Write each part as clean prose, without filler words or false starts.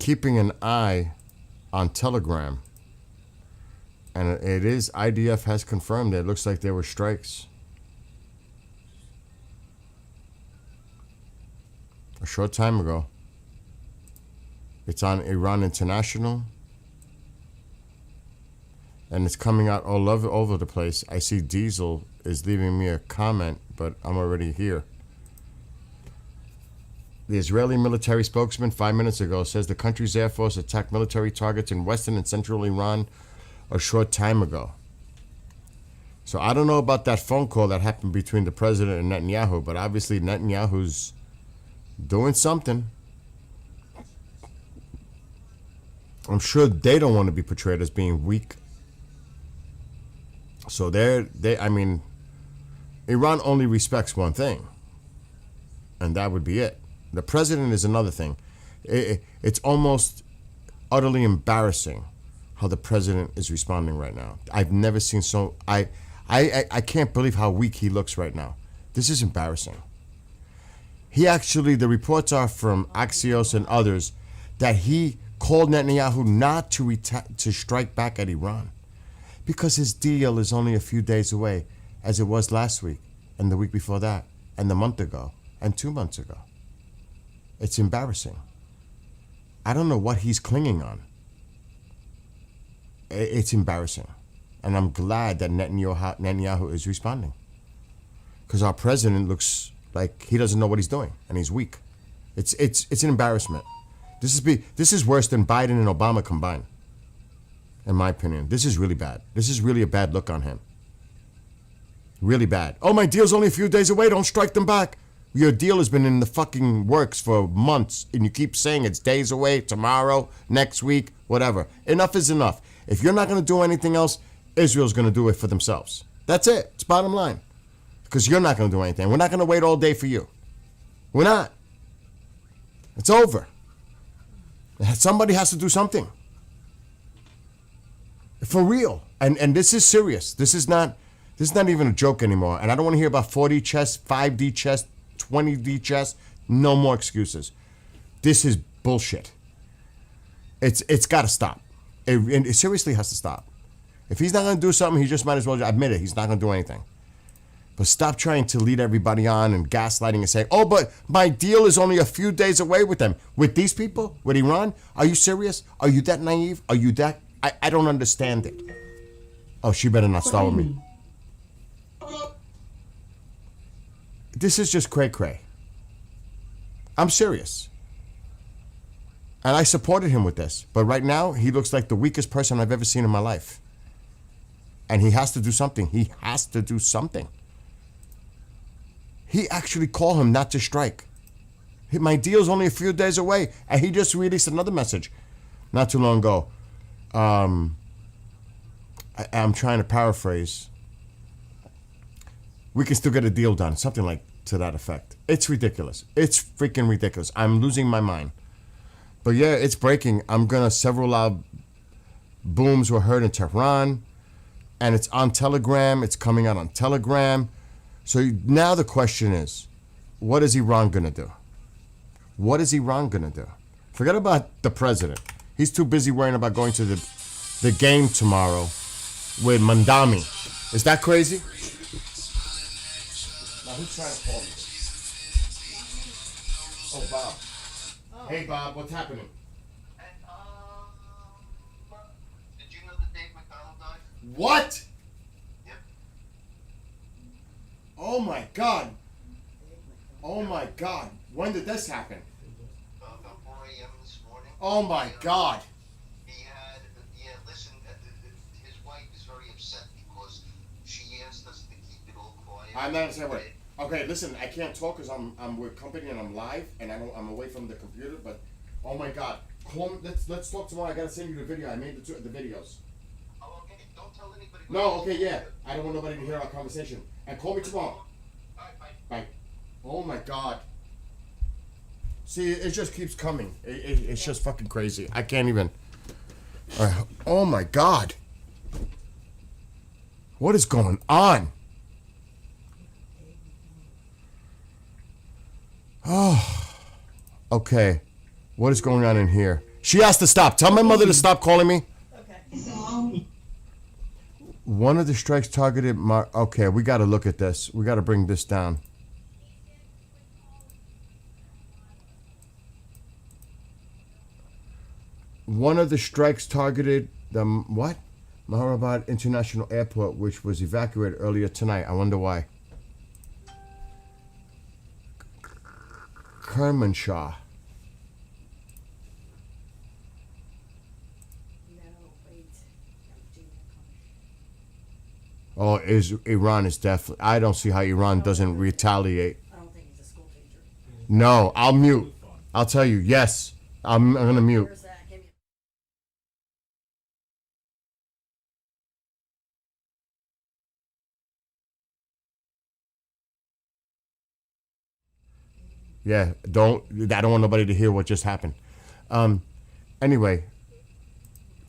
keeping an eye on Telegram. And it is, IDF has confirmed it looks like there were strikes. A short time ago. It's on Iran International. And it's coming out all over the place. I see Diesel is leaving me a comment, but I'm already here. The Israeli military spokesman 5 minutes ago says the country's air force attacked military targets in western and central Iran a short time ago. So I don't know about that phone call that happened between the president and Netanyahu, but obviously Netanyahu's doing something. I'm sure they don't want to be portrayed as being weak. So I mean, Iran only respects one thing, and that would be it. The president is another thing. It's almost utterly embarrassing how the president is responding right now. I've never seen so. I can't believe how weak he looks right now. This is embarrassing. He actually, the reports are from Axios and others that he called Netanyahu not to strike back at Iran because his deal is only a few days away, as it was last week and the week before that and the month ago and 2 months ago. It's embarrassing. I don't know what he's clinging on. It's embarrassing. And I'm glad that Netanyahu is responding. Because our president looks like he doesn't know what he's doing and he's weak. It's an embarrassment. This is worse than Biden and Obama combined. In my opinion. This is really bad. This is really a bad look on him. Really bad. Oh, my deal's only a few days away. Don't strike them back. Your deal has been in the fucking works for months, and you keep saying it's days away, tomorrow, next week, whatever. Enough is enough. If you're not going to do anything else, Israel's going to do it for themselves. That's it. It's bottom line. Because you're not going to do anything. We're not going to wait all day for you. We're not. It's over. Somebody has to do something. For real. And this is serious. This is not even a joke anymore. And I don't want to hear about 4D chess, 5D chess, 20D chess. No more excuses. This is bullshit. It's got to stop. It seriously has to stop. If he's not going to do something, he just might as well admit it. He's not going to do anything. But stop trying to lead everybody on and gaslighting and saying, oh, but my deal is only a few days away with them. With these people? With Iran? Are you serious? Are you that naive? Are you that... I don't understand it. Oh, she better not start with me. This is just cray-cray. I'm serious. And I supported him with this. But right now, he looks like the weakest person I've ever seen in my life. And he has to do something. He has to do something. He actually called him not to strike. My deal's only a few days away. And he just released another message not too long ago. I'm trying to paraphrase. We can still get a deal done. Something like to that effect. It's ridiculous. It's freaking ridiculous. I'm losing my mind. But yeah, it's breaking. Several loud booms were heard in Tehran. And it's on Telegram. It's coming out on Telegram. So now the question is, what is Iran going to do? What is Iran going to do? Forget about the president. He's too busy worrying about going to the game tomorrow with Mandami. Is that crazy? Now who's trying to call me? Oh, Bob. Hey, Bob, what's happening? Did you know that Dave McDonald died? What? Yep. Oh my God. Oh my God. When did this happen? About 4 a.m. this morning. Oh my God. Listen, his wife is very upset because she asked us to keep it all quiet. I'm not saying what. Okay, listen, I can't talk because I'm with company and I'm live and I'm away from the computer. But oh my God, call me, let's talk tomorrow. I gotta send you the video. I made the videos. Oh, okay. Don't tell anybody. No, okay, yeah. I don't want nobody to hear our conversation. And call me tomorrow. All right, bye. Bye. Oh my God. See, it just keeps coming. It's just fucking crazy. I can't even. Oh my God. What is going on? Oh. Okay. What is going on in here? She has to stop. Tell my mother to stop calling me. Okay. One of the strikes targeted okay, we got to look at this. We got to bring this down. One of the strikes targeted the what? Maharabad International Airport, which was evacuated earlier tonight. I wonder why. Kermanshah. No, wait. Oh, Iran is definitely. I don't see how Iran doesn't retaliate. I don't think he's a school teacher. No, I'll mute. I'll tell you. Yes, I'm gonna mute. Where's that? Give me. Yeah, I don't want nobody to hear what just happened. Anyway,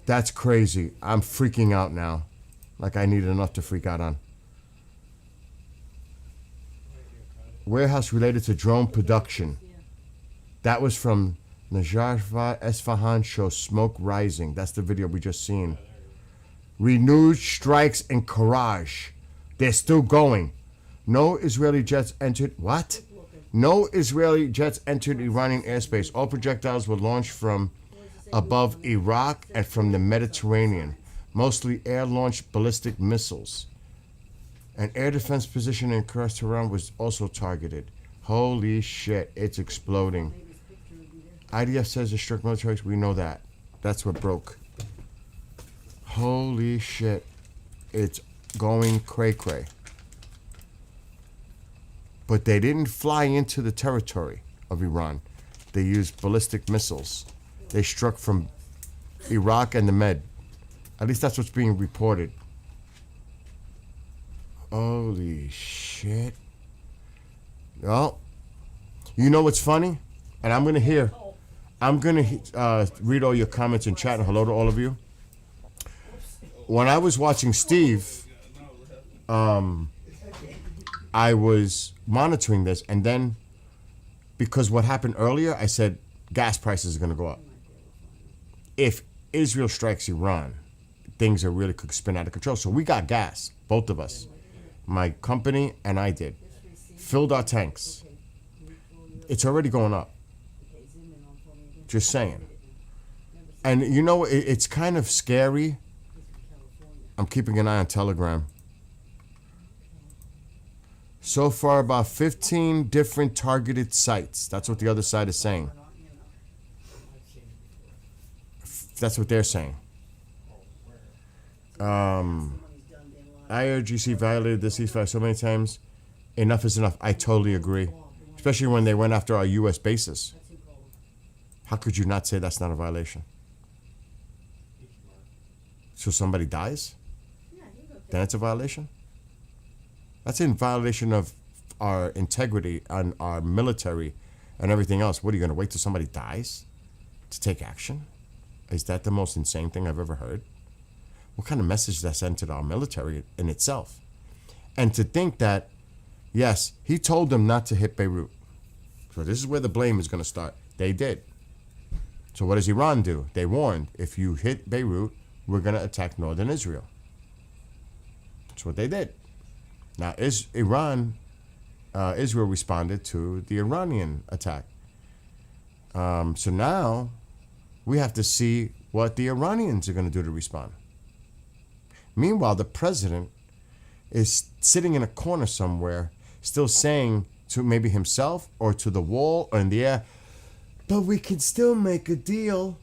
that's crazy. I'm freaking out now. Like I need enough to freak out on. Warehouse related to drone production. That was from Najafat Esfahan show Smoke Rising. That's the video we just seen. Renewed strikes in Karaj. They're still going. No Israeli jets entered. What? No Israeli jets entered Iranian airspace. All projectiles were launched from above Iraq and from the Mediterranean, mostly air-launched ballistic missiles. An air defense position in Kursk, Tehran was also targeted. Holy shit, it's exploding. IDF says the strict military, we know that. That's what broke. Holy shit, it's going cray-cray. But they didn't fly into the territory of Iran. They used ballistic missiles. They struck from Iraq and the Med. At least that's what's being reported. Holy shit. Well, you know what's funny? And I'm going to read all your comments in chat and hello to all of you. When I was watching Steve, I was monitoring this, and then because what happened earlier, I said gas prices are going to go up. If Israel strikes Iran, things are really could spin out of control. So we got gas, both of us. My company and I did. Filled our tanks. It's already going up. Just saying. And you know, it's kind of scary. I'm keeping an eye on Telegram. So far, about 15 different targeted sites. That's what the other side is saying. That's what they're saying. IRGC violated the ceasefire so many times. Enough is enough. I totally agree. Especially when they went after our U.S. bases. How could you not say that's not a violation? So somebody dies? Then it's a violation? That's in violation of our integrity and our military and everything else. What, are you going to wait till somebody dies to take action? Is that the most insane thing I've ever heard? What kind of message does that send to our military in itself? And to think that, yes, he told them not to hit Beirut. So this is where the blame is going to start. They did. So what does Iran do? They warned, if you hit Beirut, we're going to attack northern Israel. That's what they did. Now, Israel responded to the Iranian attack. So now we have to see what the Iranians are going to do to respond. Meanwhile, the president is sitting in a corner somewhere, still saying to maybe himself or to the wall or in the air, but we can still make a deal.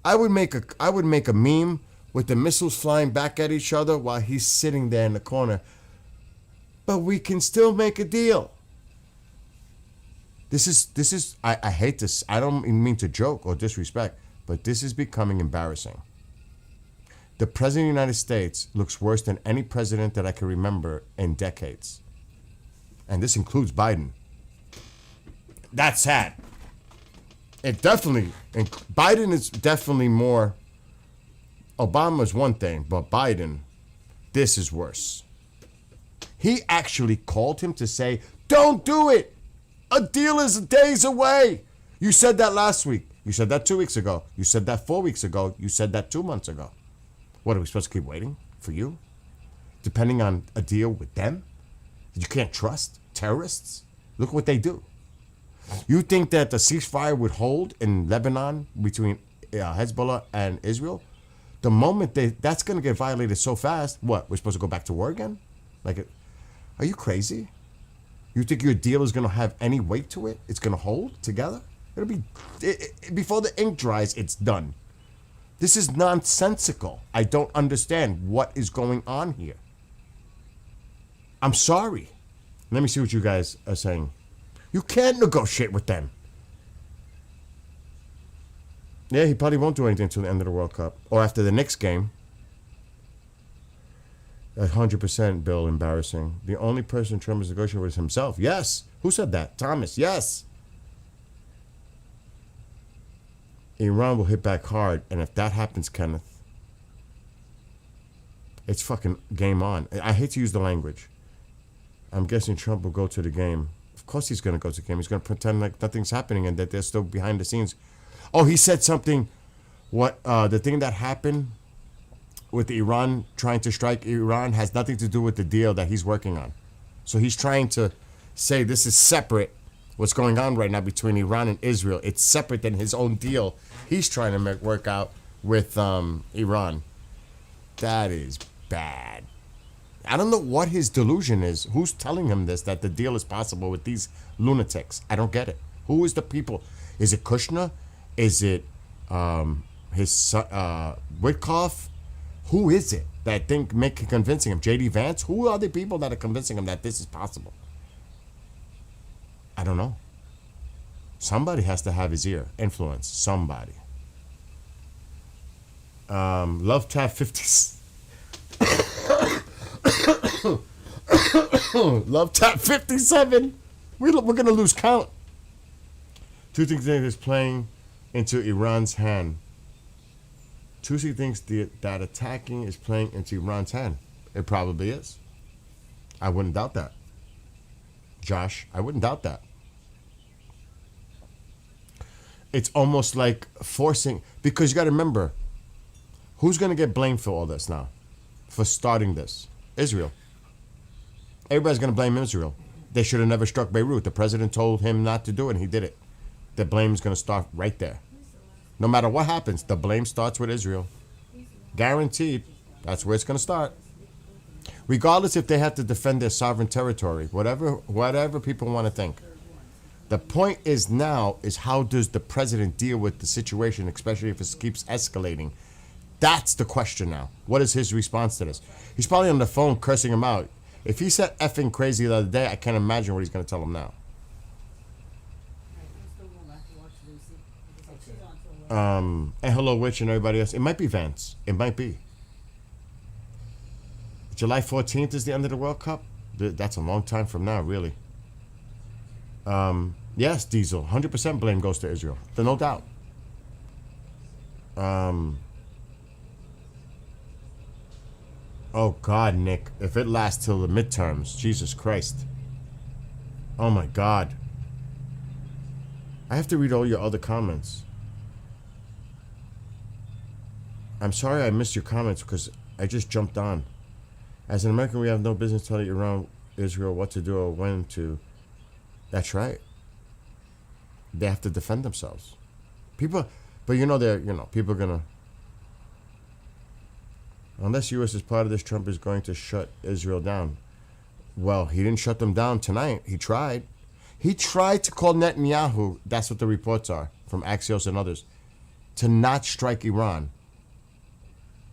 I would make a meme with the missiles flying back at each other while he's sitting there in the corner. But we can still make a deal. This is I hate this. I don't mean to joke or disrespect, but this is becoming embarrassing. The president of the United States looks worse than any president that I can remember in decades. And this includes Biden. That's sad. Biden is definitely more. Obama's one thing, but Biden, this is worse. He actually called him to say, don't do it. A deal is days away. You said that last week. You said that 2 weeks ago. You said that 4 weeks ago. You said that 2 months ago. What, are we supposed to keep waiting for you? Depending on a deal with them? You can't trust terrorists? Look what they do. You think that the ceasefire would hold in Lebanon between Hezbollah and Israel? The moment that's going to get violated so fast, what, we're supposed to go back to war again? Like, are you crazy? You think your deal is going to have any weight to it? It's going to hold together? It'll be, before the ink dries, it's done. This is nonsensical. I don't understand what is going on here. I'm sorry. Let me see what you guys are saying. You can't negotiate with them. Yeah, he probably won't do anything until the end of the World Cup. Or after the next game. 100%, Bill, embarrassing. The only person Trump is negotiating with is himself. Yes. Who said that? Thomas. Yes. Iran will hit back hard. And if that happens, Kenneth, it's fucking game on. I hate to use the language. I'm guessing Trump will go to the game. Of course he's going to go to the game. He's going to pretend like nothing's happening and that they're still behind the scenes. Oh, he said something. What the thing that happened with Iran trying to strike Iran has nothing to do with the deal that he's working on. So he's trying to say this is separate. What's going on right now between Iran and Israel, it's separate than his own deal he's trying to work out with Iran. That is bad. I don't know what his delusion is. Who's telling him this, that the deal is possible with these lunatics? I don't get it. Who is the people? Is it Kushner? Is it his son, Witkoff? Who is it that convincing him? J.D. Vance? Who are the people that are convincing him that this is possible? I don't know. Somebody has to have his ear. Influence. Somebody. Love Tap 50. Love Tap 57. We're going to lose count. Tusi thinks is playing into Iran's hand. Tusi thinks that attacking is playing into Iran's hand. It probably is. I wouldn't doubt that. Josh, I wouldn't doubt that. It's almost like forcing, because you got to remember, who's going to get blamed for all this now? For starting this? Israel. Everybody's going to blame Israel. They should have never struck Beirut. The president told him not to do it, and he did it. The blame is going to start right there. No matter what happens, the blame starts with Israel. Guaranteed. That's where it's going to start. Regardless if they have to defend their sovereign territory, whatever people want to think. The point is now is how does the president deal with the situation, especially if it keeps escalating. That's the question now. What is his response to this? He's probably on the phone cursing him out. If he said effing crazy the other day, I can't imagine what he's going to tell him now. And hello, Witch, and everybody else. It might be Vance. It might be. July 14th is the end of the World Cup. That's a long time from now, really. Yes, Diesel. 100% blame goes to Israel. There's no doubt. Oh, God, Nick. If it lasts till the midterms, Jesus Christ. Oh, my God. I have to read all your other comments. I'm sorry I missed your comments because I just jumped on. As an American, we have no business telling Iran, Israel what to do or when to. That's right. They have to defend themselves. People, but people are gonna. Unless U.S. is part of this, Trump is going to shut Israel down. Well, he didn't shut them down tonight. He tried. He tried to call Netanyahu. That's what the reports are from Axios and others, to not strike Iran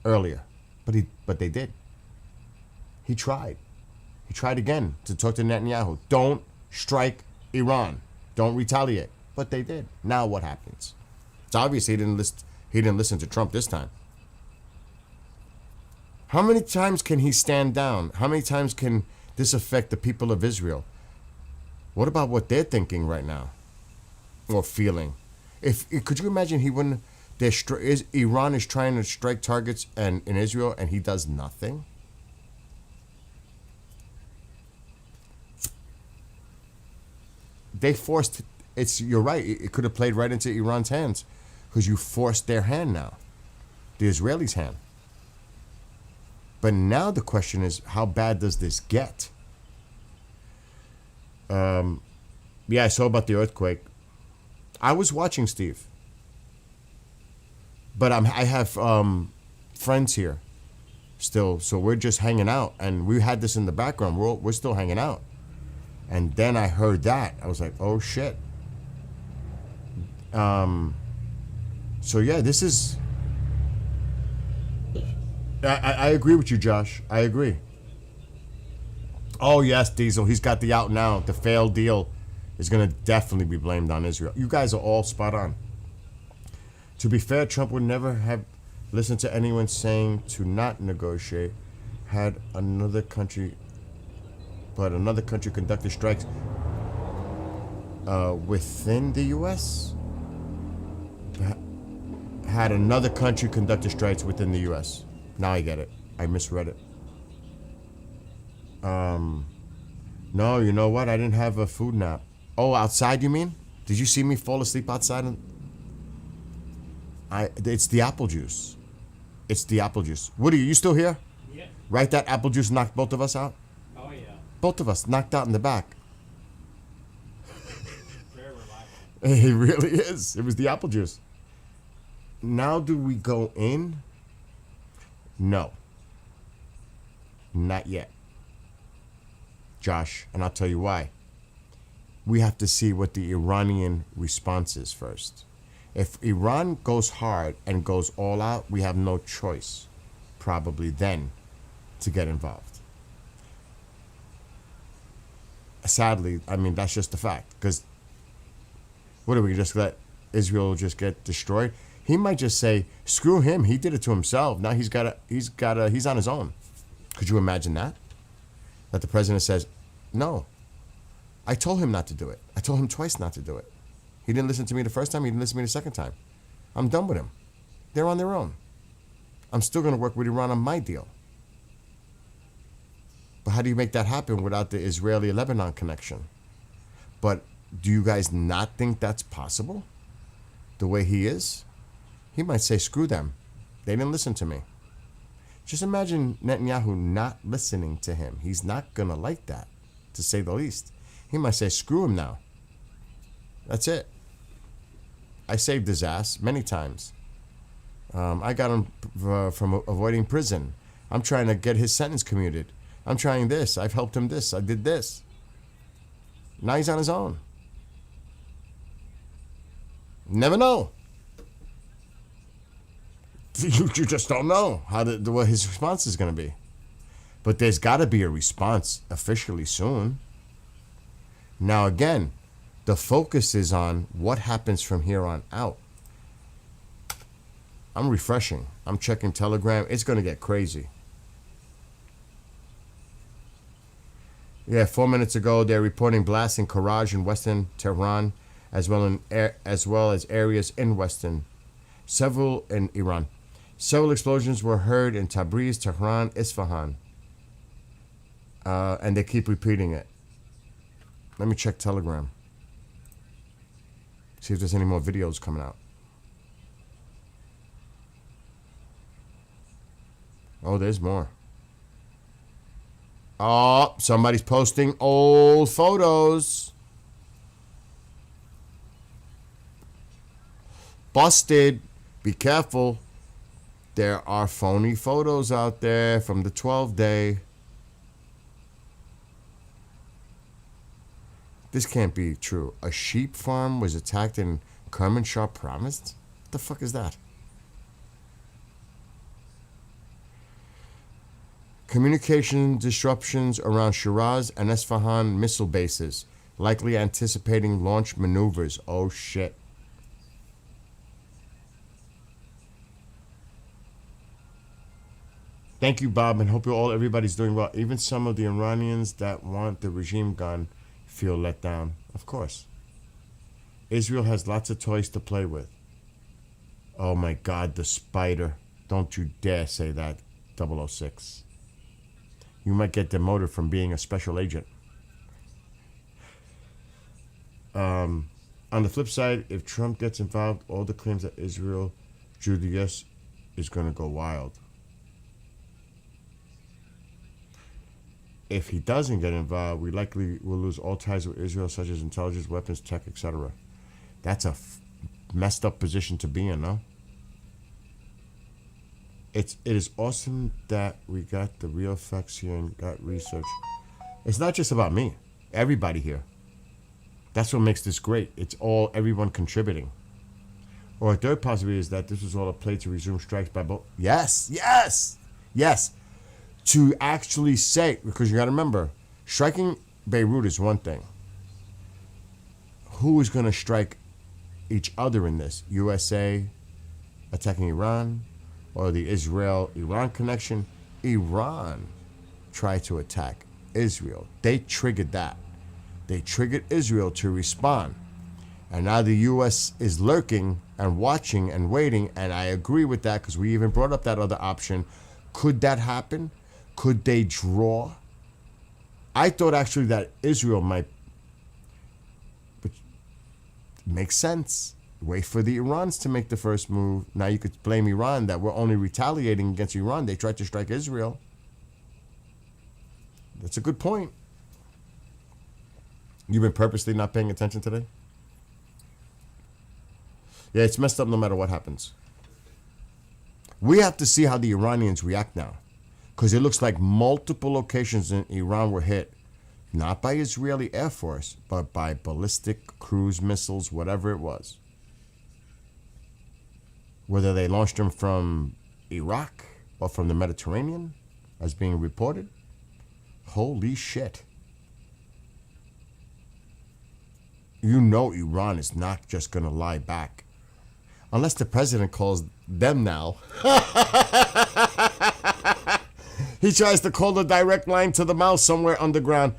earlier, but they did. He tried. He tried again to talk to Netanyahu. Don't strike Iran. Don't retaliate. But they did. Now what happens? It's obvious he didn't listen to Trump this time. How many times can he stand down? How many times can this affect the people of Israel? What about what they're thinking right now or feeling? Could you imagine he wouldn't? Iran is trying to strike targets in Israel and he does nothing? They forced. You're right. It could have played right into Iran's hands. because you forced their hand now, the Israelis' hand. But now the question is, how bad does this get? Yeah, I saw about the earthquake. I was watching, Steve. But I have friends here still, so we're just hanging out. And we had this in the background. We're still hanging out. And then I heard that. I was like, oh, shit. So, yeah, this is... I agree with you, Josh. I agree. Oh, yes, Diesel. He's got the out now. The failed deal is going to definitely be blamed on Israel. You guys are all spot on. To be fair, Trump would never have listened to anyone saying to not negotiate had another country, but another country conducted strikes within the U.S.? Had another country conducted strikes within the U.S. Now I get it. I misread it. No, you know what? I didn't have a food nap. Oh, outside, you mean? Did you see me fall asleep outside? It's the apple juice. It's the apple juice. Woody, you still here? Yeah. Right, that apple juice knocked both of us out? Oh, yeah. Both of us knocked out in the back. Very relaxing. It really is. It was the apple juice. Now do we go in? No. Not yet. Josh, and I'll tell you why. We have to see what the Iranian response is first. If Iran goes hard and goes all out, we have no choice, probably then, to get involved. Sadly, I mean, that's just a fact. Because what do we just let Israel just get destroyed? He might just say, "Screw him. He did it to himself. Now he's on his own." Could you imagine that? That the president says, "No, I told him not to do it. I told him twice not to do it. He didn't listen to me the first time. He didn't listen to me the second time. I'm done with him. They're on their own. I'm still going to work with Iran on my deal." But how do you make that happen without the Israeli-Lebanon connection? But do you guys not think that's possible? The way he is? He might say, "Screw them. They didn't listen to me." Just imagine Netanyahu not listening to him. He's not going to like that, to say the least. He might say, "Screw him now. That's it. I saved his ass many times. I got him from avoiding prison. I'm trying to get his sentence commuted. I'm trying this. I've helped him this. I did this." Now he's on his own. Never know. You just don't know what his response is going to be. But there's got to be a response officially soon. Now again, the focus is on what happens from here on out. I'm refreshing. I'm checking Telegram. It's going to get crazy. Yeah, 4 minutes ago, they're reporting blasts in Karaj in western Tehran, as well as areas in Iran. Several explosions were heard in Tabriz, Tehran, Isfahan. And they keep repeating it. Let me check Telegram. See if there's any more videos coming out. Oh, there's more. Oh, somebody's posting old photos. Busted. Be careful. There are phony photos out there from the 12 day. This can't be true. A sheep farm was attacked in Kermanshah Province? What the fuck is that? Communication disruptions around Shiraz and Esfahan missile bases, likely anticipating launch maneuvers. Oh shit. Thank you, Bob, and hope everybody's doing well. Even some of the Iranians that want the regime gone feel let down. Of course. Israel has lots of toys to play with. Oh my God, the spider. Don't you dare say that, 006. You might get demoted from being a special agent. On the flip side, if Trump gets involved, all the claims that Israel drew the yes is going to go wild. If he doesn't get involved, we likely will lose all ties with Israel, such as intelligence, weapons, tech, etc. That's a messed up position to be in, no? It is awesome that we got the real facts here and got research. It's not just about me. Everybody here. That's what makes this great. It's all everyone contributing. Or a third possibility is that this was all a play to resume strikes by both. Yes. To actually say, because you got to remember, striking Beirut is one thing. Who is going to strike each other in this? USA attacking Iran, or the Israel-Iran connection? Iran tried to attack Israel. They triggered that. They triggered Israel to respond. And now the U.S. is lurking and watching and waiting, and I agree with that because we even brought up that other option. Could that happen? Could they draw? I thought actually that Israel might, but makes sense. Wait for the Irans to make the first move. Now you could blame Iran that we're only retaliating against Iran. They tried to strike Israel. That's a good point. You've been purposely not paying attention today? Yeah, it's messed up no matter what happens. We have to see how the Iranians react now. Because it looks like multiple locations in Iran were hit. Not by Israeli Air Force, but by ballistic cruise missiles, whatever it was. Whether they launched them from Iraq or from the Mediterranean, as being reported. Holy shit. You know Iran is not just going to lie back. Unless the president calls them now. He tries to call the direct line to the mouse somewhere underground.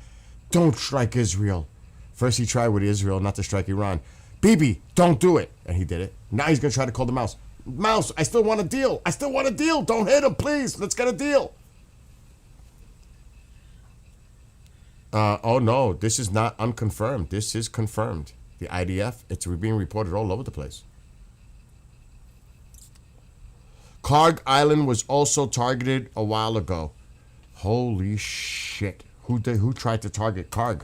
Don't strike Israel. First he tried with Israel not to strike Iran. Bibi, don't do it. And he did it. Now he's going to try to call the mouse. Mouse, I still want a deal. Don't hit him, please. Let's get a deal. Oh no, this is not unconfirmed. This is confirmed. The IDF, it's being reported all over the place. Karg Island was also targeted a while ago. Holy shit. Who tried to target Karg?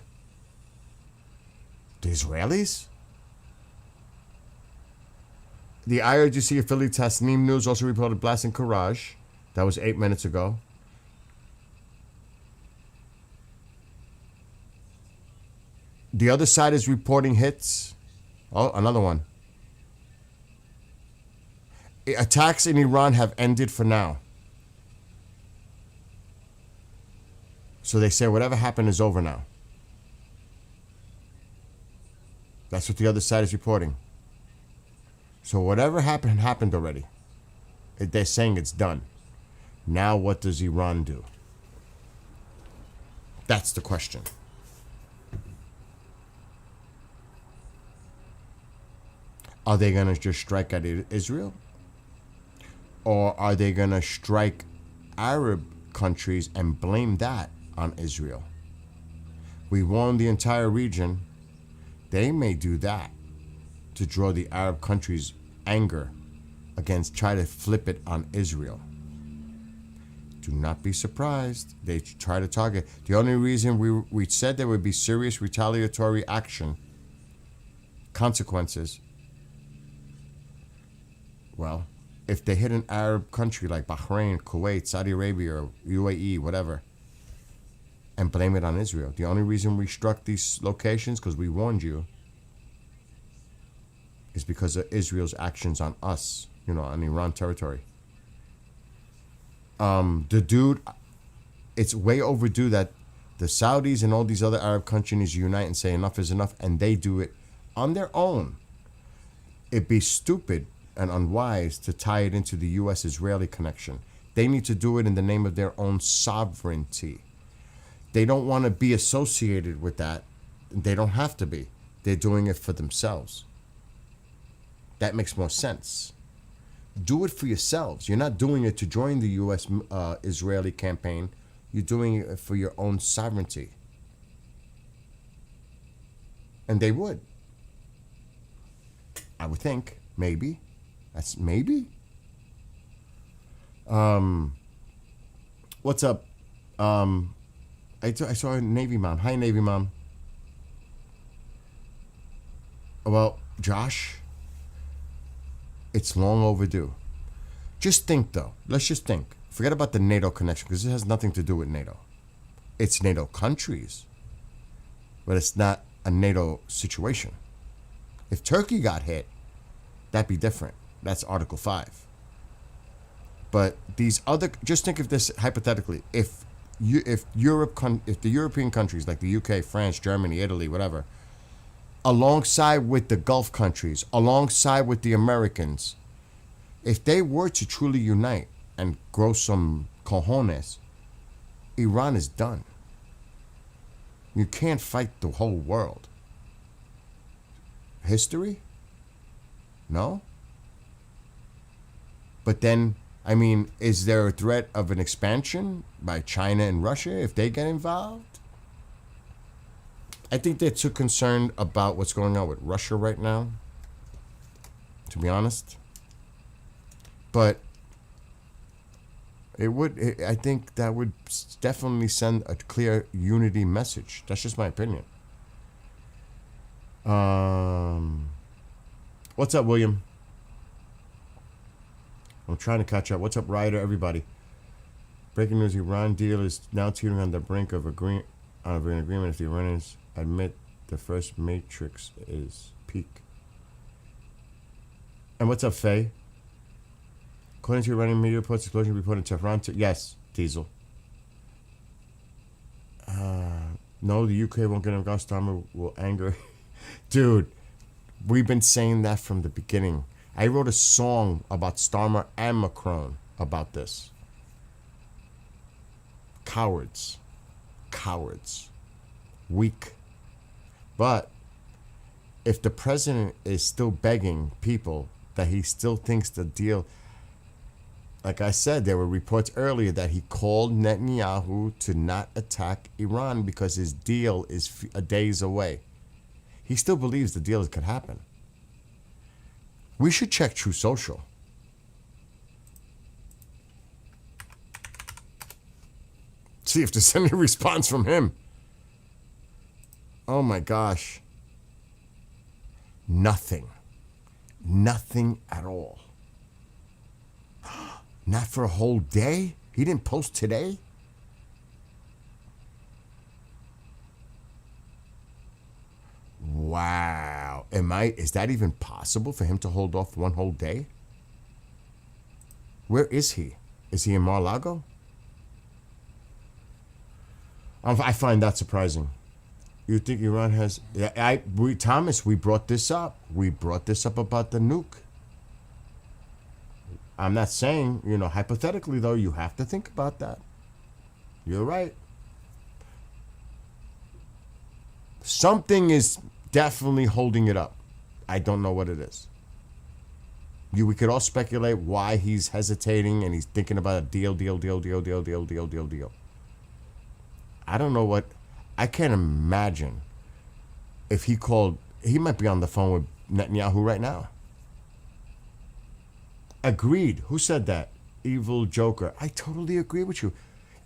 The Israelis? The IRGC affiliate Tasnim News also reported blast in Karaj. That was 8 minutes ago. The other side is reporting hits. Oh, another one. Attacks in Iran have ended for now. So they say whatever happened is over now. That's what the other side is reporting. So whatever happened, happened already. They're saying it's done. Now what does Iran do? That's the question. Are they going to just strike at Israel? Or are they going to strike Arab countries and blame that on Israel? We warned the entire region. They may do that to draw the Arab countries' anger against, try to flip it on Israel. Do not be surprised. They try to target. The only reason we said there would be serious retaliatory action, consequences, well, if they hit an Arab country like Bahrain, Kuwait, Saudi Arabia, or UAE, whatever, and blame it on Israel. The only reason we struck these locations, because we warned you, is because of Israel's actions on us, on Iran territory. It's way overdue that the Saudis and all these other Arab countries unite and say enough is enough, and they do it on their own. It'd be stupid and unwise to tie it into the U.S.-Israeli connection. They need to do it in the name of their own sovereignty. They don't want to be associated with that. They don't have to be. They're doing it for themselves. That makes more sense. Do it for yourselves. You're not doing it to join the U.S.-Israeli campaign. You're doing it for your own sovereignty. And they would. I would think. Maybe. That's maybe. What's up? I saw a Navy mom. Hi, Navy mom. Well, Josh, it's long overdue. Just think, though. Let's just think. Forget about the NATO connection, because it has nothing to do with NATO. It's NATO countries, but it's not a NATO situation. If Turkey got hit, that'd be different. That's Article 5. But these other, just think of this hypothetically. If the European countries like the UK, France, Germany, Italy, whatever, alongside with the Gulf countries, alongside with the Americans, if they were to truly unite and grow some cojones, Iran is done. You can't fight the whole world. History? No? But then, I mean, is there a threat of an expansion by China and Russia if they get involved? I think they're too concerned about what's going on with Russia right now, to be honest. But I think that would definitely send a clear unity message. That's just my opinion. What's up, William? I'm trying to catch up. What's up, Ryder? Everybody. Breaking news: Iran deal is now teetering on the brink of an agreement if the Iranians admit the first matrix is peak. And what's up, Faye? According to Iranian media reports, explosion reported in Tehran. Yes, Diesel. No, the UK won't get enough. Starmer will anger. Dude, we've been saying that from the beginning. I wrote a song about Starmer and Macron about this. Cowards. Cowards. Weak. But if the president is still begging people that he still thinks the deal, like I said, there were reports earlier that he called Netanyahu to not attack Iran because his deal is a days away. He still believes the deal could happen. We should check True Social. See if there's any response from him. Oh my gosh. Nothing. Nothing at all. Not for a whole day? He didn't post today? Wow. Is that even possible for him to hold off one whole day? Where is he? Is he in Mar-a-Lago? I find that surprising. You think Iran has... Thomas, we brought this up. We brought this up about the nuke. I'm not saying, hypothetically, though, you have to think about that. You're right. Something is definitely holding it up. I don't know what it is. We could all speculate why he's hesitating and he's thinking about a deal. I don't know what... I can't imagine if he called... He might be on the phone with Netanyahu right now. Agreed. Who said that? Evil Joker. I totally agree with you.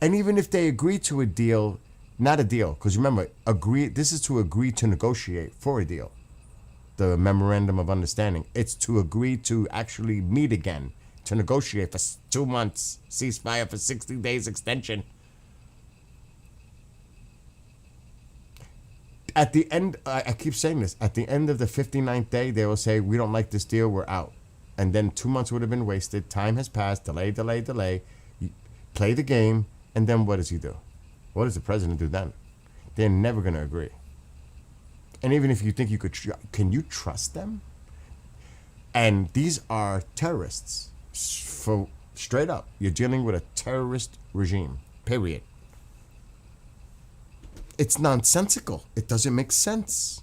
And even if they agree to a deal... Not a deal, because remember, this is to agree to negotiate for a deal. The memorandum of understanding. It's to agree to actually meet again, to negotiate for 2 months, ceasefire for 60 days extension. At the end, I keep saying this, at the end of the 59th day, they will say, we don't like this deal, we're out. And then 2 months would have been wasted, time has passed, delay. You play the game, and then what does he do? What does the president do then? They're never going to agree. And even if you think you could, can you trust them? And these are terrorists. For straight up, you're dealing with a terrorist regime, period. It's nonsensical. It doesn't make sense.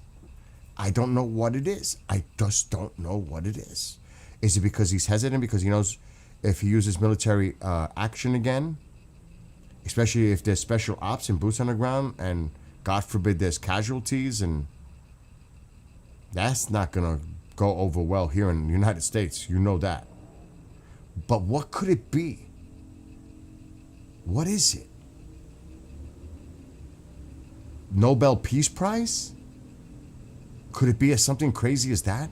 I don't know what it is. I just don't know what it is. Is it because he's hesitant because he knows if he uses military action again, especially if there's special ops and boots on the ground, and God forbid there's casualties, and that's not going to go over well here in the United States. You know that. But what could it be? What is it? Nobel Peace Prize? Could it be something crazy as that?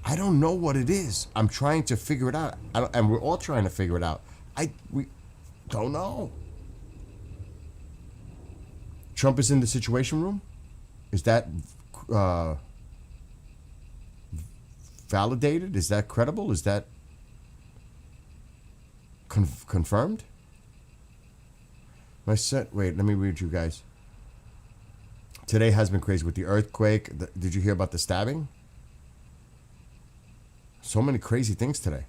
I don't know what it is. I'm trying to figure it out. And we're all trying to figure it out. We don't know. Trump is in the Situation Room? Is that validated? Is that credible? Is that confirmed? Wait, let me read you guys. Today has been crazy with the earthquake. Did you hear about the stabbing? So many crazy things today.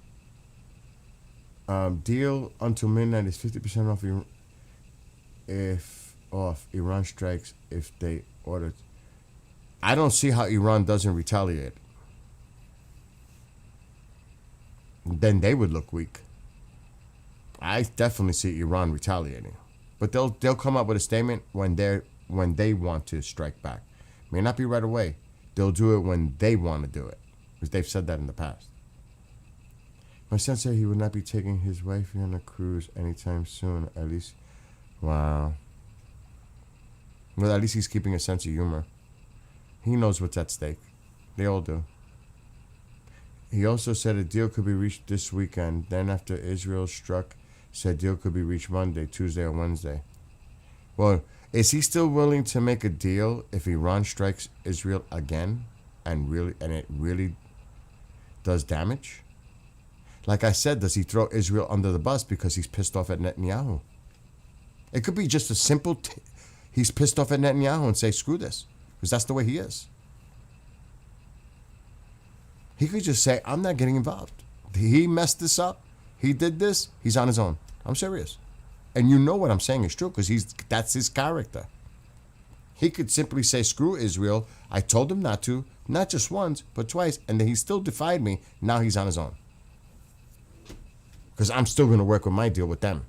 Deal until midnight is 50% off Iran strikes if they order. I don't see how Iran doesn't retaliate. Then they would look weak. I definitely see Iran retaliating, but they'll come up with a statement when they want to strike back. May not be right away. They'll do it when they want to do it, because they've said that in the past. My son said he would not be taking his wife on a cruise anytime soon. At least, wow. Well, at least he's keeping a sense of humor. He knows what's at stake. They all do. He also said a deal could be reached this weekend. Then after Israel struck, said deal could be reached Monday, Tuesday, or Wednesday. Well, is he still willing to make a deal if Iran strikes Israel again and it really does damage? Like I said, does he throw Israel under the bus because he's pissed off at Netanyahu? It could be just a simple, he's pissed off at Netanyahu and say, screw this, because that's the way he is. He could just say, I'm not getting involved. He messed this up. He did this. He's on his own. I'm serious. And you know what I'm saying is true, because that's his character. He could simply say, screw Israel. I told him not to, not just once, but twice, and then he still defied me. Now he's on his own. Because I'm still going to work with my deal with them.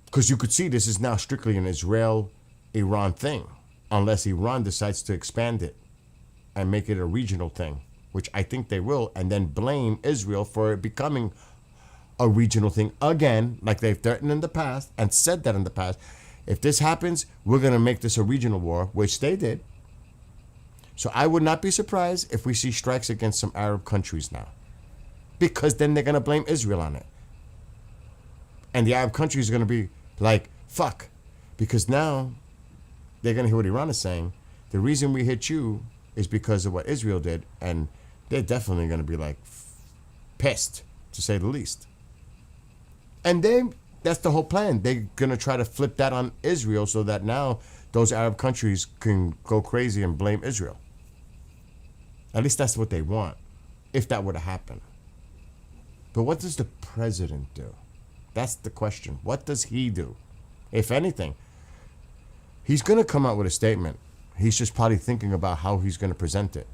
Because you could see this is now strictly an Israel-Iran thing, unless Iran decides to expand it and make it a regional thing, which I think they will, and then blame Israel for it becoming a regional thing again, like they've threatened in the past and said that in the past. If this happens, we're going to make this a regional war, which they did. So I would not be surprised if we see strikes against some Arab countries now, because then they're going to blame Israel on it. And the Arab countries are going to be like, fuck, because now they're going to hear what Iran is saying. The reason we hit you is because of what Israel did, and they're definitely going to be like pissed, to say the least. And then that's the whole plan. They're going to try to flip that on Israel so that now those Arab countries can go crazy and blame Israel. At least that's what they want, if that were to happen. But what does the president do? That's the question. What does he do? If anything, he's going to come out with a statement. He's just probably thinking about how he's going to present it.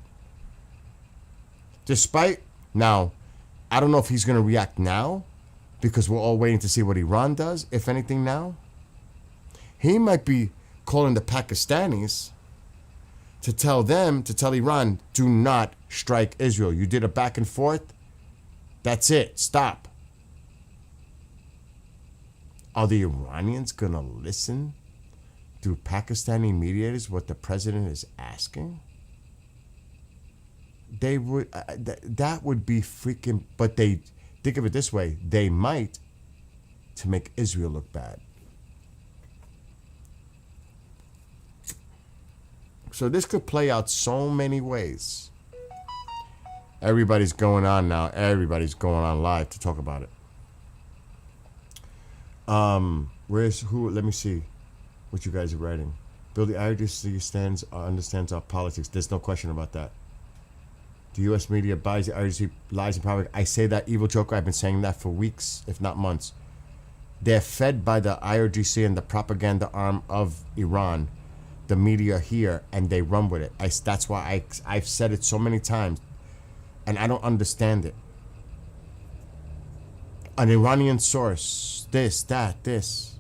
Now, I don't know if he's going to react now, because we're all waiting to see what Iran does, if anything now. He might be calling the Pakistanis to tell Iran, do not strike Israel. You did a back and forth. That's it. Stop. Are the Iranians going to listen through Pakistani mediators what the president is asking? They would. That would be freaking. But they think of it this way: they might, to make Israel look bad. So this could play out so many ways. Everybody's going on now. Everybody's going on live to talk about it. Where's who? Let me see what you guys are writing. Bill, the IRGC understands our politics. There's no question about that. The U.S. media buys the IRGC lies and propaganda. I say that, evil joker. I've been saying that for weeks, if not months. They're fed by the IRGC and the propaganda arm of Iran, the media here, and they run with it. That's why I've said it so many times, and I don't understand it. An Iranian source, this, that, this.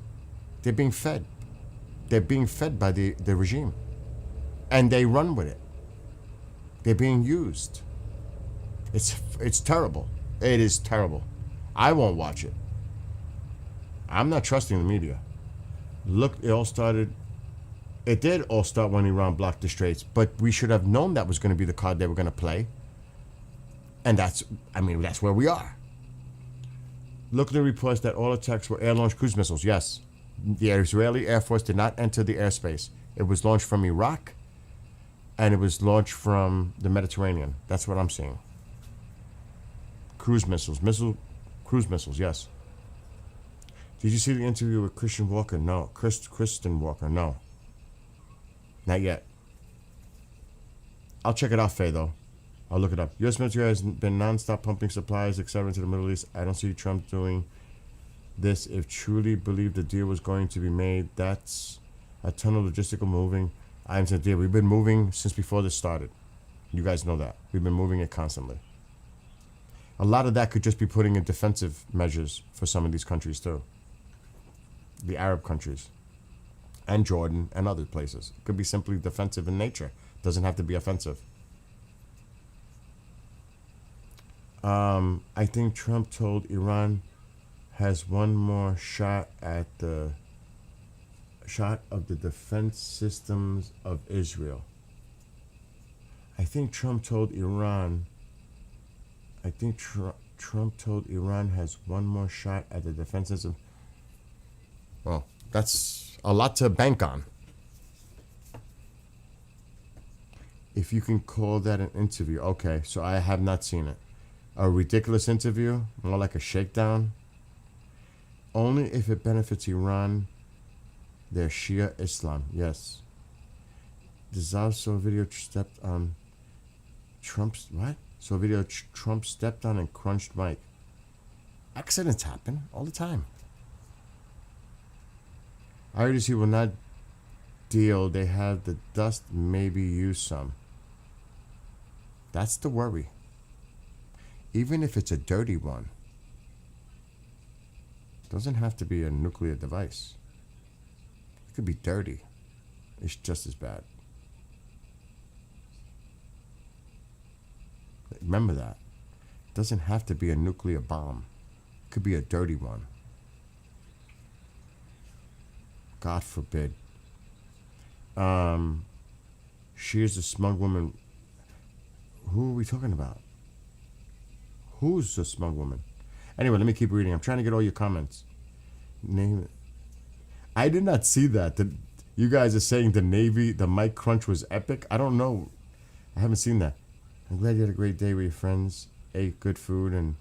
They're being fed. They're being fed by the regime. and they run with it. They're being used. It's terrible. It is terrible. I won't watch it. I'm not trusting the media. Look, it did all start when Iran blocked the Straits, but we should have known that was going to be the card they were going to play. And that's where we are. Look at the reports that all attacks were air-launched cruise missiles. Yes, the Israeli Air Force did not enter the airspace. It was launched from Iraq, and it was launched from the Mediterranean. That's what I'm seeing. Cruise missiles. Cruise missiles, yes. Did you see the interview with Christian Walker? No. Kristen Walker? No. Not yet. I'll check it out, Faye, though. I'll look it up. U.S. military has been nonstop pumping supplies, etc., into the Middle East. I don't see Trump doing this. If truly believed the deal was going to be made, that's a ton of logistical moving. I am saying, deal. We've been moving since before this started. You guys know that. We've been moving it constantly. A lot of that could just be putting in defensive measures for some of these countries, too. The Arab countries. And Jordan and other places. It could be simply defensive in nature. Doesn't have to be offensive. I think Trump told Iran has one more shot at the of the defense systems of Israel. I think Trump told Iran. Trump told Iran has one more shot at the defense system. Well, that's a lot to bank on. If you can call that an interview. Okay, so I have not seen it. A ridiculous interview, more like a shakedown. Only if it benefits Iran, their Shia Islam. Yes. The Zav video stepped on Trump's, what? So video Trump stepped on and crunched Mike. Accidents happen all the time. IRGC will not deal. They have the dust, maybe use some. That's the worry. Even if it's a dirty one. It doesn't have to be a nuclear device. It could be dirty. It's just as bad. Remember that. It doesn't have to be a nuclear bomb. It could be a dirty one. God forbid. She is a smug woman. Who are we talking about? Who's a smug woman? Anyway, let me keep reading. I'm trying to get all your comments. Name it. I did not see that. You guys are saying the Navy, the Mike Crunch was epic. I don't know. I haven't seen that. I'm glad you had a great day with your friends, ate good food, and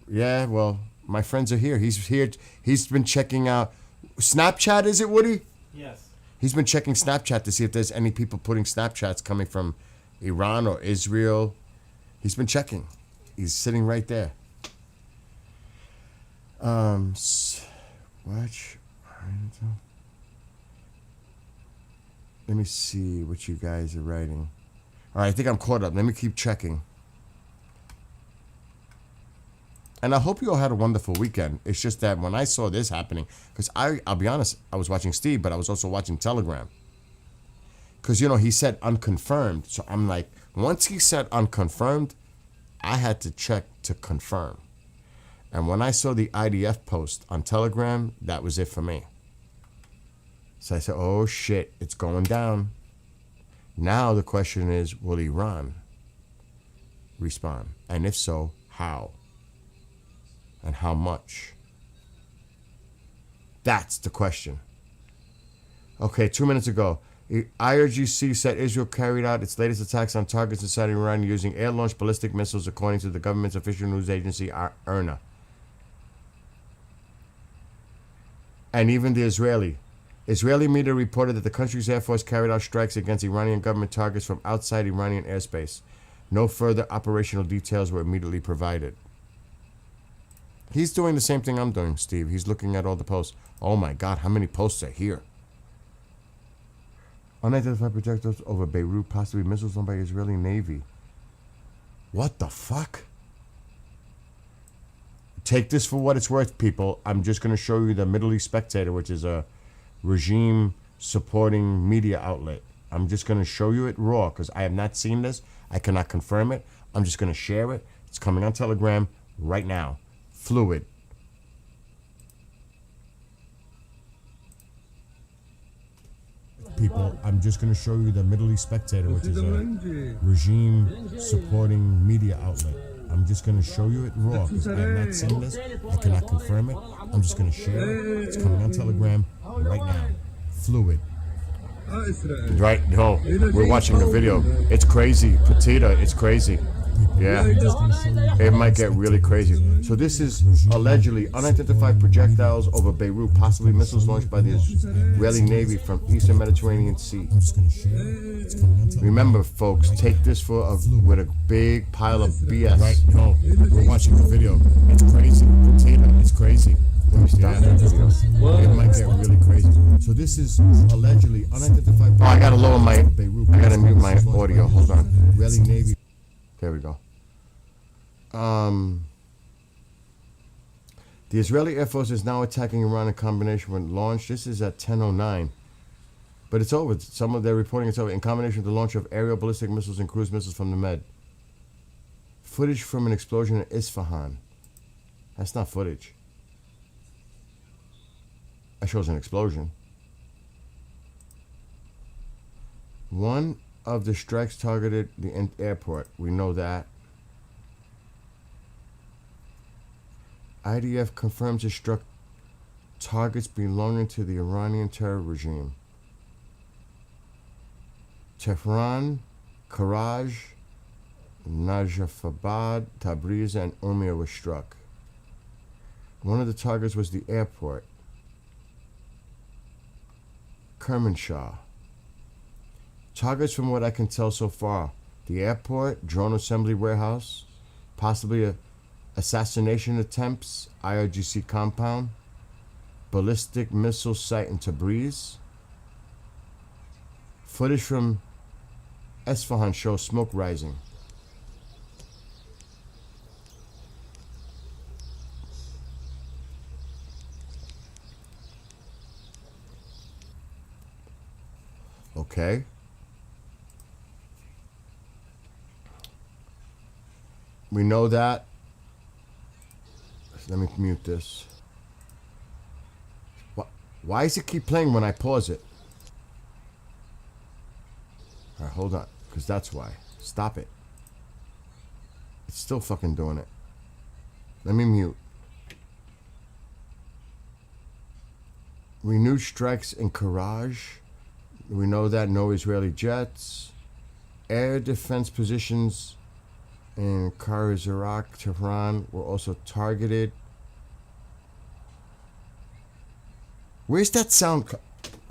yeah, well, my friends are here. He's here. He's been checking out Snapchat. Is it, Woody? Yes. He's been checking Snapchat to see if there's any people putting Snapchats coming from Iran or Israel. He's been checking. He's sitting right there. Watch. Let me see what you guys are writing. All right, I think I'm caught up. Let me keep checking. And I hope you all had a wonderful weekend. It's just that when I saw this happening, because I'll be honest, I was watching Steve, but I was also watching Telegram. Because, he said unconfirmed. So I'm like, once he said unconfirmed, I had to check to confirm. And when I saw the IDF post on Telegram, that was it for me. So I said, oh shit, it's going down. Now the question is, will Iran respond? And if so, how? And how much? That's the question. Okay, 2 minutes ago, IRGC said Israel carried out its latest attacks on targets inside Iran using air-launched ballistic missiles, according to the government's official news agency, IRNA. And even the Israeli media reported that the country's air force carried out strikes against Iranian government targets from outside Iranian airspace. No further operational details were immediately provided. He's doing the same thing I'm doing, Steve. He's looking at all the posts. Oh my God, how many posts are here? Unidentified projectiles over Beirut, possibly missiles launched by Israeli Navy. What the fuck? Take this for what it's worth, people. I'm just going to show you the Middle East Spectator, which is a regime-supporting media outlet. I'm just going to show you it raw because I have not seen this. I cannot confirm it. I'm just going to share it. It's coming on Telegram right now. Fluid. People, I'm just going to show you the Middle East Spectator, which is a regime-supporting media outlet. I'm just going to show you it raw because I have not seen this. I cannot confirm it. I'm just going to share it. It's coming on Telegram right now. Fluid. Right? No, we're watching the video. It's crazy. Petita, it's crazy. Yeah, it might get really crazy. So this is allegedly unidentified projectiles over Beirut, possibly missiles launched by the Israeli Navy from Eastern Mediterranean Sea. Remember, folks, take this with a big pile of BS. Right? No, we're watching the video. It's crazy. Petita, it's crazy. Let me stop that video. It might get really crazy. So this is allegedly unidentified. Oh, I gotta lower I gotta mute my audio. Hold on. Israeli Navy. There we go. The Israeli Air Force is now attacking Iran in combination with launch. This is at 10:09. But it's over. Some of their reporting it's over. In combination with the launch of aerial ballistic missiles and cruise missiles from the Med. Footage from an explosion in Isfahan. That's not footage. That shows an explosion. One of the strikes targeted the airport. We know that. IDF confirms it struck targets belonging to the Iranian terror regime. Tehran, Karaj, Najafabad, Tabriz, and Urmia were struck. One of the targets was the airport. Kermanshah. Targets from what I can tell so far. The airport, drone assembly warehouse, possibly a assassination attempts, IRGC compound, ballistic missile site in Tabriz. Footage from Esfahan shows smoke rising. Okay. We know that. Let me mute this. Why does it keep playing when I pause it? All right, hold on, because that's why. Stop it. It's still fucking doing it. Let me mute. Renewed strikes in Karaj. We know that no Israeli jets. Air defense positions in Iraq, Tehran were also targeted. Where's that sound?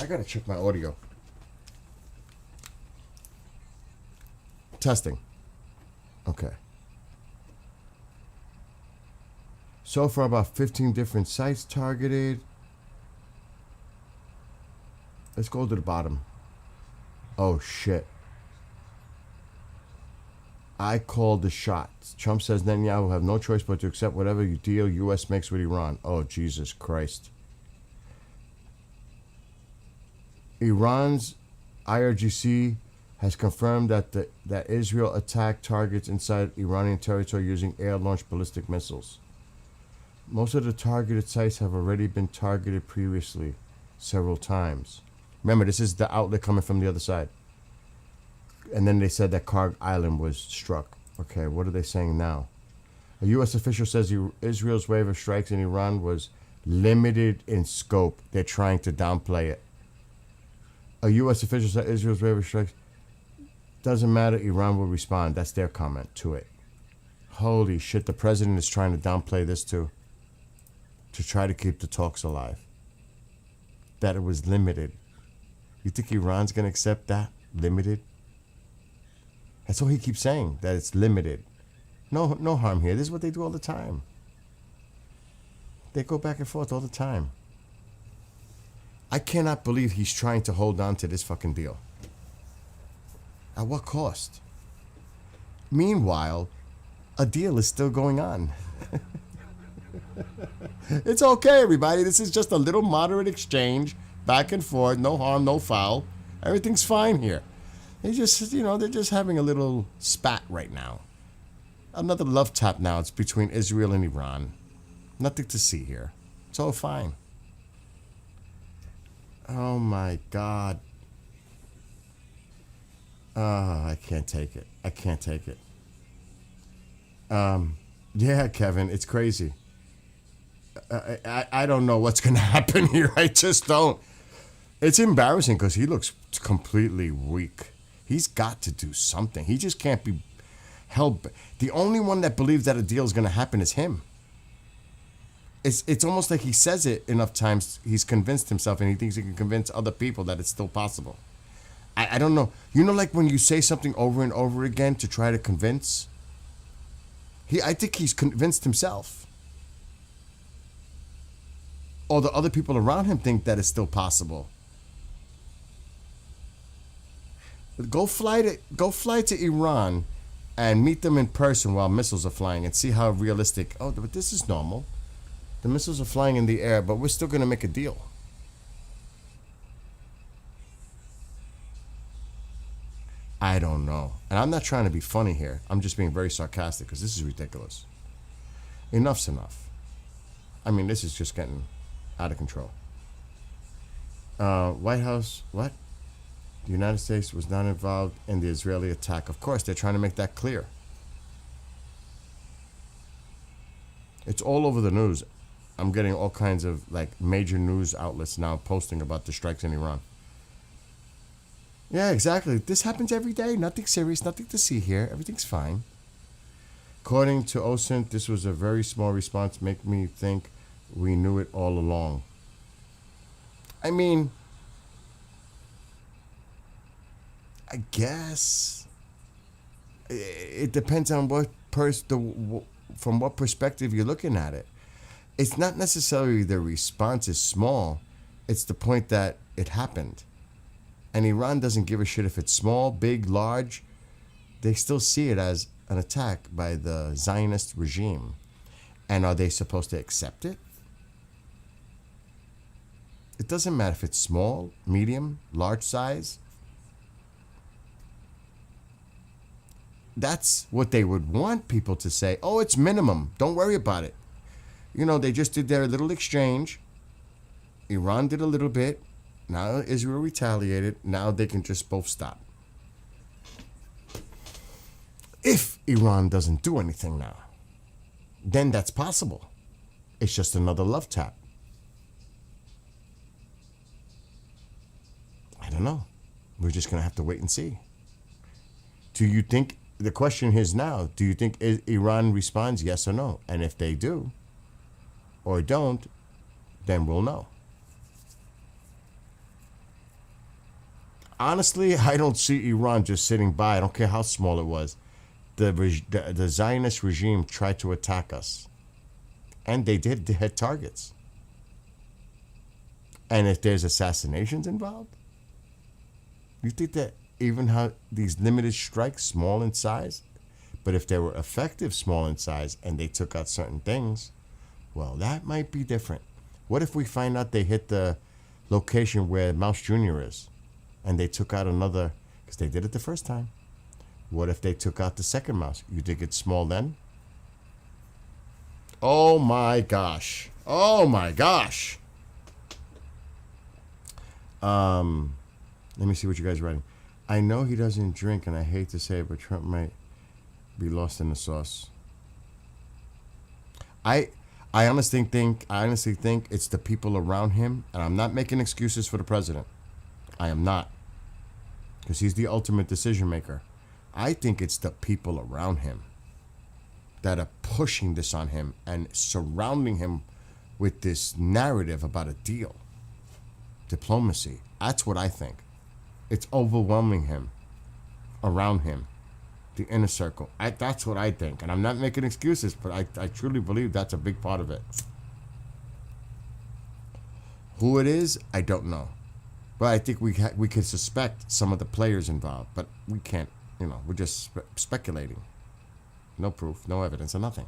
I gotta check my audio. Testing. Okay. So far, about 15 different sites targeted. Let's go to the bottom. Oh, shit. I called the shots. Trump says Netanyahu will have no choice but to accept whatever deal U.S. makes with Iran. Oh, Jesus Christ. Iran's IRGC has confirmed that Israel attacked targets inside Iranian territory using air-launched ballistic missiles. Most of the targeted sites have already been targeted previously, several times. Remember, this is the outlet coming from the other side. And then they said that Karg Island was struck. Okay, what are they saying now? A U.S. official says Israel's wave of strikes in Iran was limited in scope. They're trying to downplay it. A U.S. official said Israel's wave of strikes doesn't matter. Iran will respond. That's their comment to it. Holy shit, the president is trying to downplay this too. To try to keep the talks alive. That it was limited. You think Iran's going to accept that? Limited? That's all he keeps saying, that it's limited. No harm here. This is what they do all the time. They go back and forth all the time. I cannot believe he's trying to hold on to this fucking deal. At what cost? Meanwhile, a deal is still going on. It's okay, everybody. This is just a little moderate exchange, back and forth, no harm, no foul. Everything's fine here. They just, they're just having a little spat right now. Another love tap now. It's between Israel and Iran. Nothing to see here. It's all fine. Oh my God. Oh, I can't take it. I can't take it. Yeah, Kevin, it's crazy. I don't know what's going to happen here. I just don't. It's embarrassing because he looks completely weak. He's got to do something. He just can't be held. The only one that believes that a deal is going to happen is him. It's almost like he says it enough times, he's convinced himself, and he thinks he can convince other people that it's still possible. I don't know. Like when you say something over and over again to try to convince? I think he's convinced himself. Or the other people around him think that it's still possible. Go fly to Iran and meet them in person while missiles are flying and see how realistic. Oh, but this is normal. The missiles are flying in the air, but we're still going to make a deal. I don't know. And I'm not trying to be funny here. I'm just being very sarcastic because this is ridiculous. Enough's enough. I mean, this is just getting out of control. White House, what? The United States was not involved in the Israeli attack. Of course, they're trying to make that clear. It's all over the news. I'm getting all kinds of major news outlets now posting about the strikes in Iran. Yeah, exactly. This happens every day. Nothing serious, nothing to see here. Everything's fine. According to OSINT, this was a very small response. Make me think we knew it all along. I mean, I guess it depends on from what perspective you're looking at it. It's not necessarily the response is small. It's the point that it happened. And Iran doesn't give a shit if it's small, big, large. They still see it as an attack by the Zionist regime. And are they supposed to accept it? It doesn't matter if it's small, medium, large size. That's what they would want people to say. Oh, it's minimum. Don't worry about it. They just did their little exchange. Iran did a little bit. Now Israel retaliated. Now they can just both stop. If Iran doesn't do anything now, then that's possible. It's just another love tap. I don't know. We're just going to have to wait and see. Do you think, the question is now, do you think Iran responds yes or no? And if they do or don't, then we'll know. Honestly, I don't see Iran just sitting by. I don't care how small it was. The Zionist regime tried to attack us. And they did. They had targets. And if there's assassinations involved, you think that even how these limited strikes, small in size, but if they were effective, small in size, and they took out certain things, well, that might be different. What if we find out they hit the location where Mouse Jr. is, and they took out another, because they did it the first time. What if they took out the second mouse? You think it's small then? Oh my gosh. Oh my gosh. Let me see what you guys are writing. I know he doesn't drink, and I hate to say it, but Trump might be lost in the sauce. I honestly think it's the people around him, and I'm not making excuses for the president. I am not, because he's the ultimate decision maker. I think it's the people around him that are pushing this on him and surrounding him with this narrative about a deal. Diplomacy. That's what I think. It's overwhelming him, around him, the inner circle. That's what I think. And I'm not making excuses, but I truly believe that's a big part of it. Who it is, I don't know. But I think we could suspect some of the players involved, but we can't, we're just speculating. No proof, no evidence, or nothing.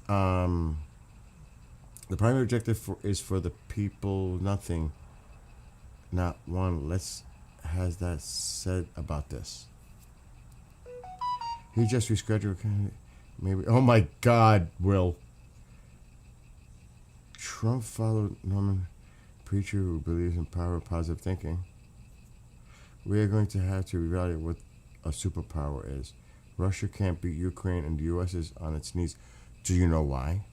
The primary objective is for the people, nothing, not one. Let's has that said about this? He just rescheduled. Maybe. Oh my God, Will. Trump followed Norman preacher who believes in power of positive thinking. We are going to have to evaluate what a superpower is. Russia can't beat Ukraine and the U.S. is on its knees. Do you know why?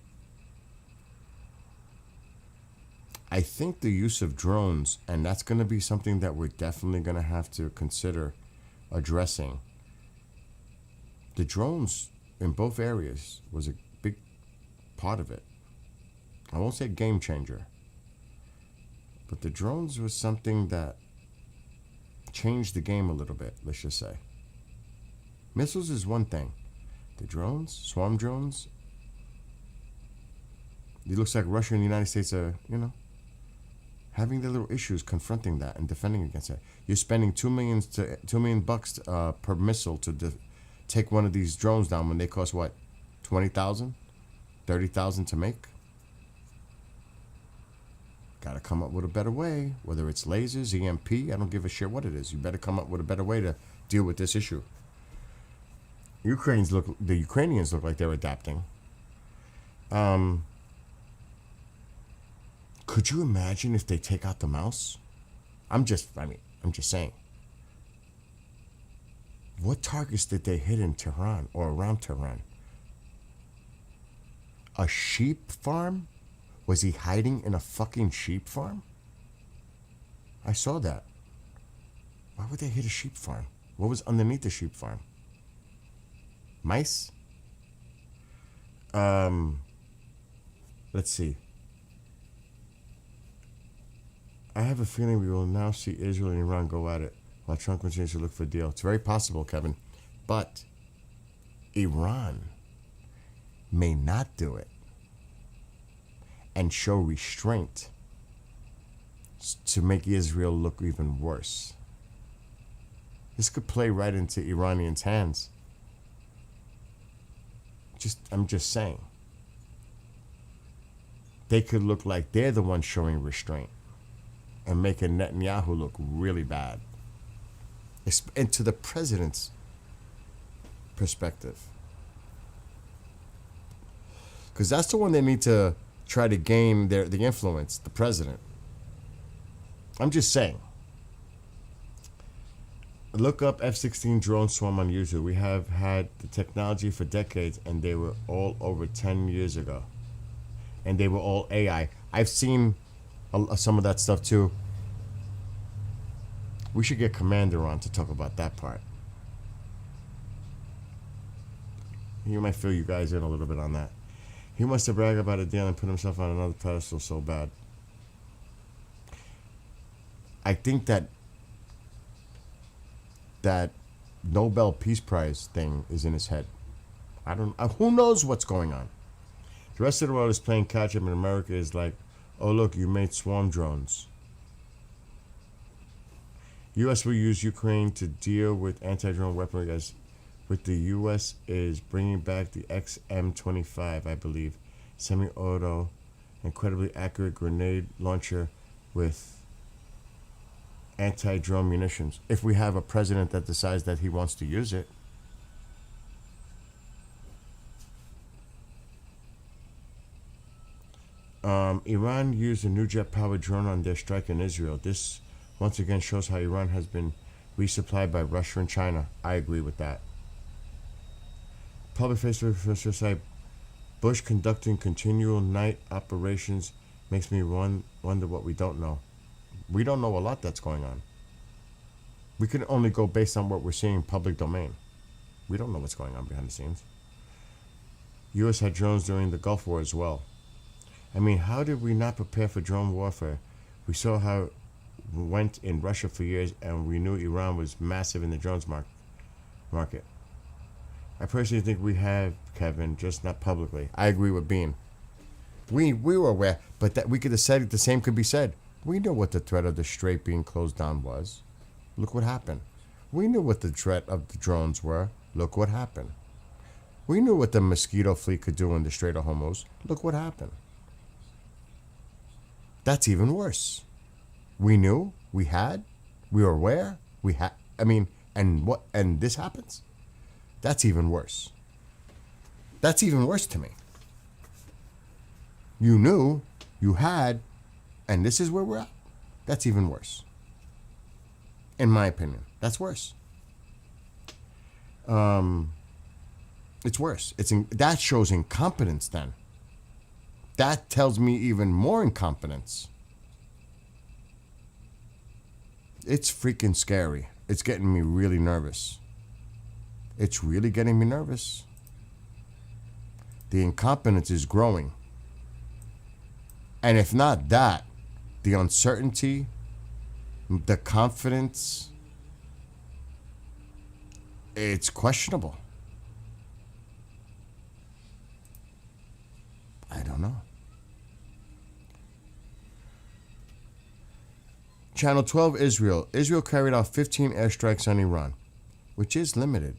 I think the use of drones, and that's going to be something that we're definitely going to have to consider addressing. The drones in both areas was a big part of it. I won't say game changer, but the drones was something that changed the game a little bit, let's just say. Missiles is one thing. The drones, swarm drones, it looks like Russia and the United States are, having their little issues confronting that and defending against it. You're spending $2 million bucks per missile to take one of these drones down when they cost what, $20,000, $30,000 to make. Got to come up with a better way, whether it's lasers, EMP. I don't give a shit what it is. You better come up with a better way to deal with this issue. The Ukrainians look like they're adapting. Could you imagine if they take out the mouse? I'm just saying. What targets did they hit in Tehran or around Tehran? A sheep farm? Was he hiding in a fucking sheep farm? I saw that. Why would they hit a sheep farm? What was underneath the sheep farm? Mice? Let's see. I have a feeling we will now see Israel and Iran go at it while Trump continues to look for a deal. It's very possible, Kevin. But Iran may not do it and show restraint to make Israel look even worse. This could play right into Iranians' hands. I'm just saying. They could look like they're the ones showing restraint and making Netanyahu look really bad. And to the president's perspective. Because that's the one they need to try to gain the influence, the president. I'm just saying. Look up F-16 drone swarm on YouTube. We have had the technology for decades, and they were all over 10 years ago. And they were all AI. I've seen some of that stuff too. We should get Commander on to talk about that part. He might fill you guys in a little bit on that. He wants to brag about a deal and put himself on another pedestal so bad. I think that Nobel Peace Prize thing is in his head. Who knows what's going on? The rest of the world is playing catch up, and America is like, oh look, you made swarm drones. U.S. will use Ukraine to deal with anti-drone weaponry as with the U.S. is bringing back the XM-25, I believe, semi-auto, incredibly accurate grenade launcher with anti-drone munitions. If we have a president that decides that he wants to use it. Iran used a new jet-powered drone on their strike in Israel. This once again shows how Iran has been resupplied by Russia and China. I agree with that. Public Facebook site, Bush conducting continual night operations makes me wonder what we don't know. We don't know a lot that's going on. We can only go based on what we're seeing in public domain. We don't know what's going on behind the scenes. U.S. had drones during the Gulf War as well. I mean, how did we not prepare for drone warfare? We saw how it went in Russia for years, and we knew Iran was massive in the drones market. I personally think we have, Kevin, just not publicly. I agree with Bean. We were aware, but that we could have said the same could be said. We knew what the threat of the Strait being closed down was. Look what happened. We knew what the threat of the drones were. Look what happened. We knew what the mosquito fleet could do in the Strait of Hormuz. Look what happened. That's even worse. We knew, we We were aware. I mean, and what? And this happens. That's even worse. That's even worse to me. You knew, you had, and this is where we're at. That's even worse. In my opinion, that's worse. It's worse. That shows incompetence. Then. That tells me even more incompetence. It's freaking scary. It's getting me really nervous. It's really getting me nervous. The incompetence is growing. And if not that, the uncertainty, the confidence, it's questionable. I don't know. Channel 12 Israel. Israel carried out 15 airstrikes on Iran, which is limited,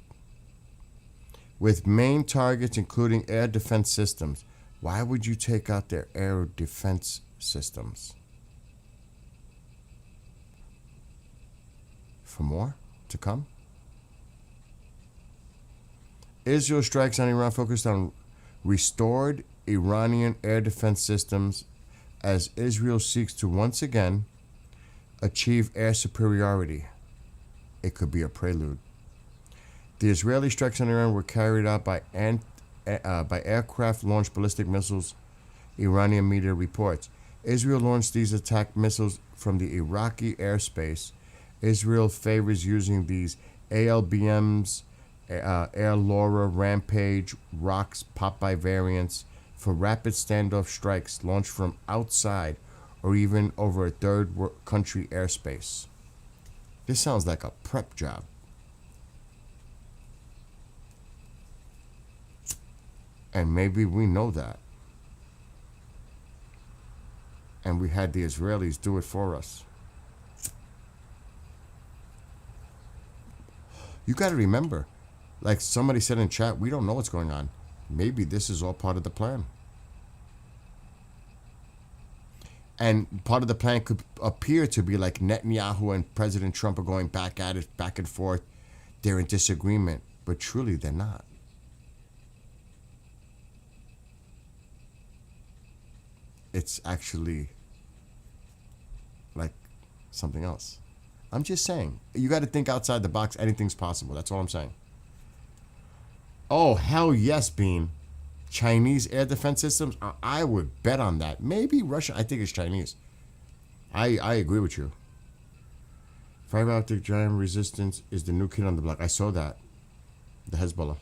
with main targets including air defense systems. Why would you take out their air defense systems? For more to come? Israel strikes on Iran focused on restored Iranian air defense systems as Israel seeks to once again achieve air superiority. It could be a prelude. The Israeli strikes on Iran were carried out by aircraft-launched ballistic missiles, Iranian media reports. Israel launched these attack missiles from the Iraqi airspace. Israel favors using these ALBMs, Air Laura, Rampage, Rocks, Popeye variants for rapid standoff strikes launched from outside or even over a third country airspace. This sounds like a prep job. And maybe we know that. And we had the Israelis do it for us. You got to remember, like somebody said in chat, we don't know what's going on. Maybe this is all part of the plan. And part of the plan could appear to be like Netanyahu and President Trump are going back at it, back and forth. They're in disagreement, but truly they're not. It's actually like something else. I'm just saying, you got to think outside the box. Anything's possible. That's all I'm saying. Oh, hell yes, Bean. Chinese air defense systems? I would bet on that. Maybe Russia. I think it's Chinese. I agree with you. Fiber optic giant resistance is the new kid on the block. I saw that. The Hezbollah.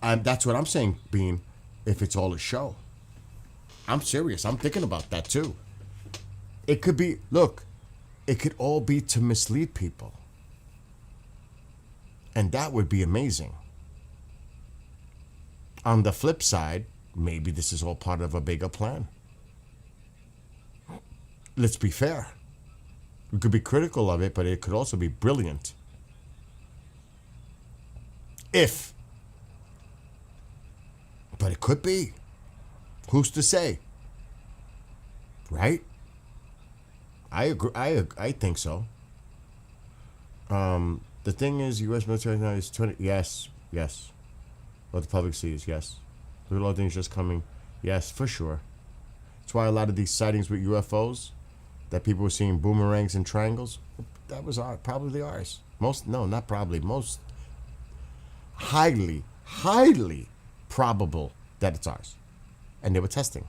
And that's what I'm saying, Bean. If it's all a show. I'm serious. I'm thinking about that too. It could be, look, it could all be to mislead people. And that would be amazing. On the flip side, maybe this is all part of a bigger plan. Let's be fair. We could be critical of it, but it could also be brilliant. If. But it could be. Who's to say? Right? I agree. I think so. The thing is, U.S. military now is 20. Yes. What the public sees, yes. Look at all things just coming. Yes, for sure. That's why a lot of these sightings with UFOs, that people were seeing boomerangs and triangles, that was probably ours. Most highly probable that it's ours. And they were testing.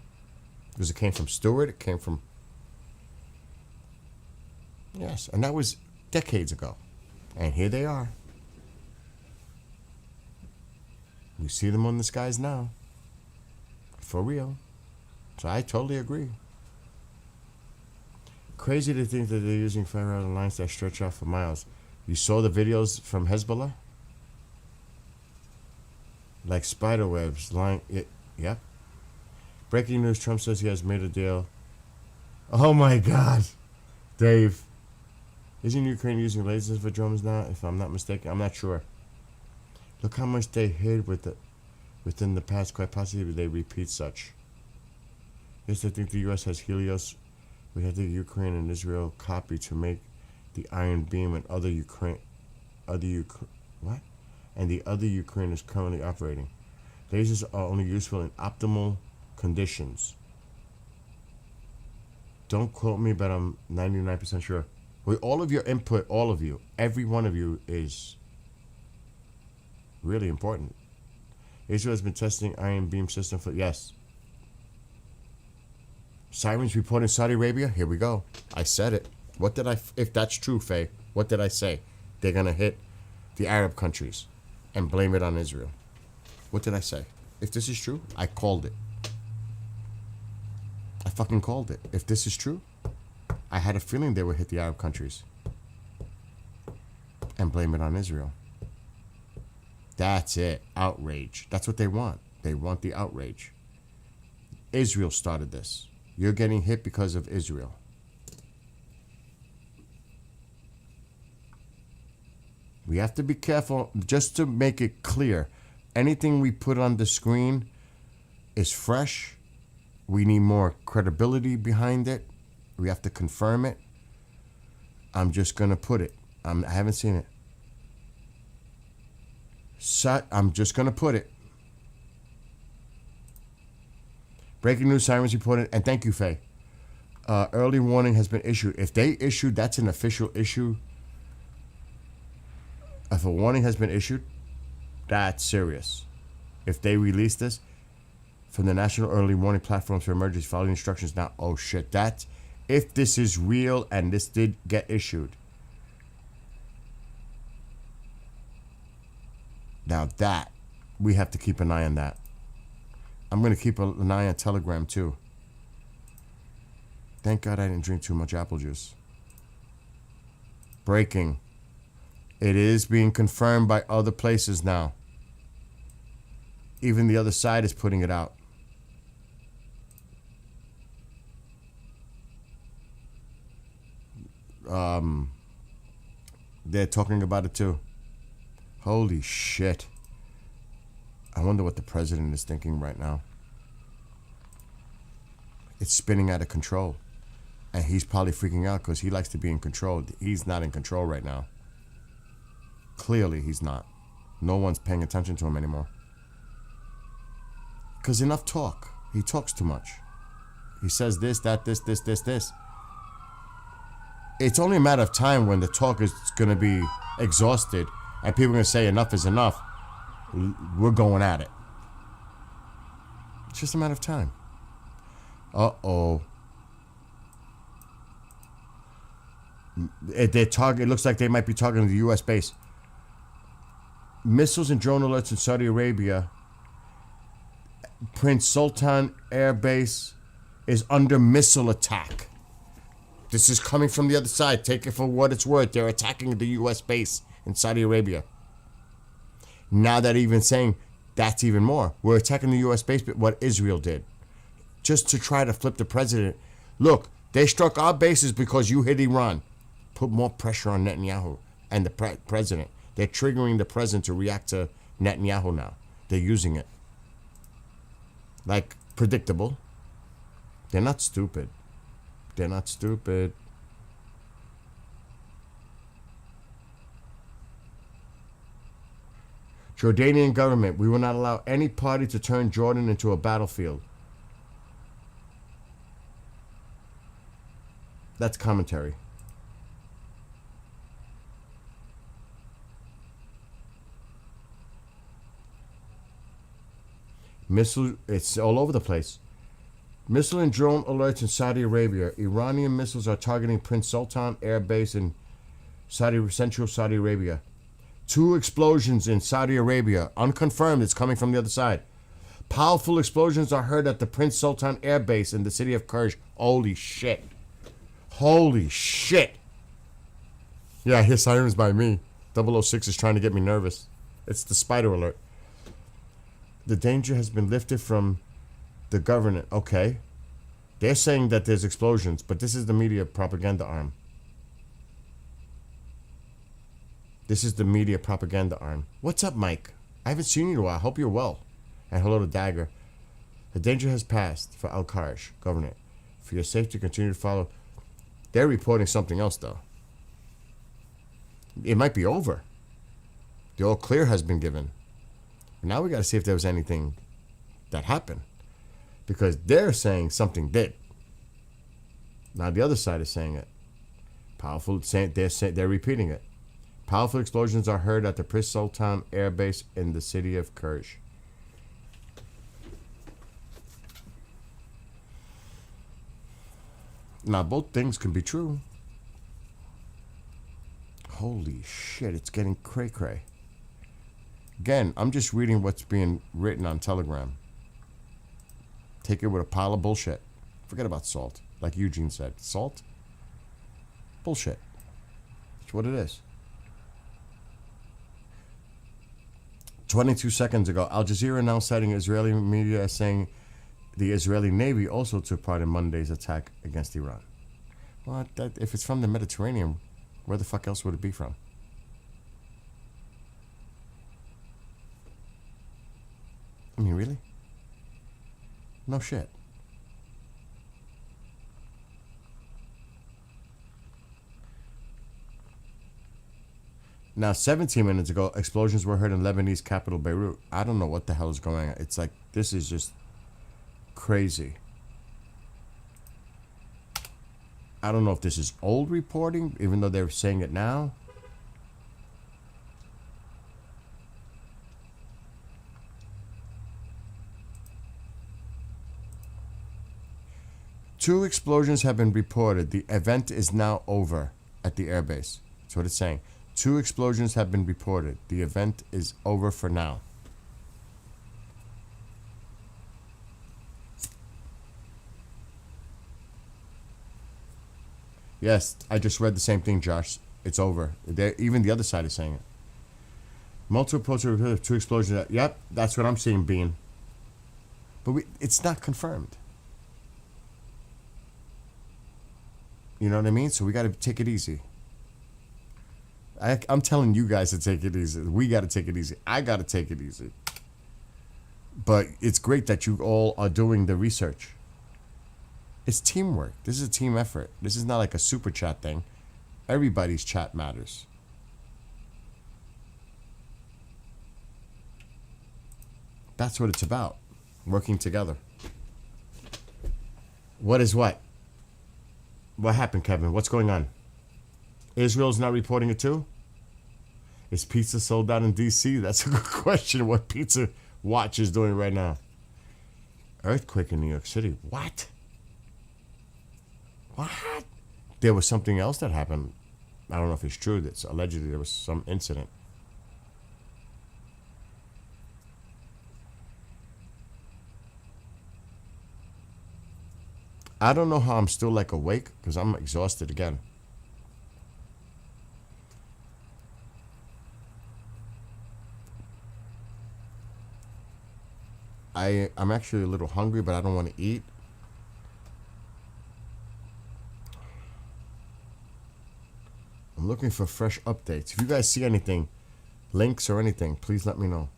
Because it came from Stewart, it came from... Yes, and that was decades ago. And here they are. We see them on the skies now. For real. So I totally agree. Crazy to think that they're using fiber lines that stretch out for miles. You saw the videos from Hezbollah? Like spider webs lying... Yep. Breaking news, Trump says he has made a deal. Oh my God. Dave. Isn't Ukraine using lasers for drones now, if I'm not mistaken? I'm not sure. Look how much they hid within the past. Quite possibly they repeat such. Yes, I think the U.S. has Helios We had the Ukraine and Israel copy to make the Iron Beam and what? And the other Ukraine is currently operating. Lasers are only useful in optimal conditions. Don't quote me, but I'm 99% sure. With all of your input, all of you, every one of you is really important. Israel has been testing Iron Beam system for, yes. Sirens report in Saudi Arabia. Here we go. I said it. What did I, if that's true, Faye, what did I say? They're going to hit the Arab countries and blame it on Israel. What did I say? If this is true, I called it. I fucking called it. If this is true, I had a feeling they would hit the Arab countries and blame it on Israel. That's it. Outrage. That's what they want. They want the outrage. Israel started this. You're getting hit because of Israel. We have to be careful, just to make it clear. Anything we put on the screen is fresh. We need more credibility behind it. We have to confirm it. I'm just going to put it. I haven't seen it. I'm just going to put it. Breaking news, sirens reported, and thank you, Faye. Early warning has been issued. If they issued, that's an official issue. If a warning has been issued, that's serious. If they release this from the National Early Warning Platforms for Emergency, following instructions now, oh shit, that's, if this is real and this did get issued. Now that, we have to keep an eye on that. I'm going to keep an eye on Telegram too. Thank God I didn't drink too much apple juice. Breaking. It is being confirmed by other places now. Even the other side is putting it out. They're talking about it too. Holy shit. I wonder what the president is thinking right now. It's spinning out of control. And he's probably freaking out because he likes to be in control. He's not in control right now. Clearly, he's not. No one's paying attention to him anymore. Because enough talk. He talks too much. He says this, that, this. It's only a matter of time when the talk is going to be exhausted and people are going to say enough is enough. We're going at it. It's just a matter of time. Uh-oh. It looks like they might be targeting the U.S. base. Missiles and drone alerts in Saudi Arabia. Prince Sultan Air Base is under missile attack. This is coming from the other side. Take it for what it's worth. They're attacking the U.S. base in Saudi Arabia. Now they're even saying that's even more. We're attacking the U.S. base, but what Israel did. Just to try to flip the president. Look, they struck our bases because you hit Iran. Put more pressure on Netanyahu and the president. They're triggering the president to react to Netanyahu now. They're using it. Like, predictable. They're not stupid. They're not stupid. Jordanian government, we will not allow any party to turn Jordan into a battlefield. That's commentary. Missile, it's all over the place. Missile and drone alerts in Saudi Arabia. Iranian missiles are targeting Prince Sultan Air Base in central Saudi Arabia. 2 explosions in Saudi Arabia. Unconfirmed, it's coming from the other side. Powerful explosions are heard at the Prince Sultan Air Base in the city of Kerj. Holy shit. Holy shit. Yeah, I hear sirens by me. 006 is trying to get me nervous. It's the spider alert. The danger has been lifted from the government. Okay. They're saying that there's explosions, but this is the media propaganda arm. This is the media propaganda arm. What's up, Mike? I haven't seen you in a while. I hope you're well. And hello to Dagger. The danger has passed for Al-Karj, governor. For your safety, continue to follow They're reporting something else, though. It might be over. The all clear has been given. Now we got to see if there was anything that happened. Because they're saying something did. Now the other side is saying it. They're repeating it. Powerful explosions are heard at the Prince Sultan Air Base in the city of Kerch. Now both things can be true. Holy shit, it's getting cray-cray. Again, I'm just reading what's being written on Telegram. Take it with a pile of bullshit. Forget about salt. Like Eugene said. Salt? Bullshit. That's what it is. 22 seconds ago, Al Jazeera now citing Israeli media as saying the Israeli Navy also took part in Monday's attack against Iran. Well, if it's from the Mediterranean, where the fuck else would it be from? I mean, really? No shit. Now, 17 minutes ago, explosions were heard in Lebanese capital Beirut. I don't know what the hell is going on. It's like, this is just crazy. I don't know if this is old reporting, even though they're saying it now. Two explosions have been reported. The event is now over at the airbase. That's what it's saying. 2 explosions have been reported. The event is over for now. Yes, I just read the same thing, Josh. It's over. Even the other side is saying it. Multiple reports of 2 explosions. Yep, that's what I'm seeing, Bean. But it's not confirmed. You know what I mean? So we got to take it easy. I'm telling you guys to take it easy. We got to take it easy. I got to take it easy. But it's great that you all are doing the research. It's teamwork. This is a team effort. This is not like a super chat thing. Everybody's chat matters. That's what it's about. Working together. What is what? What happened, Kevin? What's going on? Israel's not reporting it too? Is pizza sold out in D.C.? That's a good question. What Pizza Watch is doing right now. Earthquake in New York City. What? What? There was something else that happened. I don't know if it's true. That's allegedly there was some incident. I don't know how I'm still like awake because I'm exhausted again. I'm actually a little hungry, but I don't want to eat. I'm looking for fresh updates. If you guys see anything, links or anything, please let me know.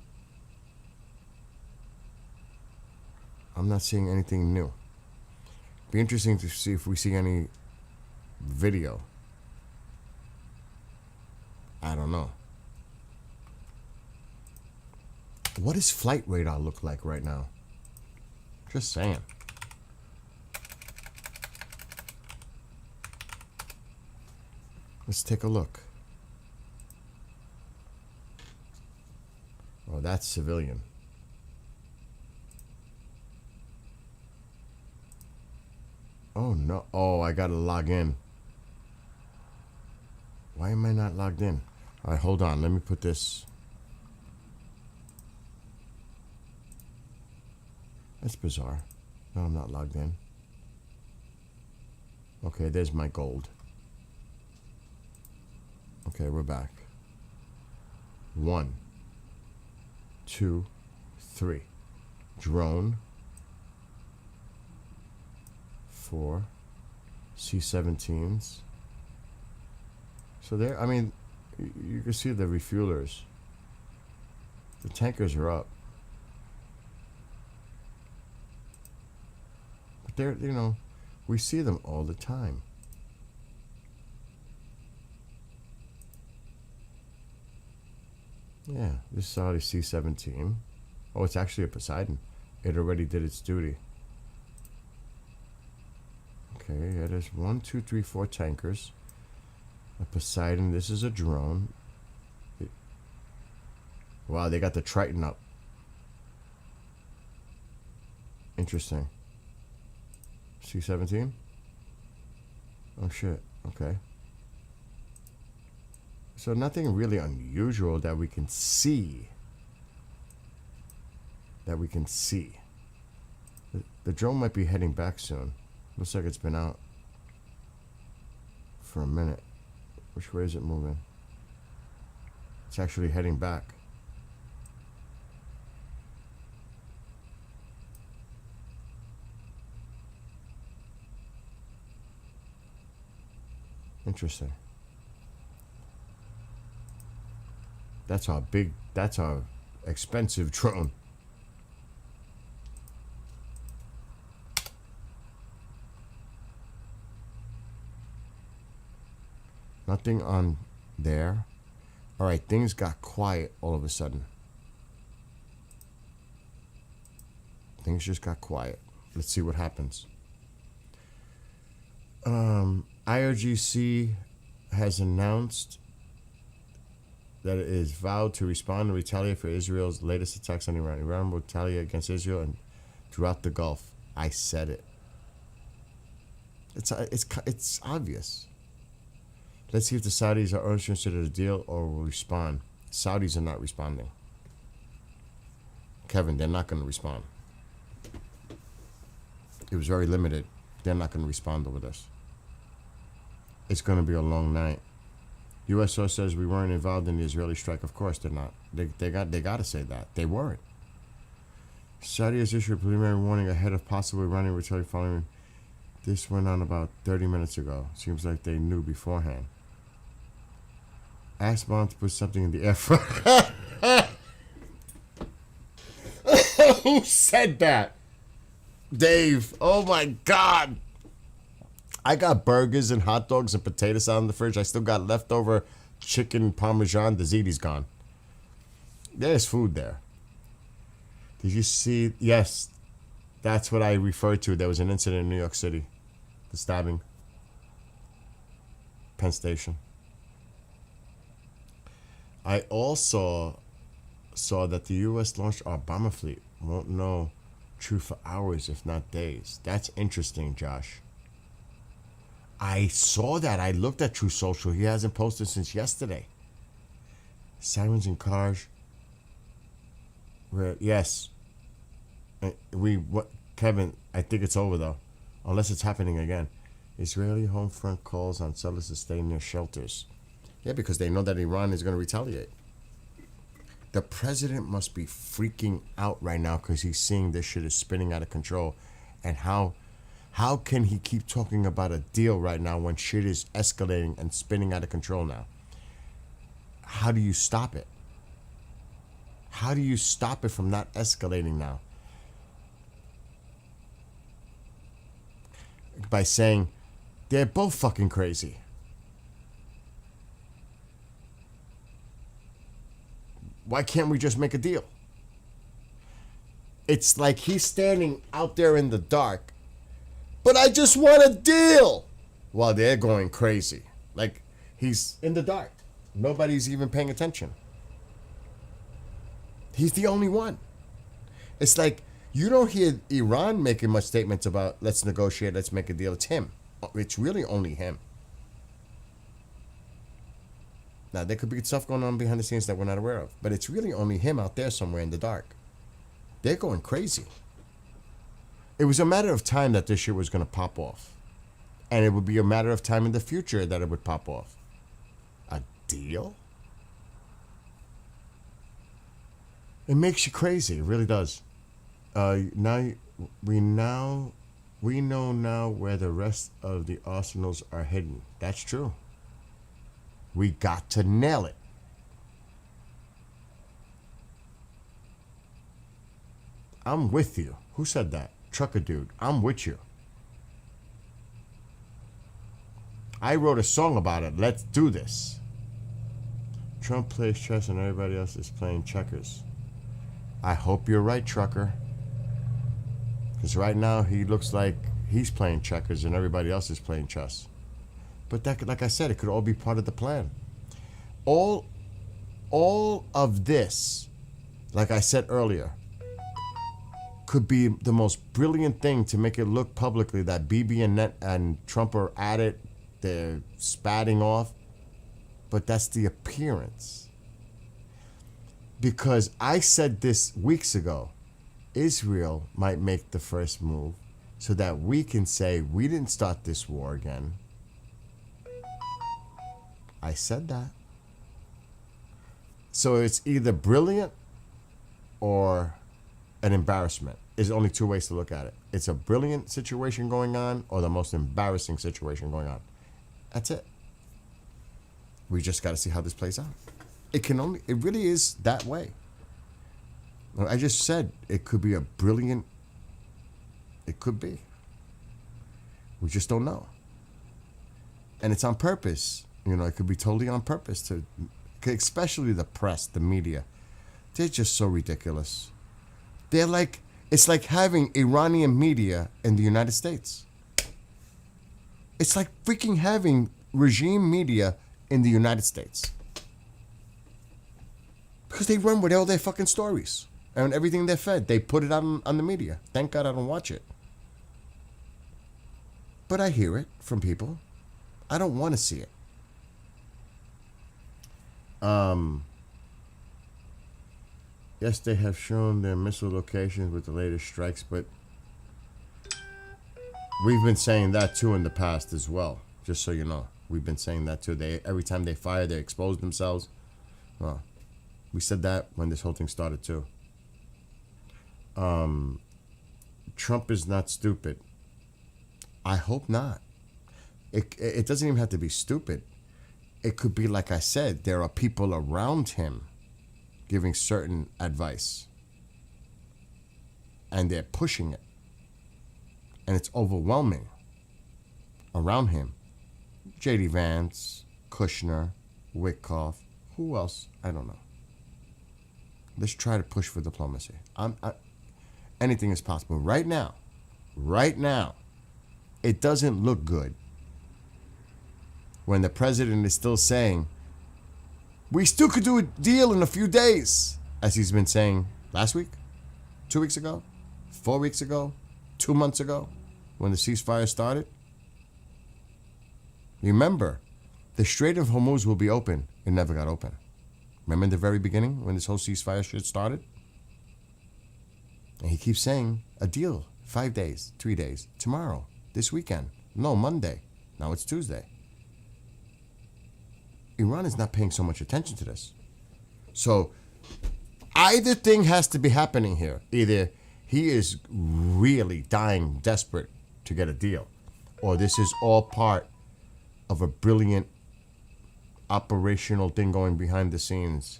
I'm not seeing anything new. Be interesting to see if we see any video. I don't know. What does flight radar look like right now? Just saying. Let's take a look. Oh, that's civilian. Oh, no. Oh, I gotta log in. Why am I not logged in? All right, hold on. Let me put this. That's bizarre. No, I'm not logged in. Okay, there's my gold. Okay, we're back. 1, 2, 3. Drone. 4. C-17s. So there, I mean, you can see the refuelers. The tankers are up. But they're, you know, we see them all the time. Yeah, this is Saudi C-17. Oh, it's actually a Poseidon. It already did its duty. Okay, yeah, there's 1, 2, 3, 4 tankers. A Poseidon. This is a drone. Wow, they got the Triton up. Interesting. C-17? Oh, shit. Okay. So nothing really unusual that we can see. The drone might be heading back soon. Looks like it's been out for a minute. Which way is it moving? It's actually heading back. Interesting. That's our expensive drone. Nothing on there. All right, things got quiet all of a sudden. Things just got quiet. Let's see what happens. IRGC has announced that it is vowed to respond and retaliate for Israel's latest attacks on Iran. Iran will retaliate against Israel and throughout the Gulf. I said it. It's obvious. Let's see if the Saudis are interested in a deal or will respond. Saudis are not responding. Kevin, they're not going to respond. It was very limited. They're not going to respond over this. It's going to be a long night. U.S. source says we weren't involved in the Israeli strike. Of course they're not. They got to say that. They weren't. Saudi has issued a preliminary warning ahead of possible Iranian retaliation following. This went on about 30 minutes ago. Seems like they knew beforehand. Ask Bond to put something in the air for... Who said that? Dave. Oh my God. I got burgers and hot dogs and potato salad in the fridge. I still got leftover chicken parmesan. The ziti's gone. There's food there. Did you see? Yes, that's what I referred to. There was an incident in New York City. The stabbing. Penn Station. I also saw that the U.S. launched our bomber fleet. Won't know truth for hours, if not days. That's interesting, Josh. I saw that. I looked at True Social. He hasn't posted since yesterday. Sirens and cars. Yes. Kevin, I think it's over though. Unless it's happening again. Israeli home front calls on settlers to stay near shelters. Yeah, because they know that Iran is going to retaliate. The president must be freaking out right now because he's seeing this shit is spinning out of control. And how can he keep talking about a deal right now when shit is escalating and spinning out of control now? How do you stop it? How do you stop it from not escalating now? By saying, they're both fucking crazy. Why can't we just make a deal? It's like he's standing out there in the dark, but I just want a deal, while they're going crazy. Like, he's in the dark. Nobody's even paying attention. He's the only one. It's like, you don't hear Iran making much statements about, let's negotiate, let's make a deal. It's him. It's really only him. Now, there could be stuff going on behind the scenes that we're not aware of, but it's really only him out there somewhere in the dark. They're going crazy. It was a matter of time that this shit was going to pop off. And it would be a matter of time in the future that it would pop off. A deal? It makes you crazy. It really does. We know now where the rest of the arsenals are hidden. That's true. We got to nail it. I'm with you. Who said that? Trucker dude. I'm with you. I wrote a song about it. Let's do this. Trump plays chess and everybody else is playing checkers. I hope you're right, trucker. Because right now he looks like he's playing checkers and everybody else is playing chess. But that, like I said, it could all be part of the plan. All of this, like I said earlier, could be the most brilliant thing to make it look publicly that Bibi and Trump are at it. They're spatting off. But that's the appearance. Because I said this weeks ago, Israel might make the first move so that we can say we didn't start this war again. I said that. So it's either brilliant or an embarrassment. There's only two ways to look at it. It's a brilliant situation going on or the most embarrassing situation going on. That's it. We just got to see how this plays out. It really is that way. I just said it could be a brilliant, it could be. We just don't know. And it's on purpose. You know, it could be totally on purpose to, especially the press, the media. They're just so ridiculous. They're like, it's like having Iranian media in the United States. It's like freaking having regime media in the United States. Because they run with all their fucking stories and everything they're fed. They put it on the media. Thank God I don't watch it. But I hear it from people. I don't want to see it. Yes, they have shown their missile locations with the latest strikes, but we've been saying that too in the past as well, just so you know. We've been saying that too. Every time they fire, they expose themselves. Well, we said that when this whole thing started too. Trump is not stupid. I hope not. It doesn't even have to be stupid. It could be, like I said, there are people around him giving certain advice. And they're pushing it. And it's overwhelming around him. J.D. Vance, Kushner, Witkoff, who else? I don't know. Let's try to push for diplomacy. Anything is possible. Right now, it doesn't look good when the president is still saying, we still could do a deal in a few days, as he's been saying last week, 2 weeks ago, 4 weeks ago, 2 months ago, when the ceasefire started. Remember, the Strait of Hormuz will be open. It never got open. Remember in the very beginning when this whole ceasefire shit started? And he keeps saying, a deal, 5 days, 3 days, tomorrow, this weekend. No, Monday. Now it's Tuesday. Iran is not paying so much attention to this. So either thing has to be happening here. Either he is really dying desperate to get a deal, or this is all part of a brilliant operational thing going behind the scenes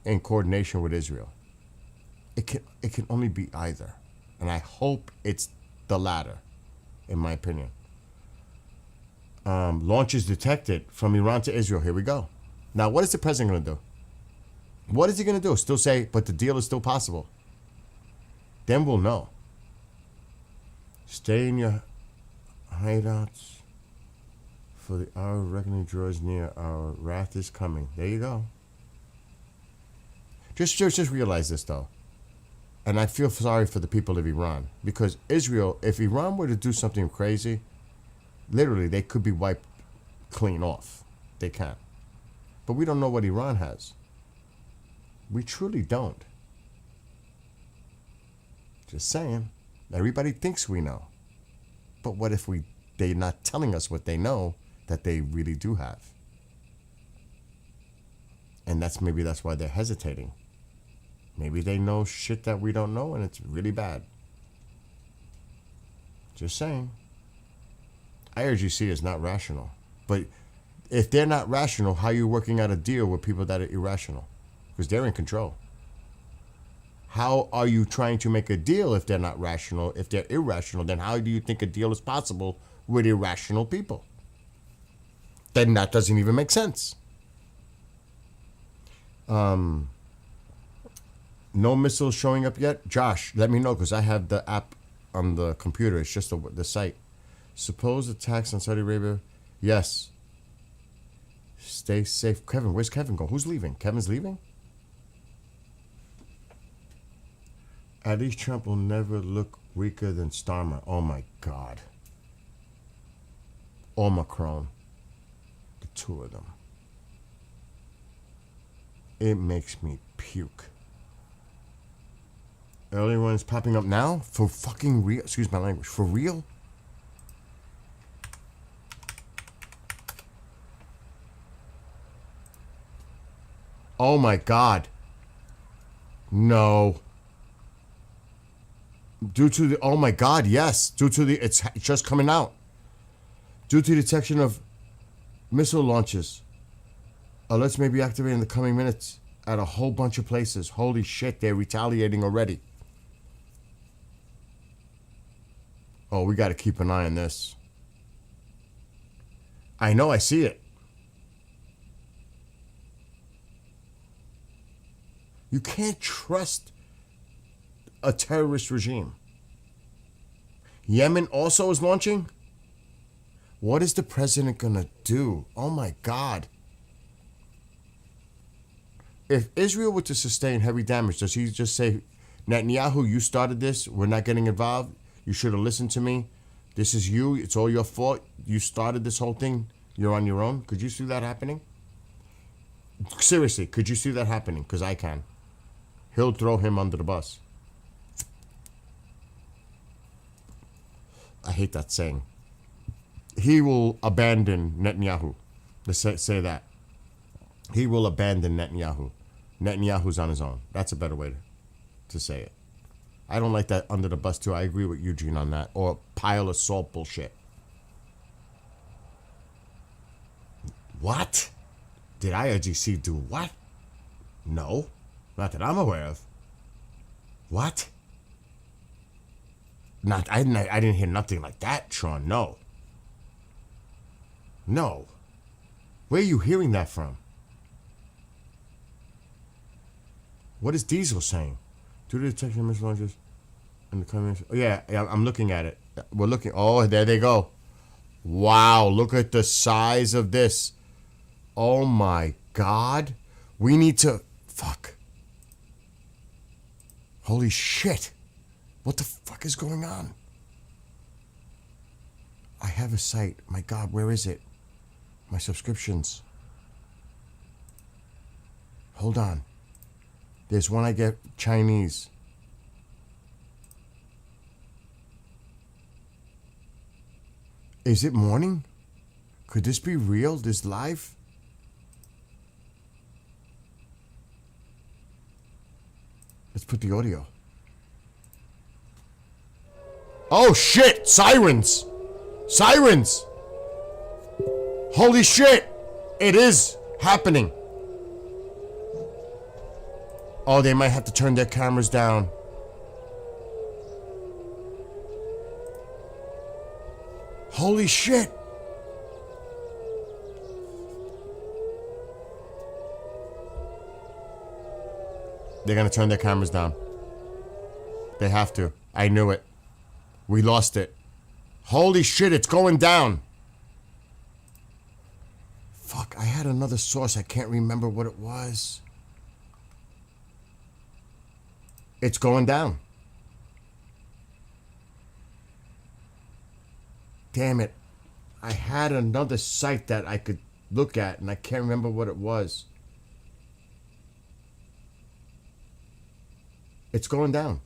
in coordination with Israel. It can only be either. And I hope it's the latter, in my opinion. Launches detected from Iran to Israel. Here we go. Now, what is the president going to do? What is he going to do? Still say, but the deal is still possible. Then we'll know. Stay in your hideouts, for the hour of reckoning draws near. Our wrath is coming. There you go. Just realize this, though. And I feel sorry for the people of Iran. Because Israel, if Iran were to do something crazy, literally, they could be wiped clean off. They can. But we don't know what Iran has. We truly don't. Just saying. Everybody thinks we know. But what if they're not telling us what they know that they really do have? And maybe that's why they're hesitating. Maybe they know shit that we don't know and it's really bad. Just saying. IRGC is not rational. But if they're not rational, how are you working out a deal with people that are irrational? Because they're in control. How are you trying to make a deal if they're not rational? If they're irrational, then how do you think a deal is possible with irrational people? Then that doesn't even make sense. No missiles showing up yet. Josh, let me know because I have the app on the computer. It's just the site. Suppose attacks on Saudi Arabia. Yes. Stay safe. Kevin, where's Kevin going? Who's leaving? Kevin's leaving? At least Trump will never look weaker than Starmer. Oh my God. Or Macron. The two of them. It makes me puke. Early one's popping up now? For fucking real? Excuse my language. For real? Oh my God. No. Due to the, oh my God, yes. Due to the, it's just coming out. Due to detection of missile launches. Alerts may be activated in the coming minutes at a whole bunch of places. Holy shit, they're retaliating already. Oh, we got to keep an eye on this. I know, I see it. You can't trust a terrorist regime. Yemen also is launching? What is the president gonna do? Oh my God. If Israel were to sustain heavy damage, does he just say, Netanyahu, you started this, we're not getting involved, you should have listened to me, this is you, it's all your fault, you started this whole thing, you're on your own? Could you see that happening? Seriously, could you see that happening? Because I can. He'll throw him under the bus. I hate that saying. He will abandon Netanyahu. Let's say that. He will abandon Netanyahu. Netanyahu's on his own. That's a better way to say it. I don't like that under the bus too. I agree with Eugene on that. Or pile of salt bullshit. What? Did IRGC do what? No. Not that I'm aware of. What? I didn't hear nothing like that, Sean. No. No. Where are you hearing that from? What is Diesel saying? Due to the detection of missile launches and the coming. Oh, yeah, I'm looking at it. We're looking. Oh, there they go. Wow, look at the size of this. Oh my God. We need to. Fuck. Holy shit. What the fuck is going on? I have a site. My God, where is it? My subscriptions. Hold on. There's one I get Chinese. Is it morning? Could this be real? This live? Let's put the audio. Oh shit! Sirens! Sirens! Holy shit! It is happening. Oh, they might have to turn their cameras down. Holy shit! They're gonna turn their cameras down. They have to. I knew it. We lost it. Holy shit, it's going down. Fuck, I had another source. I can't remember what it was. It's going down. Damn it. I had another site that I could look at and I can't remember what it was. It's going down.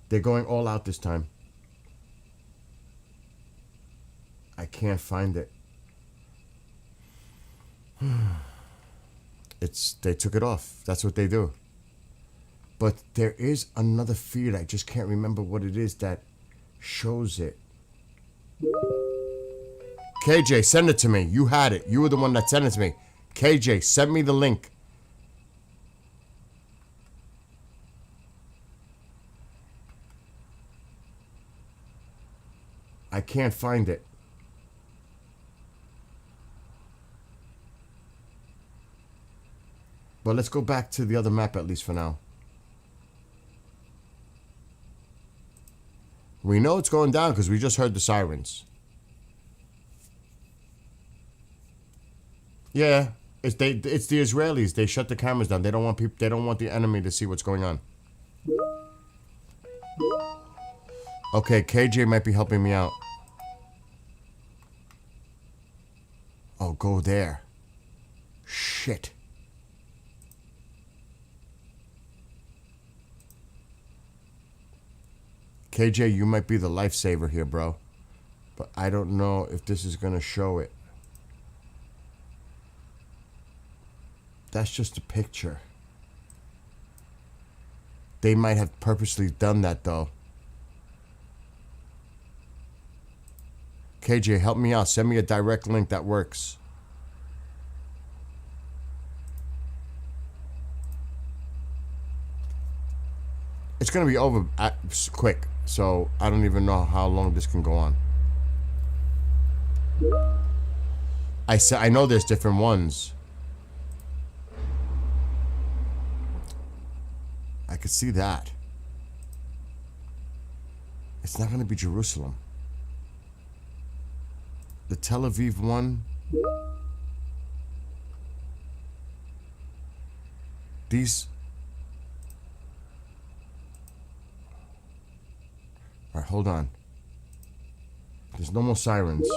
They're going all out this time. I can't find it. They took it off. That's what they do. But there is another feed. I just can't remember what it is that shows it. KJ, send it to me. You had it. You were the one that sent it to me. KJ, send me the link. I can't find it. But let's go back to the other map at least for now. We know it's going down because we just heard the sirens. Yeah, it's the Israelis. They shut the cameras down. They don't want people. They don't want the enemy to see what's going on. Okay, KJ might be helping me out. Oh, go there. Shit. KJ, you might be the lifesaver here, bro. But I don't know if this is going to show it. That's just a picture. They might have purposely done that, though. KJ, help me out. Send me a direct link that works. It's going to be over quick, so I don't even know how long this can go on. I know there's different ones. I could see that. It's not going to be Jerusalem. The Tel Aviv one. These. All right, hold on. There's no more sirens.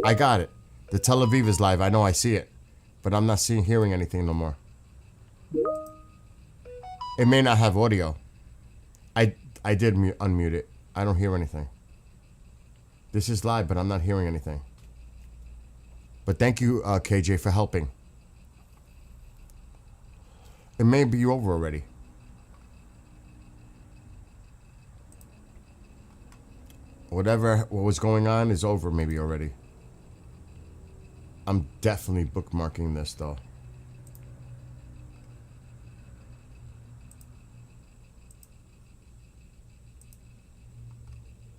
I got it. The Tel Aviv is live. I know I see it. But I'm not hearing anything no more. It may not have audio. I did unmute it. I don't hear anything. This is live, but I'm not hearing anything. But thank you, KJ, for helping. It may be over already. What was going on is over maybe already. I'm definitely bookmarking this, though.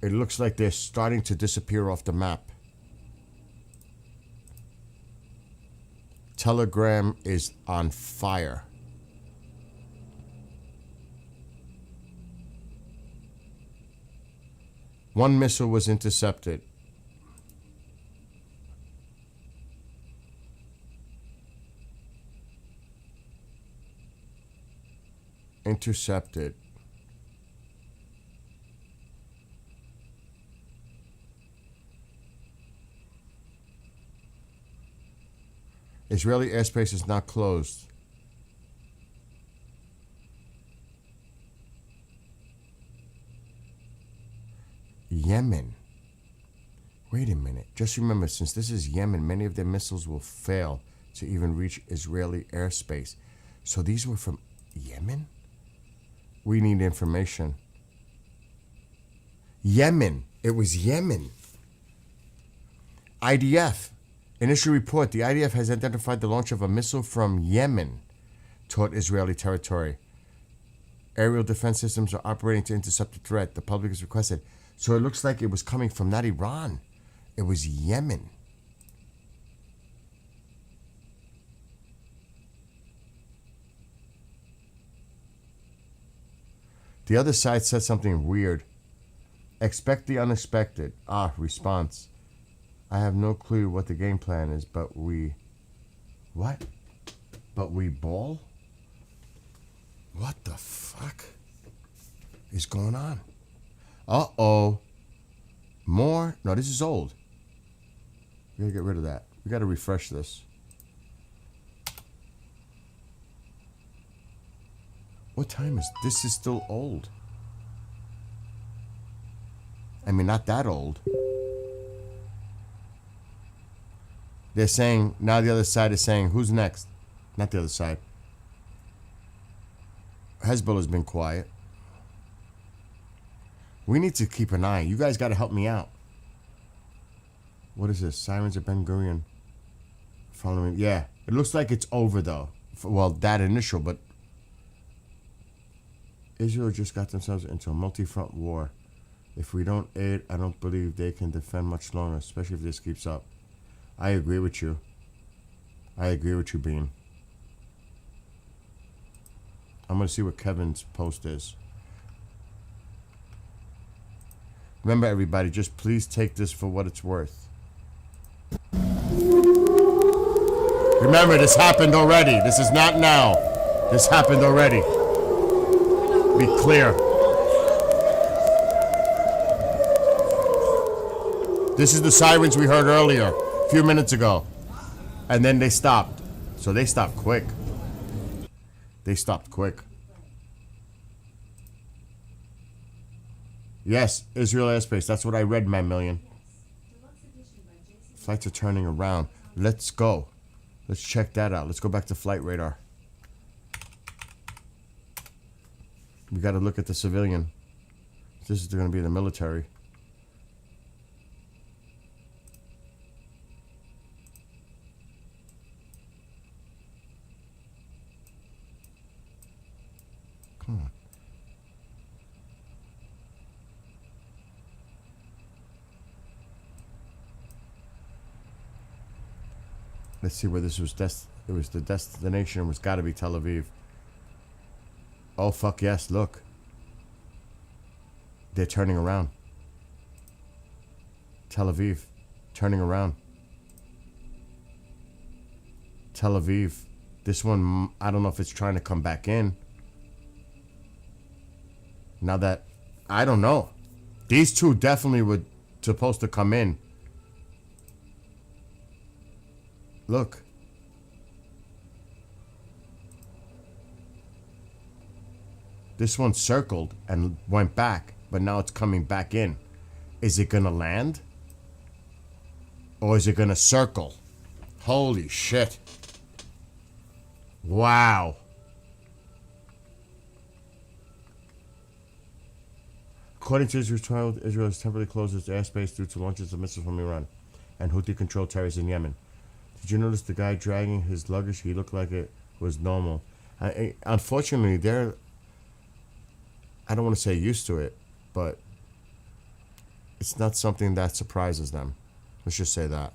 It looks like they're starting to disappear off the map. Telegram is on fire. One missile was intercepted. Intercepted. Israeli airspace is not closed. Yemen. Wait a minute. Just remember, since this is Yemen, many of their missiles will fail to even reach Israeli airspace. So these were from Yemen? We need information. Yemen. It was Yemen. IDF. Initial report. The IDF has identified the launch of a missile from Yemen toward Israeli territory. Aerial defense systems are operating to intercept the threat. The public has requested. So it looks like it was coming from not Iran. It was Yemen. The other side said something weird. Expect the unexpected. Response. I have no clue what the game plan is, but we... What? But we ball? What the fuck is going on? Uh-oh. More? No, this is old. We gotta get rid of that. We gotta refresh this. What time is... This is still old. I mean, not that old. They're saying... Now the other side is saying, who's next? Not the other side. Hezbollah's been quiet. We need to keep an eye. You guys got to help me out. What is this? Sirens of Ben Gurion. Following. Yeah. It looks like it's over, though. Well, that initial, but... Israel just got themselves into a multi-front war. If we don't aid, I don't believe they can defend much longer, especially if this keeps up. I agree with you. I agree with you, Bean. I'm gonna see what Kevin's post is. Remember, everybody, just please take this for what it's worth. Remember, this happened already. This is not now. This happened already. Be clear. This is the sirens we heard earlier, a few minutes ago. And then they stopped. So they stopped quick. They stopped quick. Yes, Israel airspace. That's what I read, man, million. Flights are turning around. Let's go. Let's check that out. Let's go back to flight radar. We got to look at the civilian. This is going to be the military. Come on. Let's see where this was. It was the destination. Was got to be Tel Aviv. Oh fuck yes! Look, they're turning around. Tel Aviv, turning around. Tel Aviv. This one, I don't know if it's trying to come back in. Now that, I don't know. These two definitely were supposed to come in. Look. This one circled and went back, but now it's coming back in. Is it gonna land? Or is it gonna circle? Holy shit. Wow. According to Israel's trial, Israel has temporarily closed its airspace due to launches of missiles from Iran and Houthi-controlled terrorists in Yemen. Did you notice the guy dragging his luggage? He looked like it was normal. Unfortunately, they're, I don't want to say used to it, but it's not something that surprises them. Let's just say that.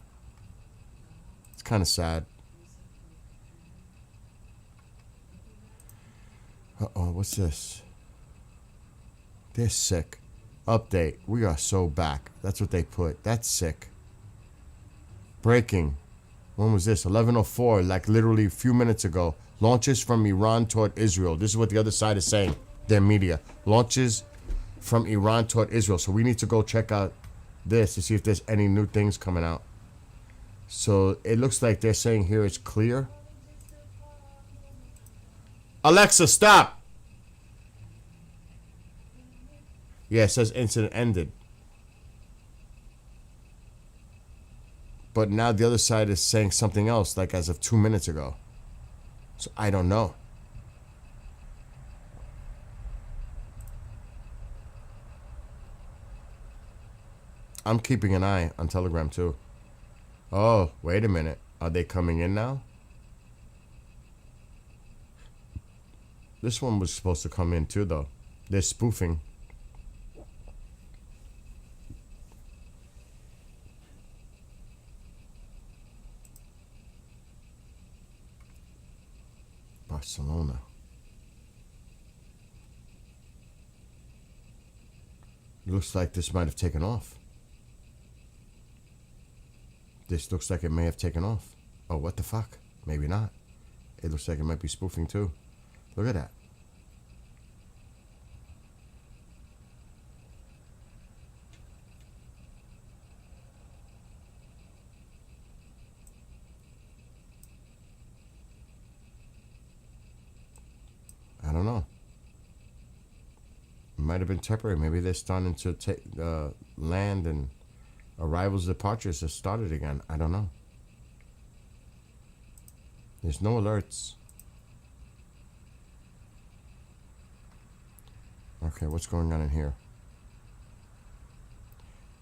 It's kind of sad. Uh-oh, what's this? They're sick. Update. We are so back. That's what they put. That's sick. Breaking. When was this? 11:04, like literally a few minutes ago. Launches from Iran toward Israel. This is what the other side is saying. Their media. Launches from Iran toward Israel. So we need to go check out this to see if there's any new things coming out. So it looks like they're saying here it's clear. Alexa, stop! Yeah, it says incident ended. But now the other side is saying something else, like as of 2 minutes ago. So I don't know. I'm keeping an eye on Telegram too. Oh, wait a minute. Are they coming in now? This one was supposed to come in too, though. They're spoofing. Barcelona. Looks like this might have taken off. This looks like it may have taken off. Oh, what the fuck? Maybe not. It looks like it might be spoofing too. Look at that. I don't know. It might have been temporary. Maybe they're starting to take land and arrivals, departures have started again. I don't know. There's no alerts. Okay, what's going on in here?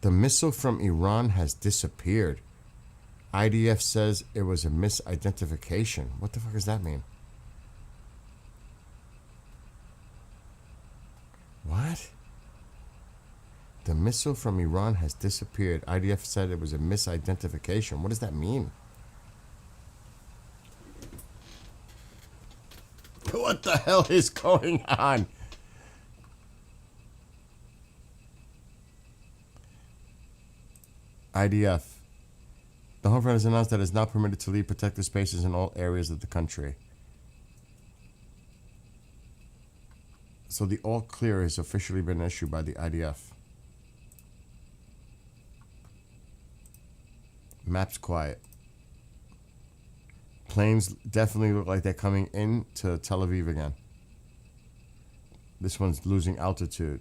The missile from Iran has disappeared. IDF says it was a misidentification. What the fuck does that mean? What? The missile from Iran has disappeared. IDF said it was a misidentification. What does that mean? What the hell is going on? IDF. The Home Front has announced that it is now permitted to leave protected spaces in all areas of the country. So the all clear has officially been issued by the IDF. Map's quiet. Planes definitely look like they're coming into Tel Aviv again. This one's losing altitude.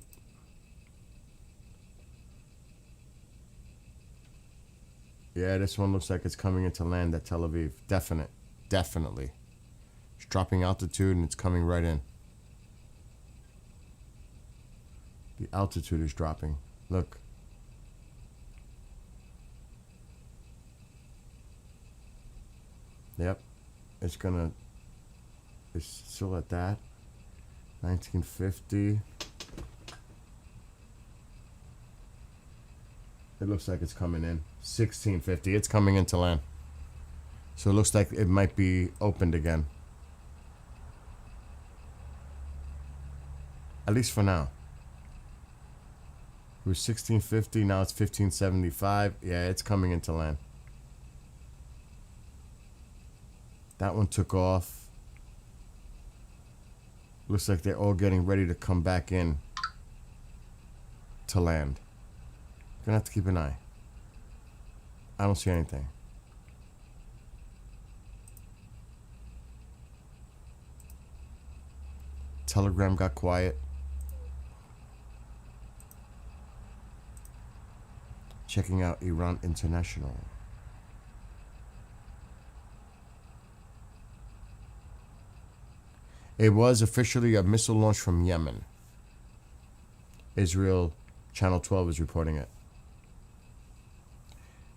Yeah, this one looks like it's coming into land at Tel Aviv. Definitely. It's dropping altitude and it's coming right in. The altitude is dropping. Look. Yep. It's still at that. 1950. It looks like it's coming in. 1650. It's coming into land. So it looks like it might be opened again. At least for now. It was 1650. Now it's 1575. Yeah, it's coming into land. That one took off. Looks like they're all getting ready to come back in to land. Gonna have to keep an eye. I don't see anything. Telegram got quiet. Checking out Iran International. It was officially a missile launch from Yemen. Israel Channel 12 is reporting it.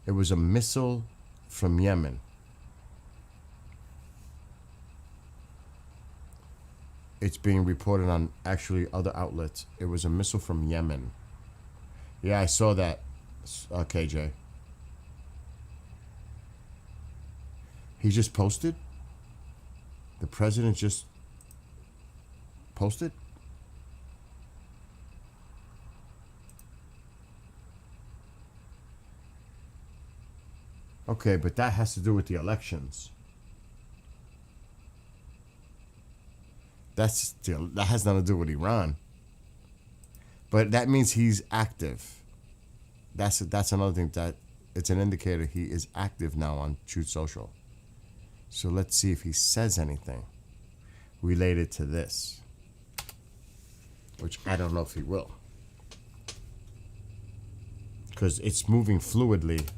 It was a missile from Yemen. It's being reported on actually other outlets. It was a missile from Yemen. Yeah, I saw that, KJ. He just posted? The president just posted? Okay, but that has to do with the elections. That has nothing to do with Iran. But that means he's active. That's another thing, that it's an indicator he is active now on Truth Social. So let's see if he says anything related to this, which I don't know if he will, because it's moving fluidly.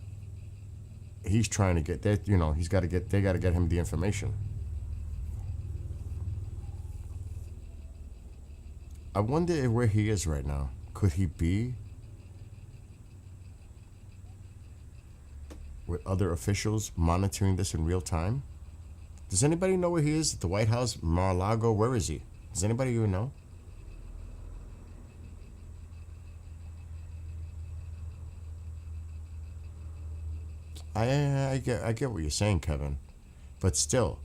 He's trying to get that, they got to get him the information. I wonder where he is right now. Could he be with other officials monitoring this in real time? Does anybody know where he is? At the White House, Mar-a-Lago? Where is he? Does anybody even know? I get what you're saying, Kevin, but still,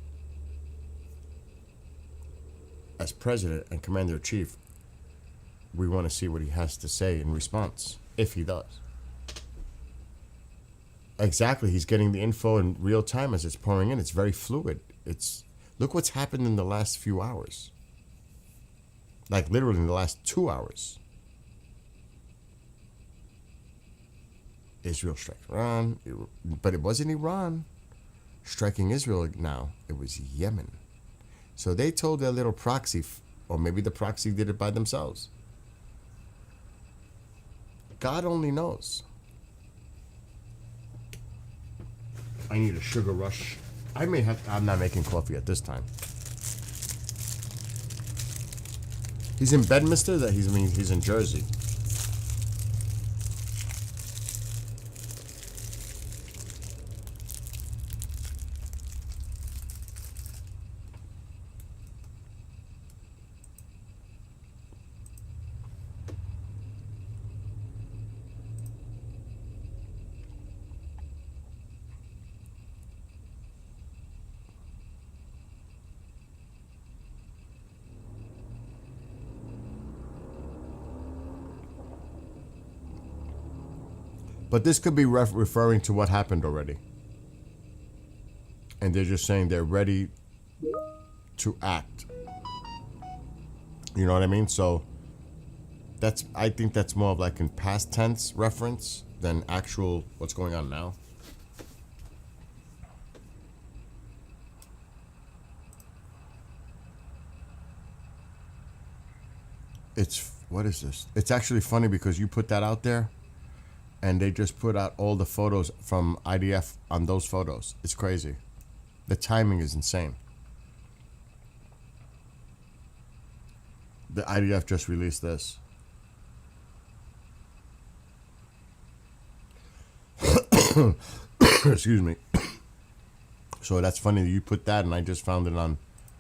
as president and commander-in-chief, we want to see what he has to say in response, if he does. Exactly, he's getting the info in real time as it's pouring in. It's very fluid. Look what's happened in the last few hours. Like literally in the last 2 hours. Israel struck Iran, but it wasn't Iran striking Israel now. It was Yemen. So they told their little proxy, or maybe the proxy did it by themselves. God only knows. I need a sugar rush. I'm not making coffee at this time. He's in Bedminster? He's in Jersey. But this could be referring to what happened already. And they're just saying they're ready to act. You know what I mean? So I think that's more of like in past tense reference than actual what's going on now. What is this? It's actually funny because you put that out there and they just put out all the photos from IDF on those photos. It's crazy. The timing is insane. The IDF just released this. Excuse me. So that's funny that you put that, and I just found it on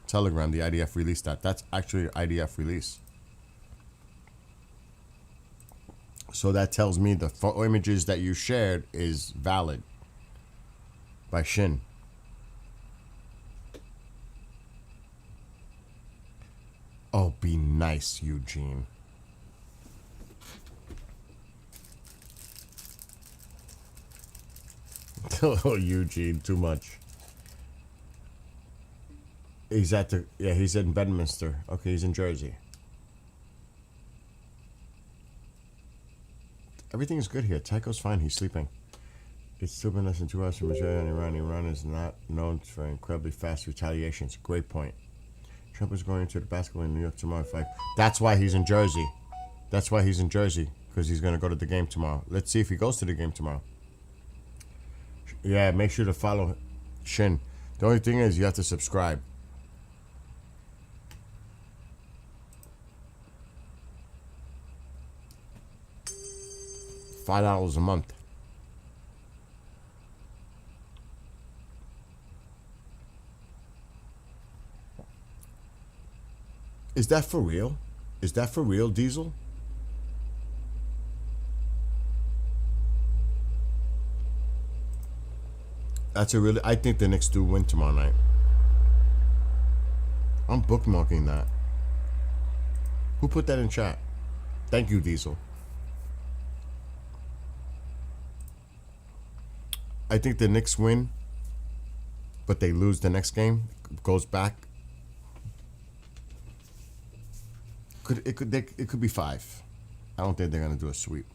Telegram. The IDF released that. That's actually an IDF release. So that tells me the photo images that you shared is valid by Shin. Oh, be nice, Eugene. Oh, Eugene, too much. He's in Bedminster. Okay, he's in Jersey. Everything is good here. Tycho's fine. He's sleeping. It's still been less than 2 hours from Israel and Iran. Iran is not known for incredibly fast retaliations. Great point. Trump is going to the basketball in New York tomorrow. That's why he's in Jersey. That's why he's in Jersey, because he's going to go to the game tomorrow. Let's see if he goes to the game tomorrow. Yeah, make sure to follow Shin. The only thing is you have to subscribe. $5 a month. Is that for real? Is that for real, Diesel? I think the Knicks do win tomorrow night. I'm bookmarking that. Who put that in chat? Thank you, Diesel. I think the Knicks win, but they lose the next game. Goes back. It could be 5. I don't think they're gonna do a sweep.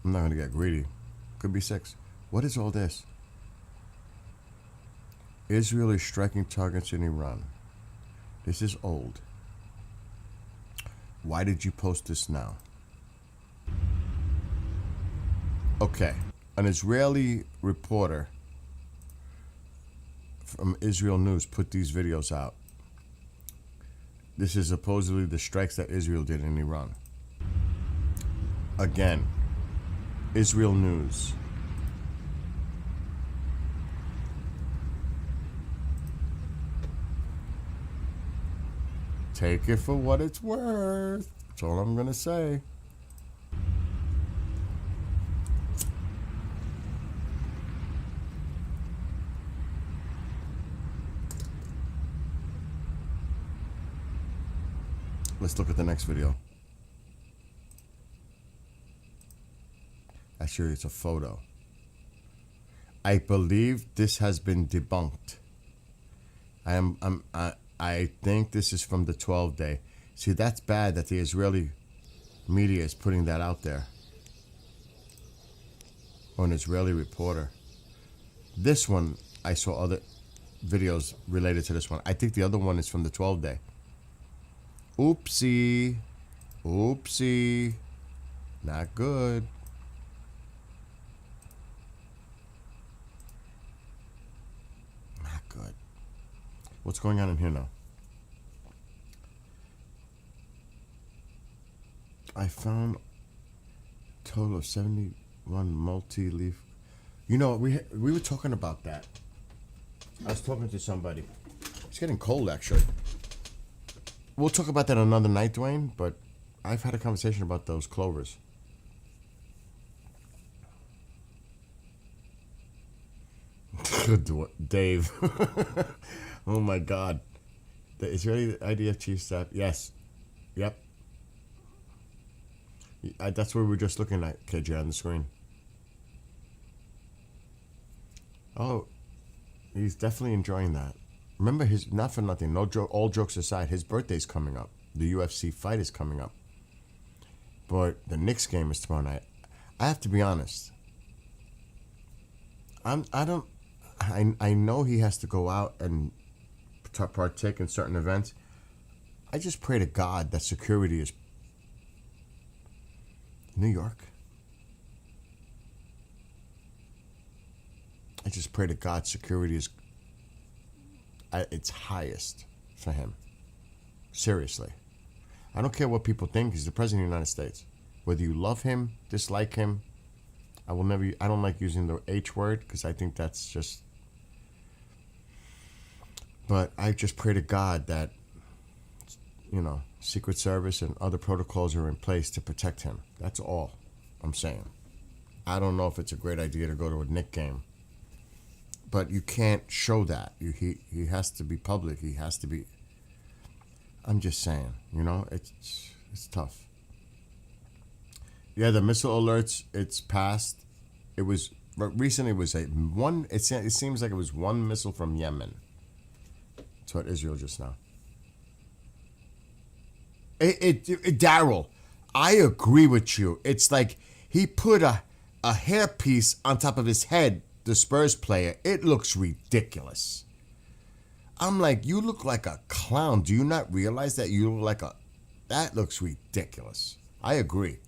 I'm not gonna get greedy. Could be 6. What is all this? Israel is striking targets in Iran. This is old. Why did you post this now? Okay. An Israeli reporter from Israel News put these videos out. This is supposedly the strikes that Israel did in Iran. Again, Israel News. Take it for what it's worth. That's all I'm gonna say. Let's look at the next video. Actually, it's a photo. I believe this has been debunked. I think this is from the 12 day. See, that's bad that the Israeli media is putting that out there. Or an Israeli reporter. This one, I saw other videos related to this one. I think the other one is from the 12 day. Oopsie. Oopsie. Not good. Not good. What's going on in here now? I found a total of 71 multi-leaf. You know, we were talking about that. I was talking to somebody. It's getting cold, actually. We'll talk about that another night, Dwayne, but I've had a conversation about those clovers. Dave. Oh my God. The Israeli IDF chief staff. Yes. Yep. That's what we were just looking at, KJ, on the screen. Oh, he's definitely enjoying that. Remember, not for nothing, all jokes aside, his birthday's coming up. The UFC fight is coming up. But the Knicks game is tomorrow night. I have to be honest. I know he has to go out and partake in certain events. I just pray to God that security is New York. I just pray to God security is at its highest for him. Seriously. I don't care what people think. He's the president of the United States. Whether you love him, dislike him, I don't like using the H word because I think that's just, but I just pray to God that, Secret Service and other protocols are in place to protect him. That's all I'm saying. I don't know if it's a great idea to go to a Knick game, but you can't show that. He has to be public. He has to be. I'm just saying, it's tough. Yeah, the missile alerts, it's passed. It was recently. It was it seems like it was one missile from Yemen. That's what Israel just now. Daryl, I agree with you. It's like he put a hairpiece on top of his head. The Spurs player. It looks ridiculous. I'm like, you look like a clown. Do you not realize that you look like that looks ridiculous. I agree.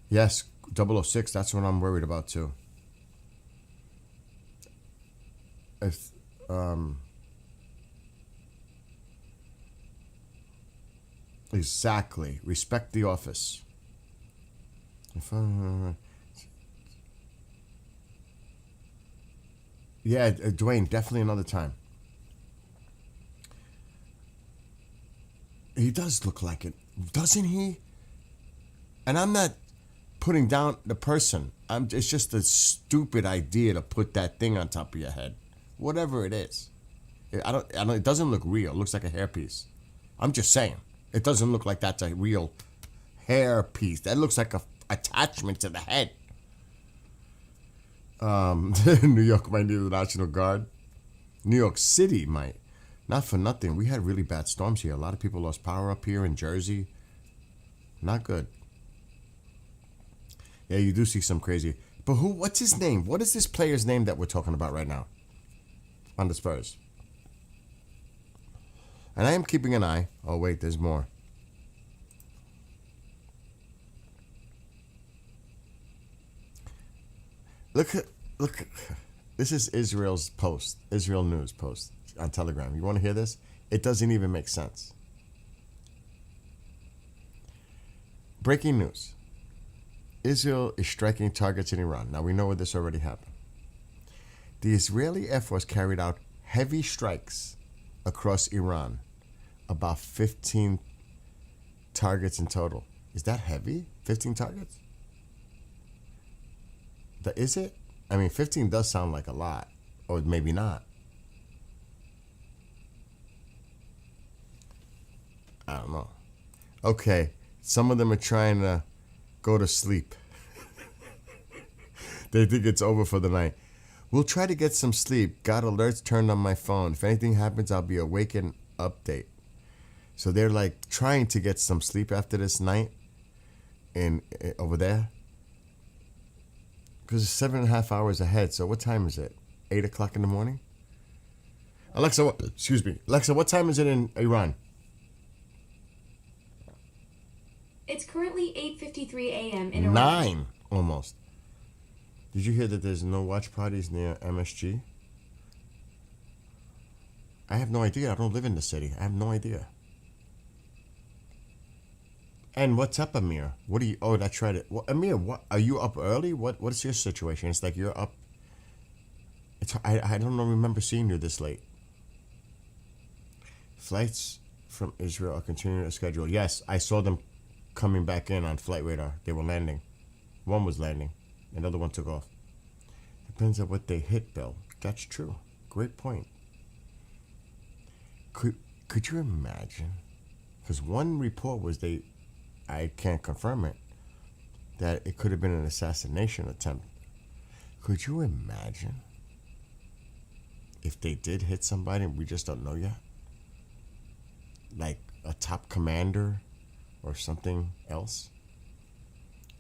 Yes, 006, that's what I'm worried about too. If, exactly. Respect the office. Yeah, Dwayne, definitely another time. He does look like it, doesn't he? And I'm not putting down the person. It's just a stupid idea to put that thing on top of your head, whatever it is. It doesn't look real. It looks like a hairpiece. I'm just saying, it doesn't look like that's a real hairpiece. That looks like a attachment to the head. New York might need the National Guard. New York City might. Not for nothing. We had really bad storms here. A lot of people lost power up here in Jersey. Not good. Yeah, you do see some crazy. But what's his name? What is this player's name that we're talking about right now on the Spurs? And I am keeping an eye. Oh, wait, there's more. Look. This is Israel's post. Israel News post on Telegram. You want to hear this? It doesn't even make sense. Breaking news. Israel is striking targets in Iran. Now, we know where this already happened. The Israeli Air Force carried out heavy strikes across Iran. About 15 targets in total. Is that heavy? 15 targets? Is it? I mean, 15 does sound like a lot. Or maybe not. I don't know. Okay. Some of them are trying to go to sleep. They think it's over for the night. We'll try to get some sleep. Got alerts turned on my phone. If anything happens, I'll be awake and update. So they're like trying to get some sleep after this night over there. Because it's 7.5 hours ahead. So what time is it? 8 o'clock in the morning? Alexa, what time is it in Iran? It's currently 8:53 a.m. in Iran. 9, almost. Did you hear that there's no watch parties near MSG? I have no idea. I don't live in the city. I have no idea. And what's up, Amir? What are you? Oh, that's right. Amir, what are you up early? What's your situation? It's like you're up. I don't remember seeing you this late. Flights from Israel are continuing to schedule. Yes, I saw them coming back in on flight radar. They were landing. One was landing. Another one took off. Depends on what they hit, Bill. That's true. Great point. Could you imagine? Because one report was they I can't confirm it, that it could have been an assassination attempt. Could you imagine if they did hit somebody and we just don't know yet? Like a top commander or something else?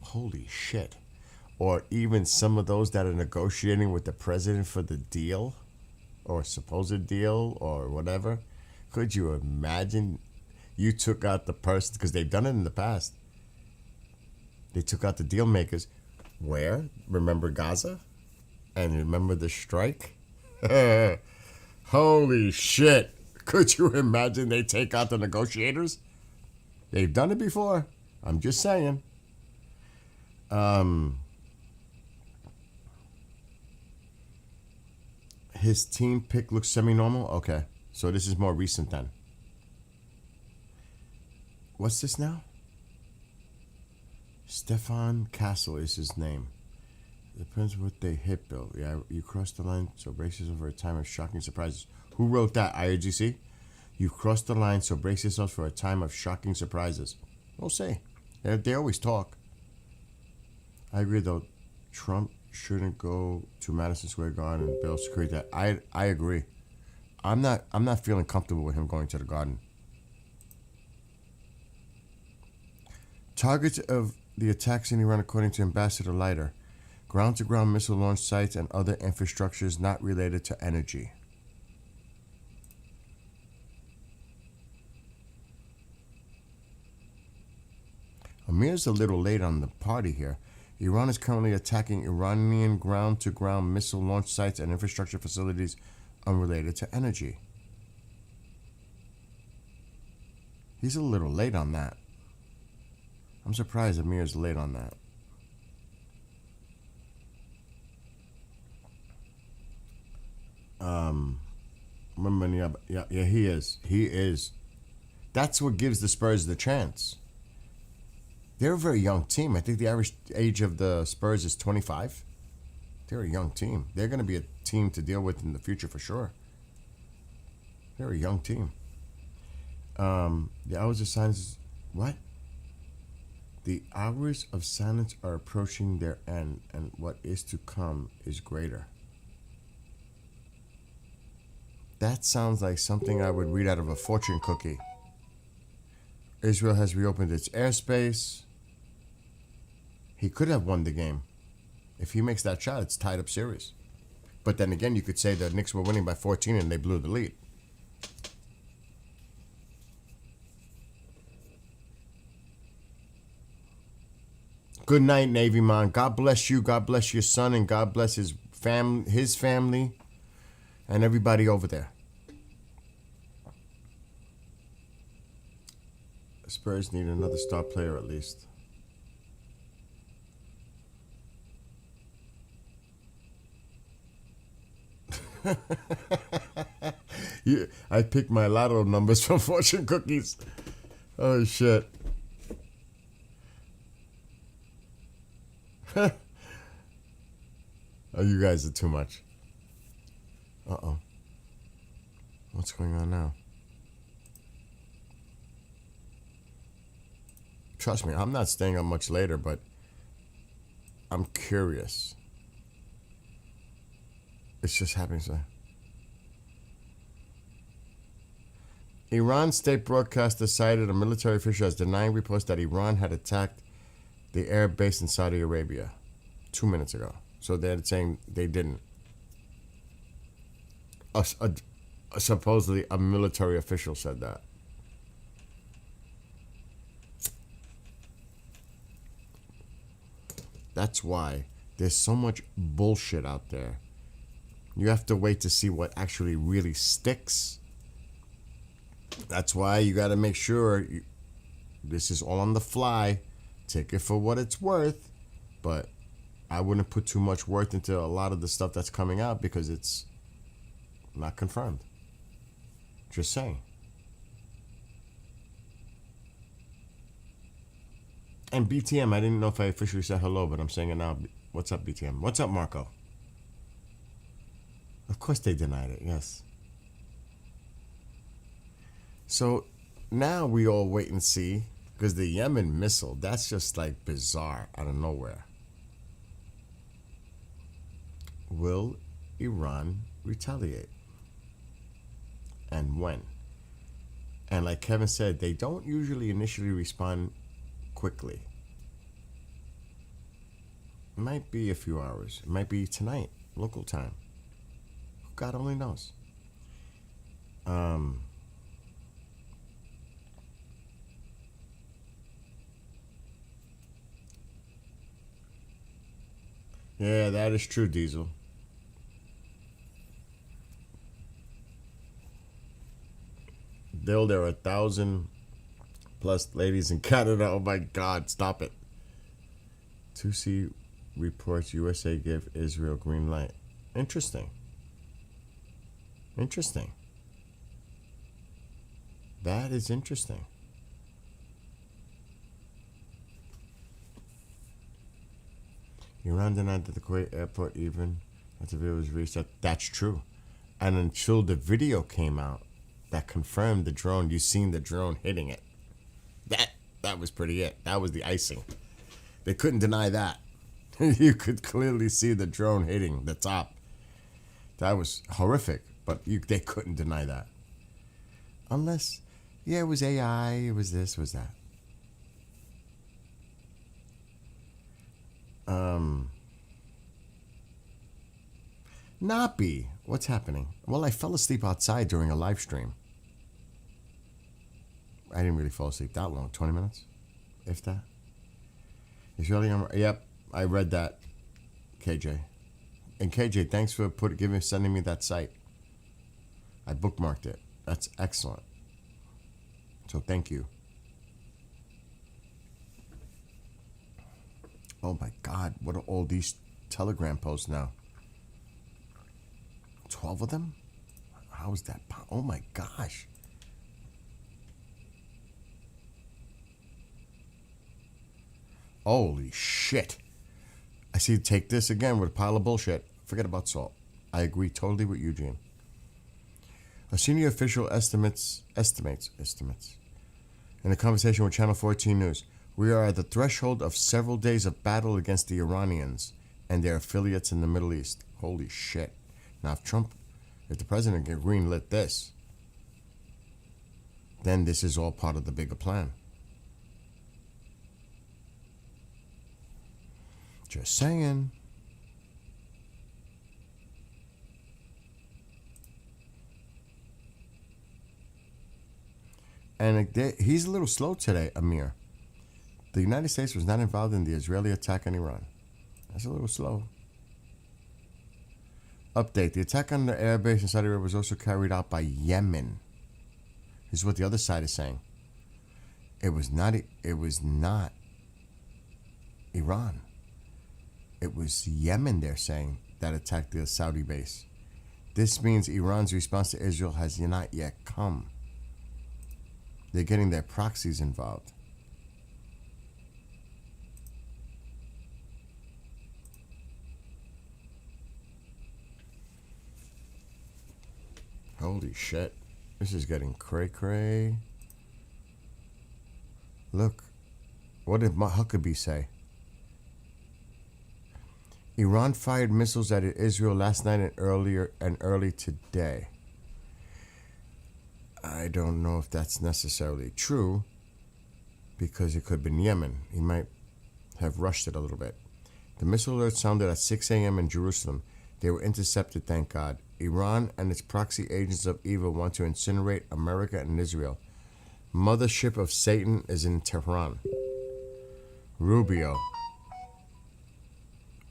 Holy shit. Or even some of those that are negotiating with the president for the deal or supposed deal or whatever. Could you imagine you took out the person, because they've done it in the past. They took out the deal makers. Where? Remember Gaza? And remember the strike? Holy shit. Could you imagine they take out the negotiators? They've done it before. I'm just saying. His team pick looks semi-normal? Okay. So this is more recent then. What's this now? Stefan Castle is his name. Depends what they hit, Bill. Yeah, you crossed the line, so brace yourself for a time of shocking surprises. Who wrote that, IRGC? You crossed the line, so brace yourself for a time of shocking surprises. We'll see. They always talk. I agree, though. Trump shouldn't go to Madison Square Garden and build security. That I agree. I'm not feeling comfortable with him going to the Garden. Targets of the attacks in Iran, according to Ambassador Leiter, ground-to-ground missile launch sites and other infrastructures not related to energy. Amir's a little late on the party here. Iran is currently attacking Iranian ground-to-ground missile launch sites and infrastructure facilities unrelated to energy. He's a little late on that. I'm surprised Amir's late on that. Remember, yeah, he is. He is. That's what gives the Spurs the chance. They're a very young team. I think the average age of the Spurs is 25. They're a young team. They're going to be a team to deal with in the future for sure. They're a young team. The hours of silence. What? The hours of silence are approaching their end, and what is to come is greater. That sounds like something I would read out of a fortune cookie. Israel has reopened its airspace. He could have won the game. If he makes that shot, it's tied up series. But then again, you could say the Knicks were winning by 14 and they blew the lead. Good night, Navy Man. God bless you. God bless your son, and God bless his family, and everybody over there. The Spurs need another star player at least. Yeah, I picked my lotto numbers from fortune cookies. Oh shit. Oh, you guys are too much. Uh-oh. What's going on now? Trust me, I'm not staying up much later, but I'm curious. It's just happening so. Iran state broadcaster cited a military official as denying reports that Iran had attacked the air base in Saudi Arabia 2 minutes ago. So they're saying they didn't. Supposedly a military official said that. That's why there's so much bullshit out there. You have to wait to see what actually really sticks. That's why you got to make sure this is all on the fly. Take it for what it's worth, but I wouldn't put too much worth into a lot of the stuff that's coming out because it's not confirmed. Just saying. And BTM, I didn't know if I officially said hello, but I'm saying it now. What's up, BTM? What's up, Marco? Of course they denied it, yes. So now we all wait and see Because the Yemen missile, that's just like bizarre out of nowhere. Will Iran retaliate? And when? And like Kevin said, they don't usually initially respond quickly. It might be a few hours. It might be tonight, local time. God only knows. Yeah, that is true, Diesel. There are 1,000 plus ladies in Canada. Oh my God, stop it. 2C reports USA give Israel green light. Interesting. Interesting. That is interesting. Iran denied that the Kuwait airport even after the video was reset. That's true. And until the video came out that confirmed the drone, you seen the drone hitting it. That was pretty it. That was the icing. They couldn't deny that. You could clearly see the drone hitting the top. That was horrific, but they couldn't deny that. Unless, yeah, it was AI, it was this, it was that. Nappy, what's happening? Well, I fell asleep outside during a live stream. I didn't really fall asleep that long, 20 minutes, if that. Israeli armor, yep, I read that, KJ. And KJ, thanks for sending me that site. I bookmarked it. That's excellent. So thank you. Oh my God, what are all these Telegram posts now? 12 of them? How is that? Oh my gosh. Holy shit. I see, take this again with a pile of bullshit. Forget about salt. I agree totally with Eugene. A senior official estimates in a conversation with Channel 14 News. We are at the threshold of several days of battle against the Iranians and their affiliates in the Middle East. Holy shit. Now, if the president can greenlit this, then this is all part of the bigger plan. Just saying. And he's a little slow today, Amir. The United States was not involved in the Israeli attack on Iran. That's a little slow. Update. The attack on the airbase in Saudi Arabia was also carried out by Yemen. This is what the other side is saying. It was not Iran. It was Yemen, they're saying, that attacked the Saudi base. This means Iran's response to Israel has not yet come. They're getting their proxies involved. Holy shit. This is getting cray-cray. Look. What did Huckabee say? Iran fired missiles at Israel last night and early today. I don't know if that's necessarily true, because it could have been Yemen. He might have rushed it a little bit. The missile alert sounded at 6 a.m. in Jerusalem. They were intercepted, thank God. Iran and its proxy agents of evil want to incinerate America and Israel. Mothership of Satan is in Tehran.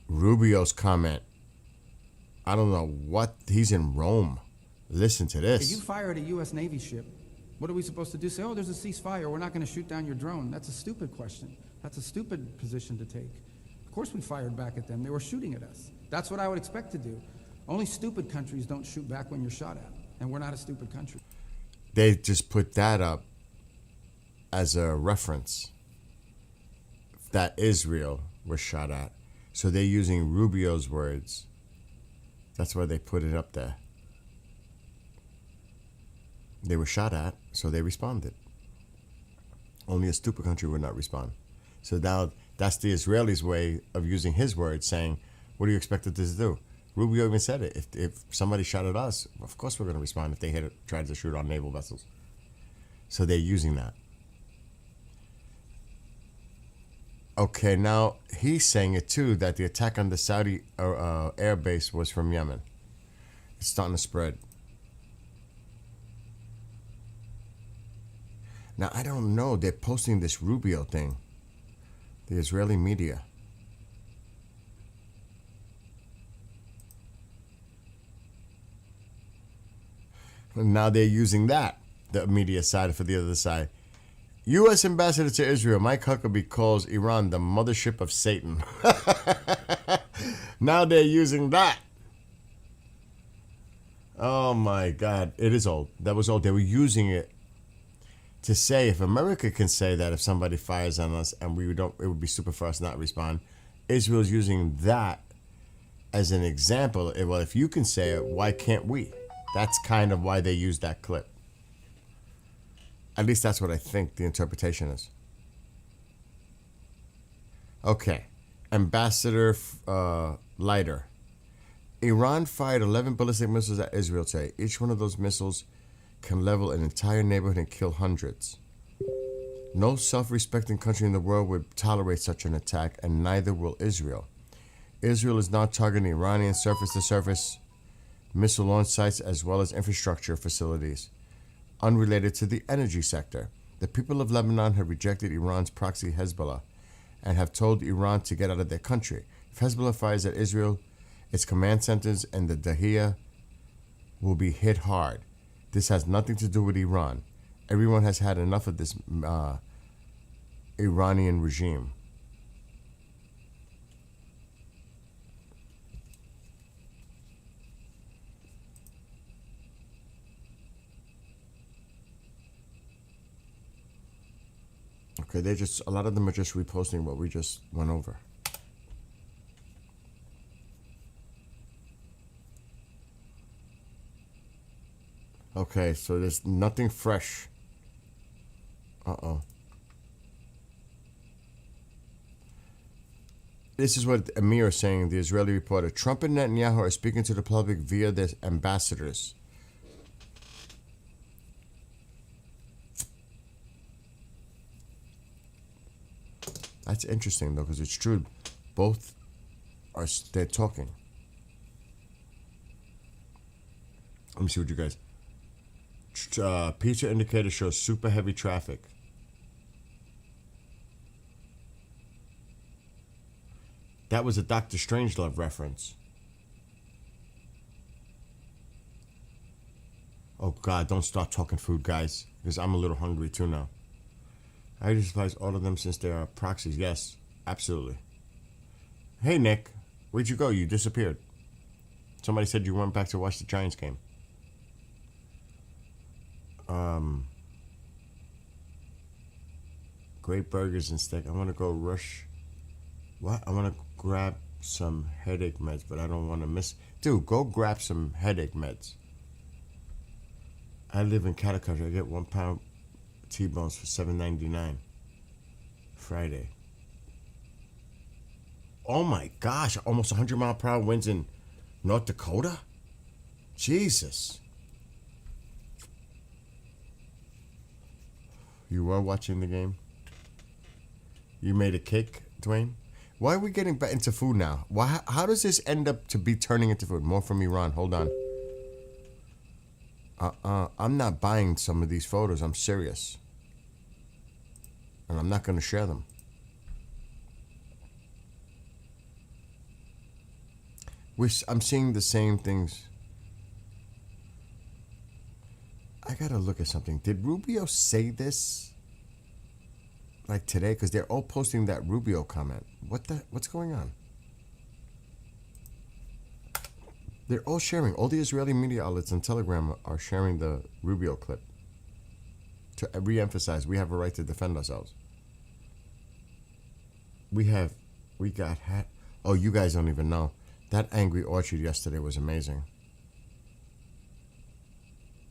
Rubio's comment. I don't know what. He's in Rome. Listen to this. If you fire at a U.S. Navy ship, what are we supposed to do? Say, oh, there's a ceasefire. We're not going to shoot down your drone. That's a stupid question. That's a stupid position to take. Of course we fired back at them. They were shooting at us. That's what I would expect to do. Only stupid countries don't shoot back when you're shot at. And we're not a stupid country. They just put that up as a reference that Israel was shot at. So they're using Rubio's words. That's why they put it up there. They were shot at, so they responded. Only a stupid country would not respond. So now that's the Israelis' way of using his words, saying, what do you expect us to do? Rubio even said it. If somebody shot at us, of course we're going to respond if they tried to shoot on naval vessels. So they're using that. Okay, now he's saying it too, that the attack on the Saudi air base was from Yemen. It's starting to spread. Now, I don't know. They're posting this Rubio thing. The Israeli media. And now they're using that, the media side for the other side. U.S. Ambassador to Israel, Mike Huckabee, calls Iran the mothership of Satan. Now they're using that. Oh my God. It is old. That was old. They were using it to say, if America can say that if somebody fires on us and we don't, it would be stupid for us not to respond. Israel's using that as an example. Well, if you can say it, why can't we? That's kind of why they used that clip. At least that's what I think the interpretation is. Okay. Ambassador Leiter. Iran fired 11 ballistic missiles at Israel today. Each one of those missiles can level an entire neighborhood and kill hundreds. No self-respecting country in the world would tolerate such an attack, and neither will Israel. Israel is now targeting Iranian surface-to-surface missile launch sites as well as infrastructure facilities unrelated to the energy sector. The people of Lebanon have rejected Iran's proxy Hezbollah and have told Iran to get out of their country. If Hezbollah fires at Israel, its command centers and the Dahiya will be hit hard. This has nothing to do with Iran. Everyone has had enough of this Iranian regime. Okay, a lot of them are just reposting what we just went over. Okay, so there's nothing fresh. Uh-oh. This is what Amir is saying, the Israeli reporter. Trump and Netanyahu are speaking to the public via their ambassadors. That's interesting, though, because it's true. Both they're talking. Let me see what you guys... pizza indicator shows super heavy traffic. That was a Dr. Strangelove reference. Oh God, don't start talking food, guys, because I'm a little hungry too now. I despise all of them since they are proxies. Yes, absolutely. Hey Nick, where'd you go? You disappeared. Somebody said you went back to watch the Giants game. Great burgers and steak. I want to go rush. What? I want to grab some headache meds, but I don't want to miss. Dude, go grab some headache meds. I live in Catacountry. I get 1 pound T-bones for $7.99. Friday. Oh my gosh! Almost 100-mile-per-hour winds in North Dakota. Jesus. You were watching the game? You made a cake, Dwayne? Why are we getting back into food now? Why? How does this end up to be turning into food? More from Iran. Hold on. I'm not buying some of these photos. I'm serious. And I'm not going to share them. I'm seeing the same things. I gotta look at something. Did Rubio say this? Like today? Because they're all posting that Rubio comment. What's going on? They're all sharing. All the Israeli media outlets and Telegram are sharing the Rubio clip. To re-emphasize, we have a right to defend ourselves. We got hat. Oh, you guys don't even know. That Angry Orchard yesterday was amazing.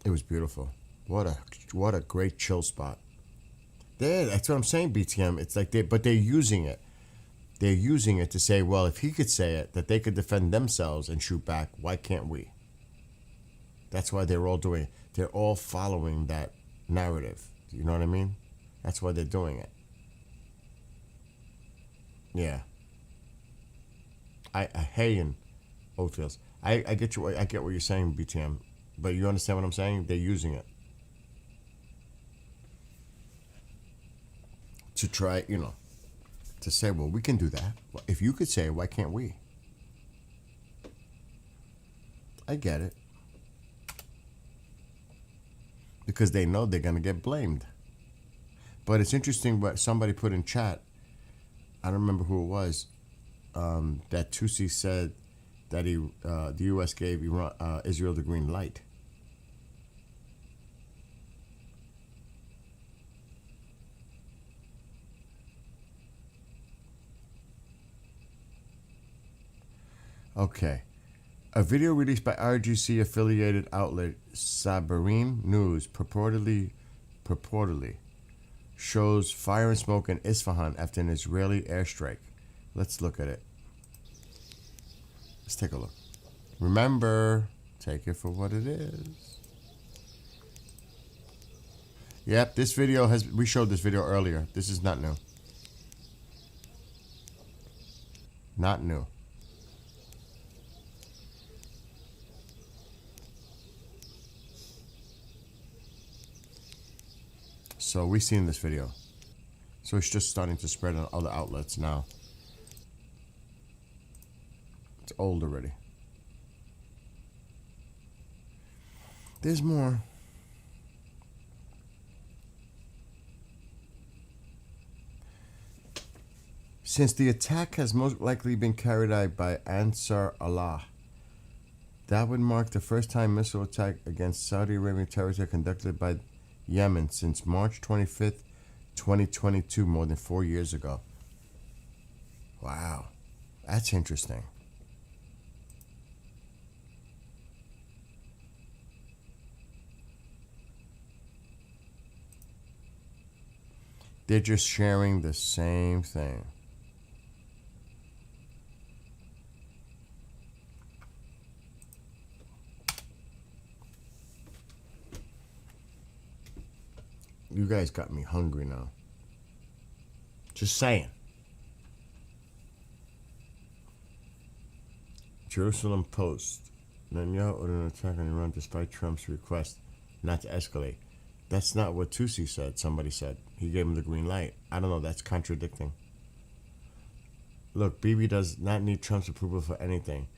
It was beautiful. What a great chill spot. That's what I'm saying, BTM. It's like they're using it. They're using it to say, well, if he could say it, that they could defend themselves and shoot back, why can't we? That's why they're all doing it. They're all following that narrative. You know what I mean? That's why they're doing it. Yeah. I in Oatfields. I get you. I get what you're saying, BTM. But you understand what I'm saying? They're using it to try, to say, well, we can do that. Well, if you could say it, why can't we? I get it. Because they know they're going to get blamed. But it's interesting what somebody put in chat. I don't remember who it was. That Tusi said that the U.S. gave Israel the green light. Okay. A video released by RGC affiliated outlet Sabarin News purportedly shows fire and smoke in Isfahan after an Israeli airstrike. Let's look at it. Let's take a look. Remember, take it for what it is. Yep, this video we showed this video earlier. This is not new. Not new. So we've seen this video. So it's just starting to spread on other outlets now. It's old already. There's more. Since the attack has most likely been carried out by Ansar Allah, that would mark the first time missile attack against Saudi Arabian territory conducted by Yemen since March 25th, 2022, more than 4 years ago. Wow, that's interesting. They're just sharing the same thing. You guys got me hungry now. Just saying. Jerusalem Post. Netanyahu ordered an attack on Iran despite Trump's request not to escalate. That's not what Tusi said. Somebody said. He gave him the green light. I don't know. That's contradicting. Look, Bibi does not need Trump's approval for anything.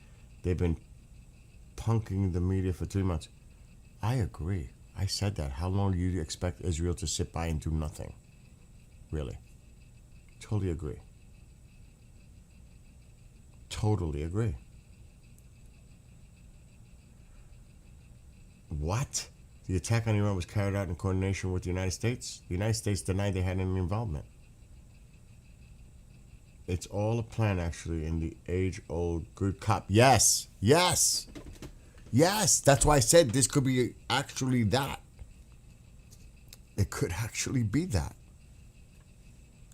They've been punking the media for 3 months. I agree. I said that. How long do you expect Israel to sit by and do nothing? Really? Totally agree. Totally agree. What? The attack on Iran was carried out in coordination with the United States? The United States denied they had any involvement. It's all a plan, actually, in the age-old good cop. Yes! Yes! Yes! That's why I said this could be actually that. It could actually be that.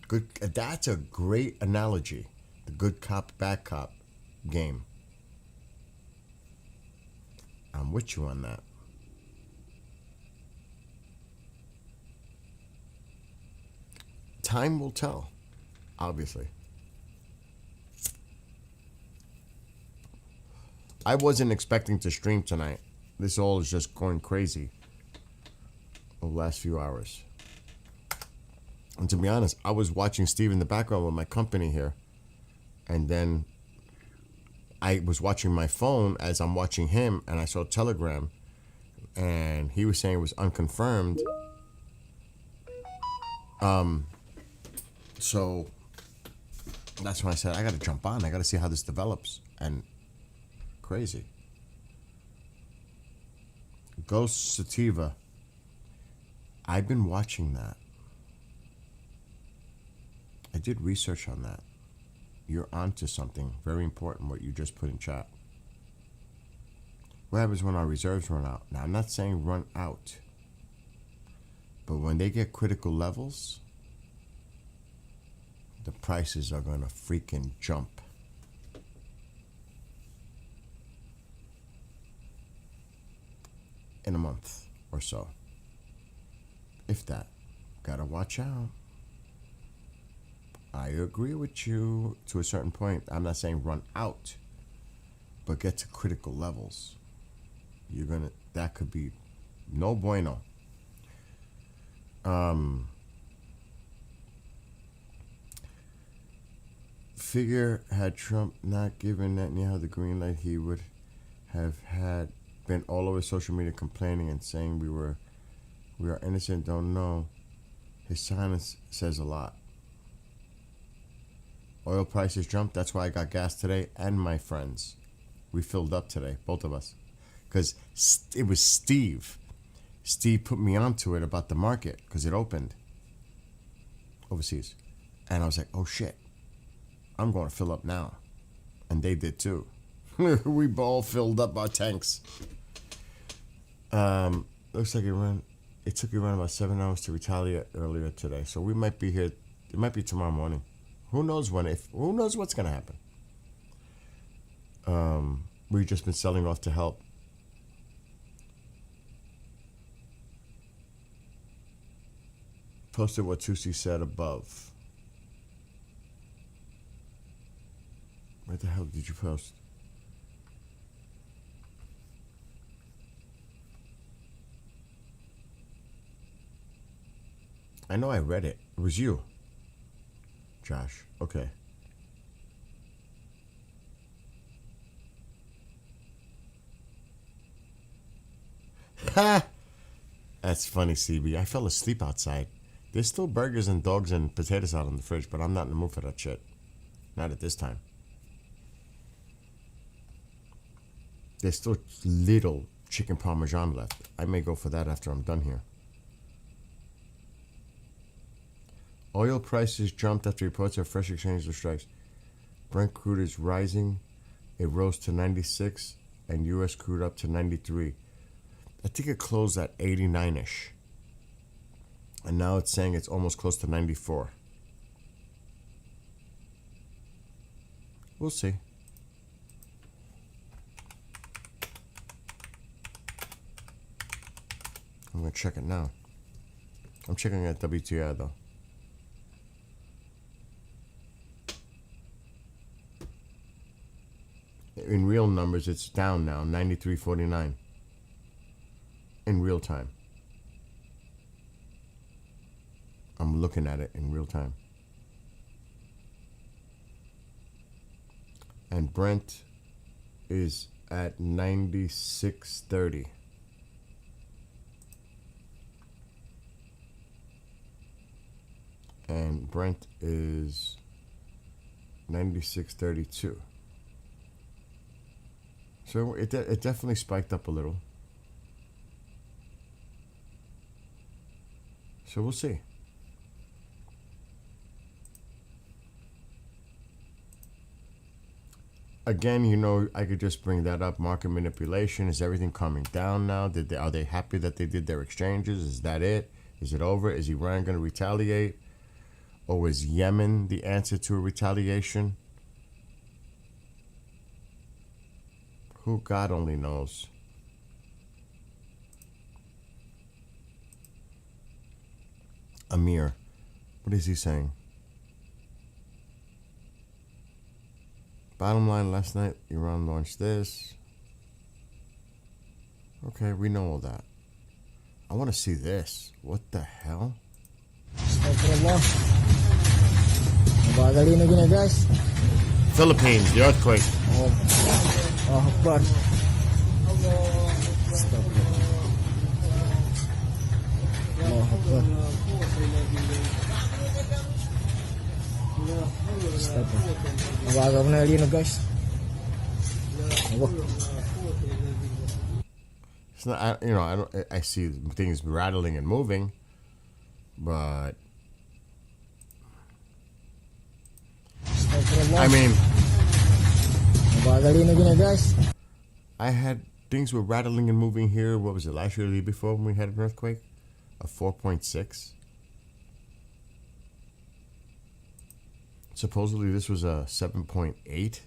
Good. That's a great analogy. The good cop, bad cop game. I'm with you on that. Time will tell, obviously. I wasn't expecting to stream tonight. This all is just going crazy over the last few hours. And to be honest, I was watching Steve in the background with my company here. And then I was watching my phone as I'm watching him, and I saw Telegram. And he was saying it was unconfirmed. So that's when I said, I got to jump on. I got to see how this develops. And crazy. Ghost Sativa. I've been watching that. I did research on that. You're onto something very important, what you just put in chat. What happens when our reserves run out? Now, I'm not saying run out. But when they get critical levels, the prices are gonna freaking jump. In a month or so. If that. Gotta watch out. I agree with you to a certain point. I'm not saying run out, but get to critical levels. That could be no bueno. Figure had Trump not given Netanyahu the green light, he would have been all over social media complaining and saying we are innocent, don't know. His silence says a lot. Oil prices jumped. That's why I got gas today, and my friends. We filled up today, both of us. Because it was Steve. Steve put me onto it about the market because it opened overseas. And I was like, oh shit, I'm going to fill up now. And they did too. We all filled up our tanks. Looks like it took you around about 7 hours to retaliate earlier today. So we might be here. It might be tomorrow morning. Who knows when? Who knows what's gonna happen? We've just been selling off to help. Posted what Tusi said above. Where the hell did you post? I know I read it. It was you, Josh. Okay. Ha! That's funny, CB. I fell asleep outside. There's still burgers and dogs and potatoes out in the fridge, but I'm not in the mood for that shit. Not at this time. There's still little chicken parmesan left. I may go for that after I'm done here. Oil prices jumped after reports of fresh exchange strikes. Brent crude is rising. It rose to 96 and U.S. crude up to 93. I think it closed at 89-ish. And now it's saying it's almost close to 94. We'll see. I'm going to check it now. I'm checking at WTI though. In real numbers, it's down now, 93.49. In real time. I'm looking at it in real time. And Brent is at 96.30. And Brent is 96.32. So it definitely spiked up a little. So we'll see. Again, you know, I could just bring that up. Market manipulation. Is everything calming down now? Are they happy that they did their exchanges? Is that it? Is it over? Is Iran going to retaliate? Or is Yemen the answer to a retaliation? Who God only knows. Amir, what is he saying? Bottom line, last night Iran launched this. Okay, we know all that. I want to see this. What the hell? Bagalin na gina guys. Philippines, the earthquake. Akbar. Stop. Akbar. Stop. Bagal na lino guys. It's not, I see things rattling and moving, but I mean, bagalin na gina guys. I had things were rattling and moving here. What was it, last year or the year before when we had an earthquake? A 4.6. Supposedly this was a 7.8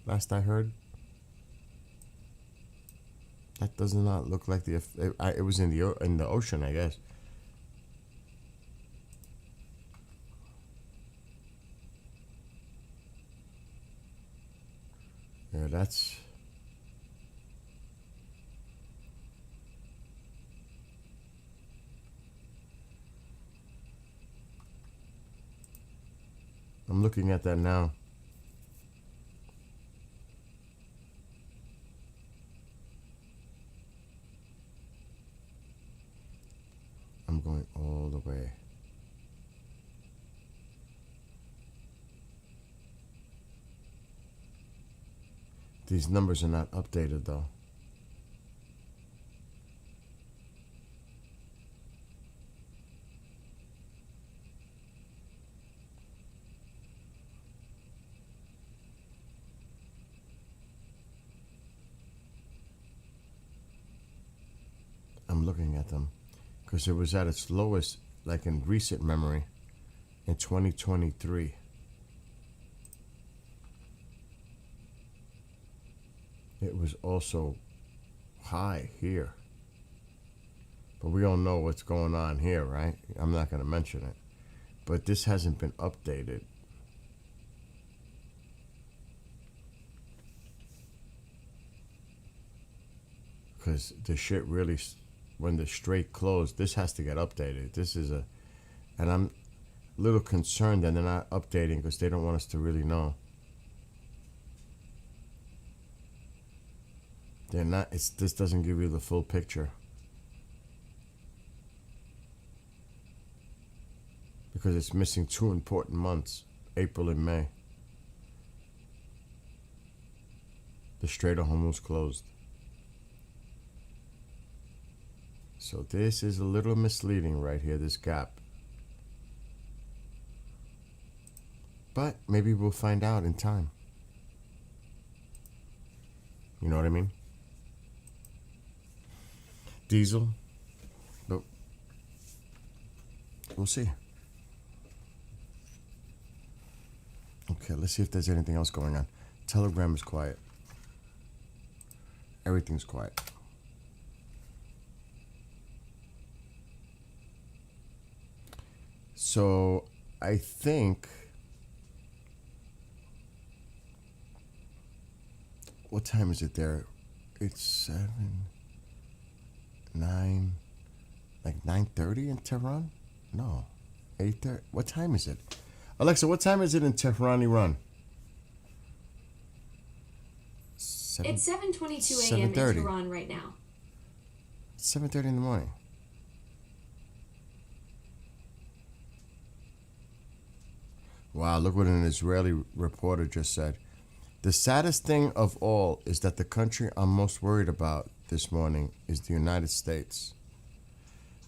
last I heard. That does not look like it was in the ocean, I guess. Yeah, that's I'm looking at that now. I'm going all the way. These numbers are not updated though. I'm looking at them because it was at its lowest, like in recent memory, in 2023. It was also high here. But we all know what's going on here, right? I'm not going to mention it. But this hasn't been updated. Because the shit really, when the Strait closed, this has to get updated. This is and I'm a little concerned that they're not updating because they don't want us to really know. They're not, this doesn't give you the full picture. Because it's missing 2 important months, April and May. The Strait of Hormuz closed. So this is a little misleading right here, this gap. But maybe we'll find out in time. You know what I mean? Diesel. But we'll see. Okay, let's see if there's anything else going on. Telegram is quiet. Everything's quiet. So I think, what time is it there? It's 7, 9, like 9:30 in Tehran? No, 8:30. What time is it? Alexa, what time is it in Tehran, Iran? It's 7:22 a.m. in 7:30. Tehran right now. 7:30 in the morning. Wow, look what an Israeli reporter just said. The saddest thing of all is that the country I'm most worried about this morning is the United States.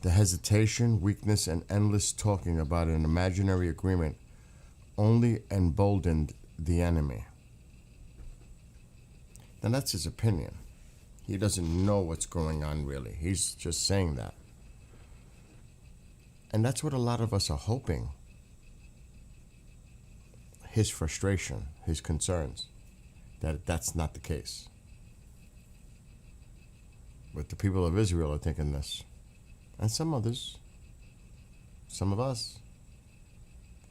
The hesitation, weakness, and endless talking about an imaginary agreement only emboldened the enemy. Now that's his opinion. He doesn't know what's going on really. He's just saying that. And that's what a lot of us are hoping. His frustration, his concerns, that's not the case. But the people of Israel are thinking this. And some others, some of us,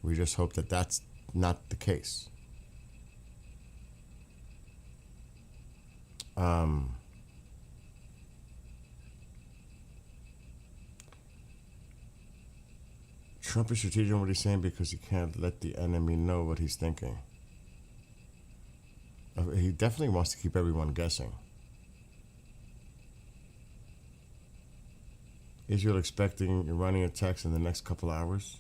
we just hope that that's not the case. Trump is strategic in what he's saying because he can't let the enemy know what he's thinking. He definitely wants to keep everyone guessing. Israel expecting Iranian attacks in the next couple hours?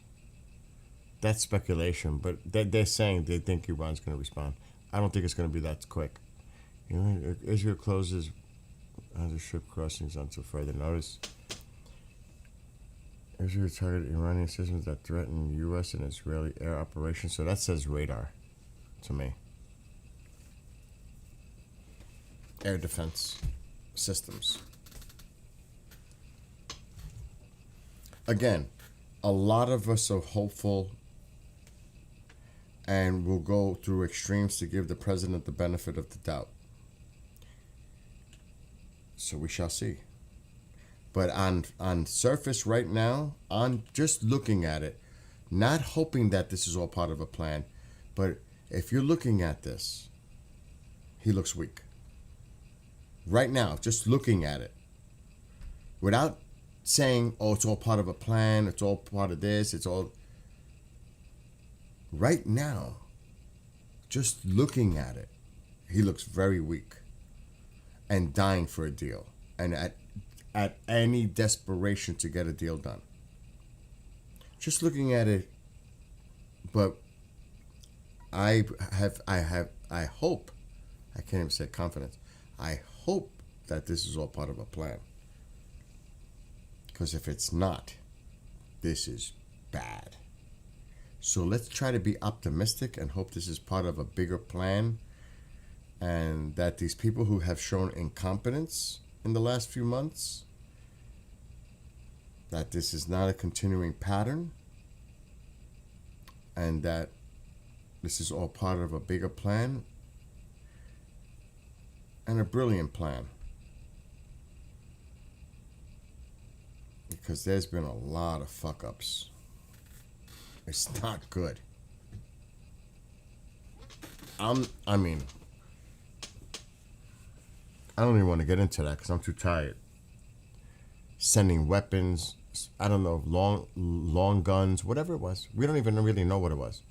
That's speculation, but they're saying they think Iran's going to respond. I don't think it's going to be that quick. You know, Israel closes other ship crossings until further notice. Israel targeted Iranian systems that threaten U.S. and Israeli air operations. So that says radar to me. Air defense systems. Again, a lot of us are hopeful and will go through extremes to give the president the benefit of the doubt. So we shall see. But on surface right now, on just looking at it, not hoping that this is all part of a plan, but if you're looking at this, he looks weak. Right now, just looking at it, without saying, oh, it's all part of a plan, it's all part of this, it's all... Right now, just looking at it, he looks very weak and dying for a deal and at any desperation to get a deal done. Just looking at it, but I hope, I can't even say confidence, I hope that this is all part of a plan. Because if it's not, this is bad. So let's try to be optimistic and hope this is part of a bigger plan, and that these people who have shown incompetence in the last few months, that this is not a continuing pattern, and that this is all part of a bigger plan, and a brilliant plan. Because there's been a lot of fuck-ups. It's not good. I don't even want to get into that because I'm too tired. Sending weapons, I don't know, long guns, whatever it was. We don't even really know what it was.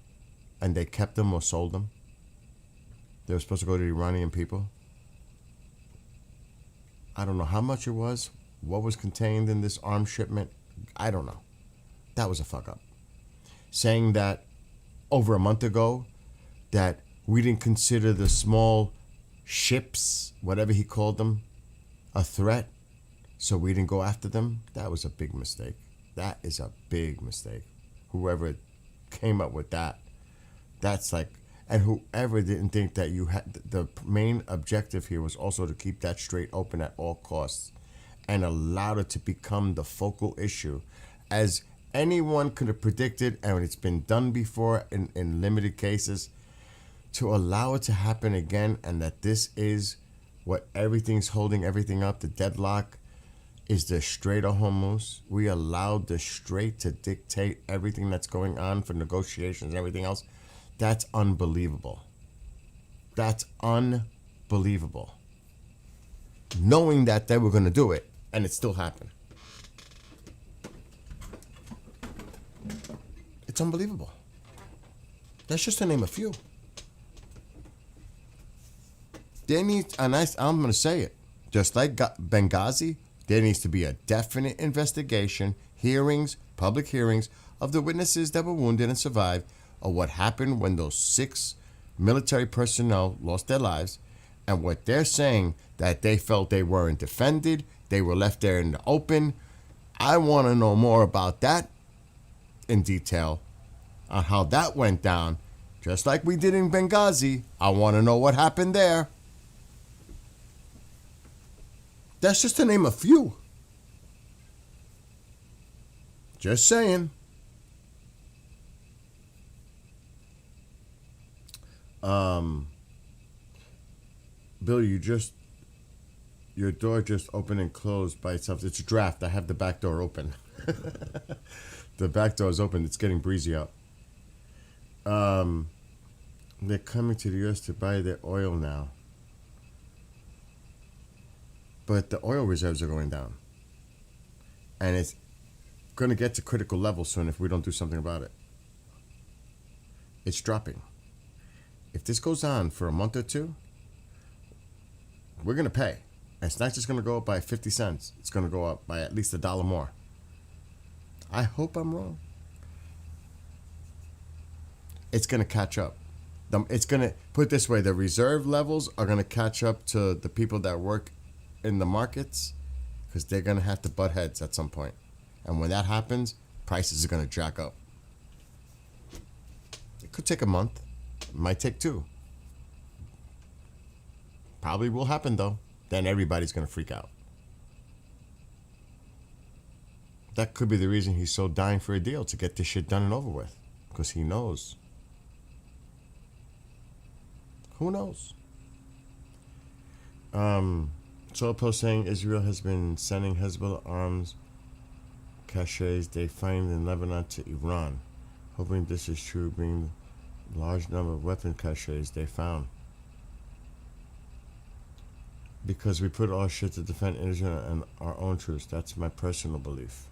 And they kept them or sold them. They were supposed to go to the Iranian people. I don't know how much it was, what was contained in this arms shipment. I don't know. That was a fuck up. Saying that over a month ago that we didn't consider the small ships, whatever he called them, a threat, so we didn't go after them. That was a big mistake. That is a big mistake. Whoever came up with that, that's like, and whoever didn't think that you had, the main objective here was also to keep that strait open at all costs and allowed it to become the focal issue, as anyone could have predicted, and it's been done before in limited cases, to allow it to happen again, and that this is what everything's holding everything up. The deadlock is the Strait of Hormuz. We allowed the Strait to dictate everything that's going on for negotiations and everything else. That's unbelievable. That's unbelievable. Knowing that they were going to do it, and it still happened. It's unbelievable. That's just to name a few. There needs, and I'm going to say it, just like Benghazi, there needs to be a definite investigation, hearings, public hearings of the witnesses that were wounded and survived, of what happened when those 6 military personnel lost their lives, and what they're saying that they felt they weren't defended, they were left there in the open. I want to know more about that in detail, on how that went down, just like we did in Benghazi. I want to know what happened there. That's just to name a few. Just saying. Bill, your door just opened and closed by itself. It's a draft. I have the back door open. The back door is open. It's getting breezy out. They're coming to the U.S. to buy their oil now. But the oil reserves are going down. And it's going to get to critical levels soon if we don't do something about it. It's dropping. If this goes on for a month or two, we're going to pay. And it's not just going to go up by 50 cents. It's going to go up by at least $1 more. I hope I'm wrong. It's going to catch up. It's going to, put it this way, the reserve levels are going to catch up to the people that work in the markets, because they're going to have to butt heads at some point. And when that happens, prices are going to jack up. It could take a month. It might take 2. Probably will happen, though. Then everybody's going to freak out. That could be the reason he's so dying for a deal, to get this shit done and over with. Because he knows Who knows? Soil Post saying Israel has been sending Hezbollah arms caches they find in Lebanon to Iran, hoping this is true, being the large number of weapon caches they found. Because we put our shit to defend Israel and our own troops. That's my personal belief.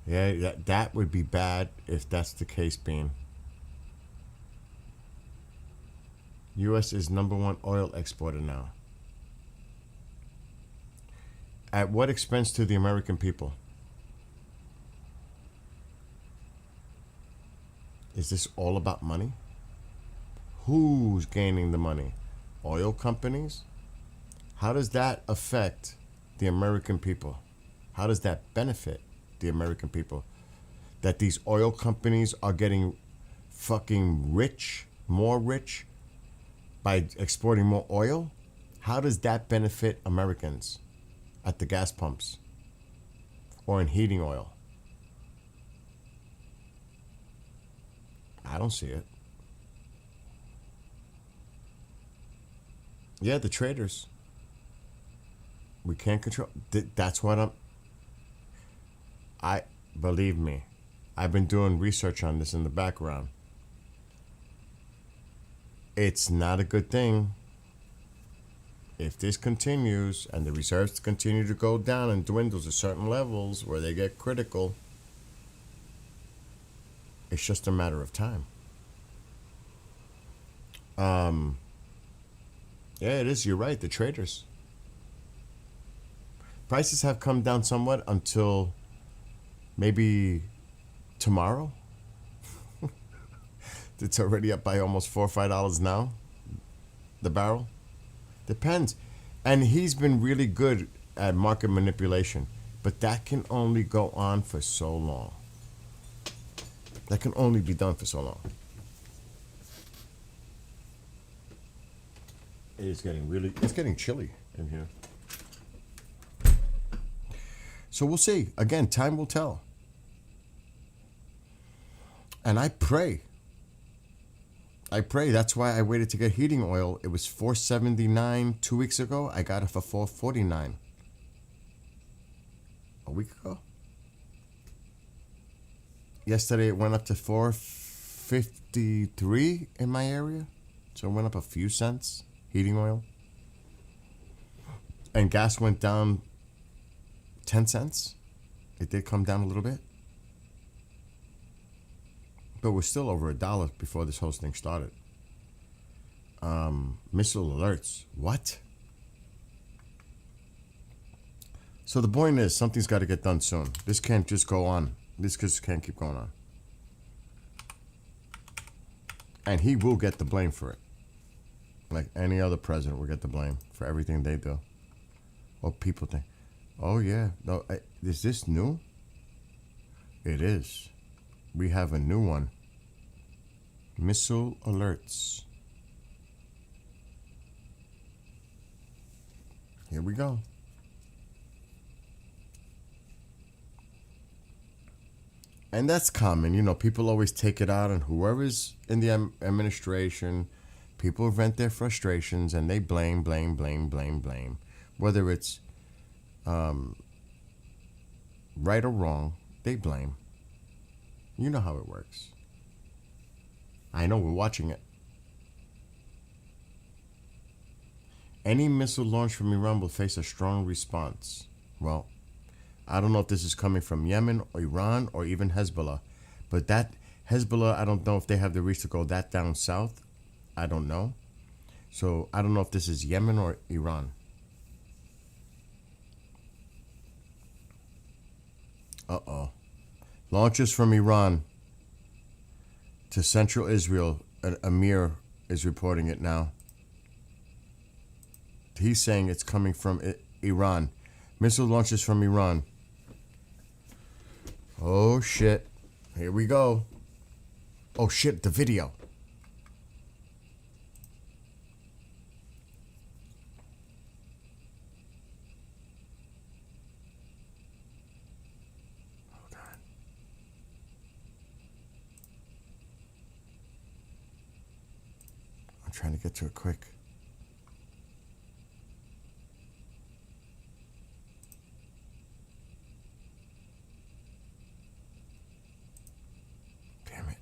Yeah, that would be bad if that's the case, Bean. U.S. is #1 oil exporter now. At what expense to the American people? Is this all about money? Who's gaining the money? Oil companies? How does that affect the American people? How does that benefit the American people? That these oil companies are getting fucking rich, more rich, by exporting more oil? How does that benefit Americans at the gas pumps or in heating oil? I don't see it. Yeah, the traders. We can't control. That's what believe me, I've been doing research on this in the background. It's not a good thing. If this continues and the reserves continue to go down and dwindle to certain levels where they get critical, it's just a matter of time. Yeah, it is. You're right. The traders. Prices have come down somewhat until maybe tomorrow. It's already up by almost $4 or $5 now. The barrel. Depends. And he's been really good at market manipulation. But that can only go on for so long. That can only be done for so long. It's getting chilly in here. So we'll see. Again, time will tell. And I pray. That's why I waited to get heating oil. It was $4.79 2 weeks ago. I got it for $4.49 a week ago. Yesterday it went up to $4.53 in my area. So it went up a few cents, heating oil. And gas went down 10 cents. It did come down a little bit. But we're still over $1 before this whole thing started. Missile alerts. What? So the point is, something's got to get done soon. This can't just go on. This just can't keep going on. And he will get the blame for it. Like any other president will get the blame for everything they do. Or people think, oh yeah, no, is this new? It is. We have a new one. Missile alerts. Here we go. And that's common. You know, people always take it out on whoever's in the administration. People vent their frustrations and they blame. Whether it's right or wrong, they blame. You know how it works. I know, we're watching it. Any missile launch from Iran will face a strong response. Well, I don't know if this is coming from Yemen or Iran or even Hezbollah. But that Hezbollah, I don't know if they have the reach to go that down south. I don't know. So I don't know if this is Yemen or Iran. Uh-oh. Launches from Iran to central Israel. Amir is reporting it now. He's saying it's coming from Iran. Missile launches from Iran. Oh, shit. Here we go. Oh, shit, the video. Hold on. trying to get to it quick. Damn it.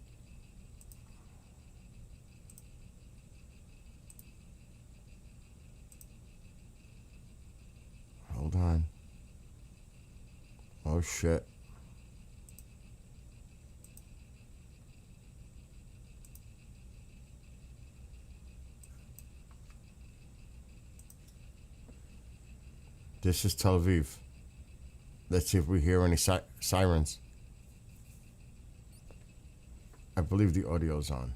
Hold on. Oh shit. This is Tel Aviv. Let's see if we hear any sirens. I believe the audio's on.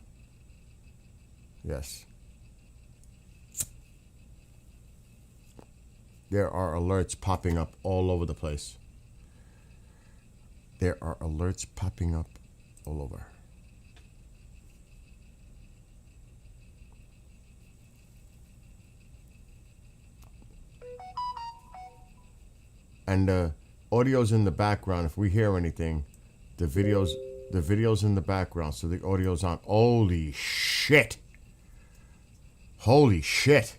Yes. There are alerts popping up all over the place. There are alerts popping up all over. And the audio's in the background. If we hear anything, the video's in the background, so the audio's on. Holy shit! Holy shit!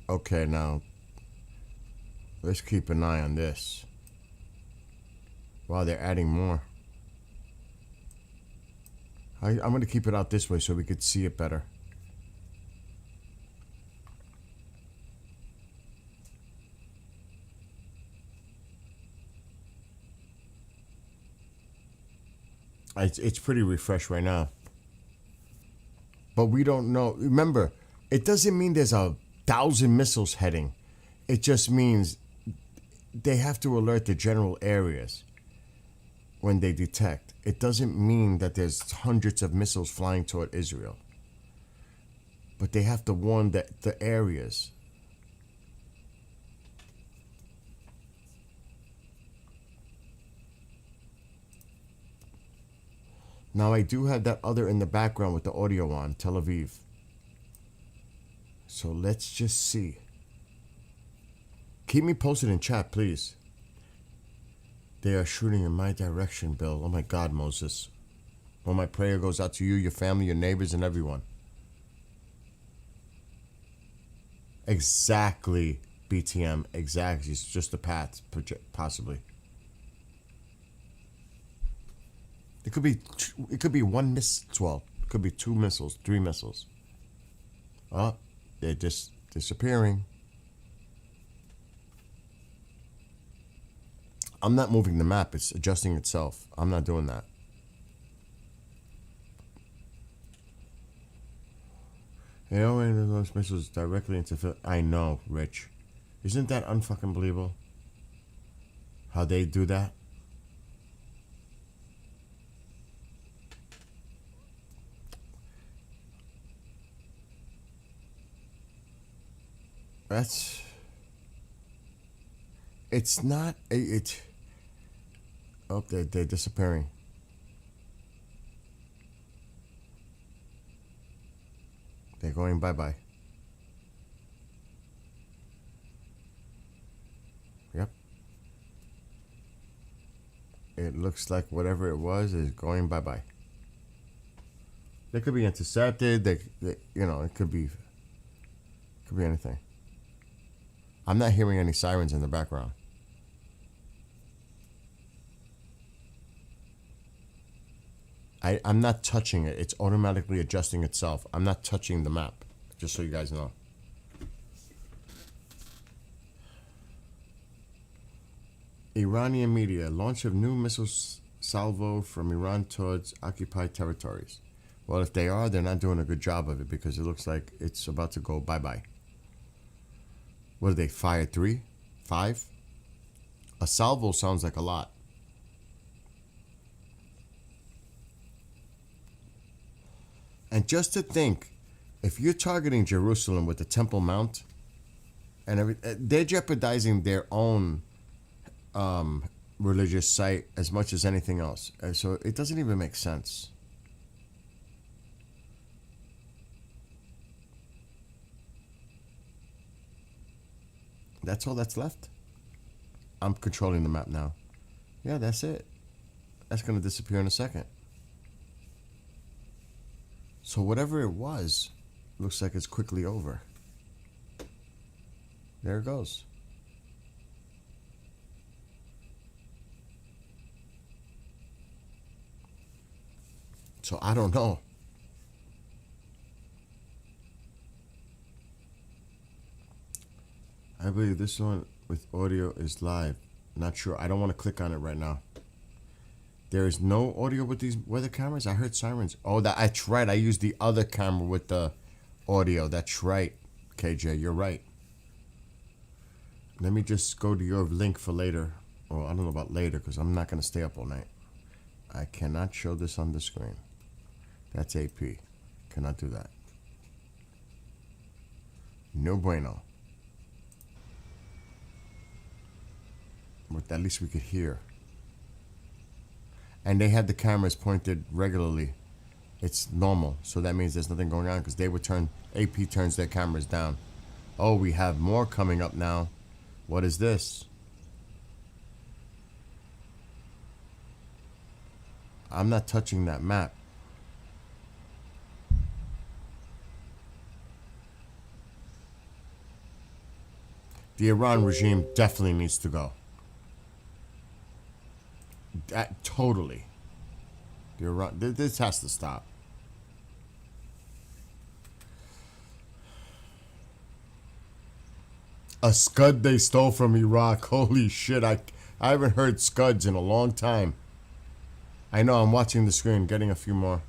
Okay, now let's keep an eye on this. Wow, they're adding more. I'm going to keep it out this way so we could see it better. It's pretty refreshed right now. But we don't know. Remember, it doesn't mean there's 1,000 missiles heading. It just means they have to alert the general areas when they detect. It doesn't mean that there's hundreds of missiles flying toward Israel. But they have to warn the areas. Now I do have that other in the background with the audio on, Tel Aviv. So let's just see. Keep me posted in chat, please. They are shooting in my direction, Bill. Oh my God, Moses. Well, my prayer goes out to you, your family, your neighbors, and everyone. Exactly, BTM. Exactly. It's just a path, possibly. It could be one missile. Well, it could be 2 missiles, 3 missiles. Oh, they're just disappearing. I'm not moving the map. It's adjusting itself. I'm not doing that. They only those missiles directly into. I know, Rich. Isn't that unfucking believable? How they do that? It's not, oh, they're disappearing. They're going bye-bye. Yep. It looks like whatever it was is going bye-bye. They could be intercepted, they it could be anything. I'm not hearing any sirens in the background. I'm not touching it. It's automatically adjusting itself. I'm not touching the map, just so you guys know. Iranian media, launch of new missile salvo from Iran towards occupied territories. Well, if they are, they're not doing a good job of it because it looks like it's about to go bye-bye. What did they fire? 3? 5? A salvo sounds like a lot. And just to think, if you're targeting Jerusalem with the Temple Mount, and they're jeopardizing their own religious site as much as anything else. And so it doesn't even make sense. That's all that's left. I'm controlling the map now. Yeah, that's it. That's gonna disappear in a second. So whatever it was, looks like it's quickly over. There it goes. So I don't know. I believe this one with audio is live. Not sure. I don't want to click on it right now. There is no audio with these weather cameras? I heard sirens. Oh, that's right. I used the other camera with the audio. That's right, KJ. You're right. Let me just go to your link for later. Well, I don't know about later because I'm not going to stay up all night. I cannot show this on the screen. That's AP. Cannot do that. No bueno. But at least we could hear. And they had the cameras pointed regularly. It's normal, so that means there's nothing going on because they would turn, AP turns their cameras down. Oh, we have more coming up now. What is this? I'm not touching that map. The Iran regime definitely needs to go. That totally. The Iran, this has to stop. A Scud they stole from Iraq. Holy shit! I haven't heard Scuds in a long time. I know. I'm watching the screen, getting a few more.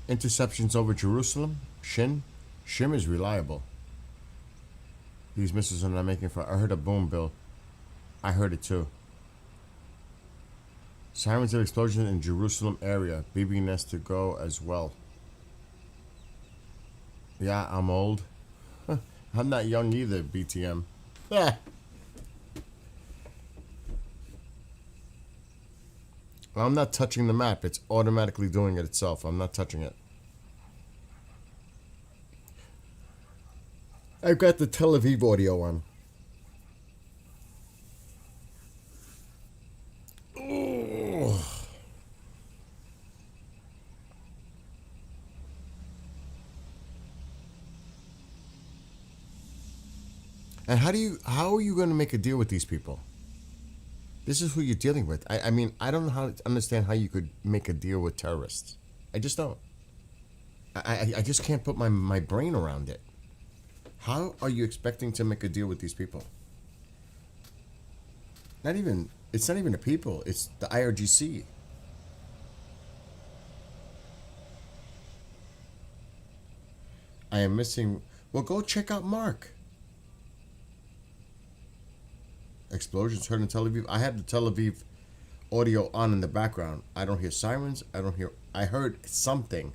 Interceptions over Jerusalem. Shim is reliable. These missiles are not making fire. I heard a boom, Bill. I heard it too. Sirens of explosion in Jerusalem area. BB nest to go as well. Yeah, I'm old. I'm not young either, BTM. Yeah. I'm not touching the map. It's automatically doing it itself. I'm not touching it. I've got the Tel Aviv audio on. Ugh. And how are you going to make a deal with these people? This is who you're dealing with. I mean, I don't know how to understand how you could make a deal with terrorists. I just don't. I just can't put my brain around it. How are you expecting to make a deal with these people? It's not even the people, it's the IRGC. I am missing, well, go check out Mark. Explosions heard in Tel Aviv. I have the Tel Aviv audio on in the background. I don't hear sirens. I heard something,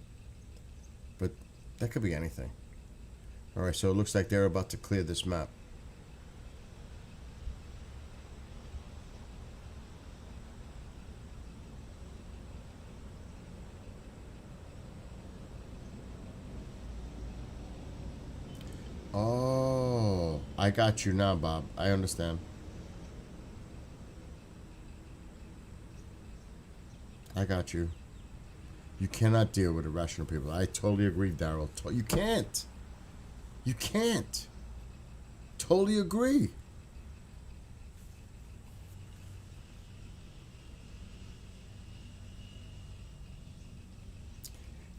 but that could be anything. All right, so it looks like they're about to clear this map. Oh, I got you now, Bob. I understand. I got you. You cannot deal with irrational people. I totally agree, Daryl. You can't. You can't. Totally agree.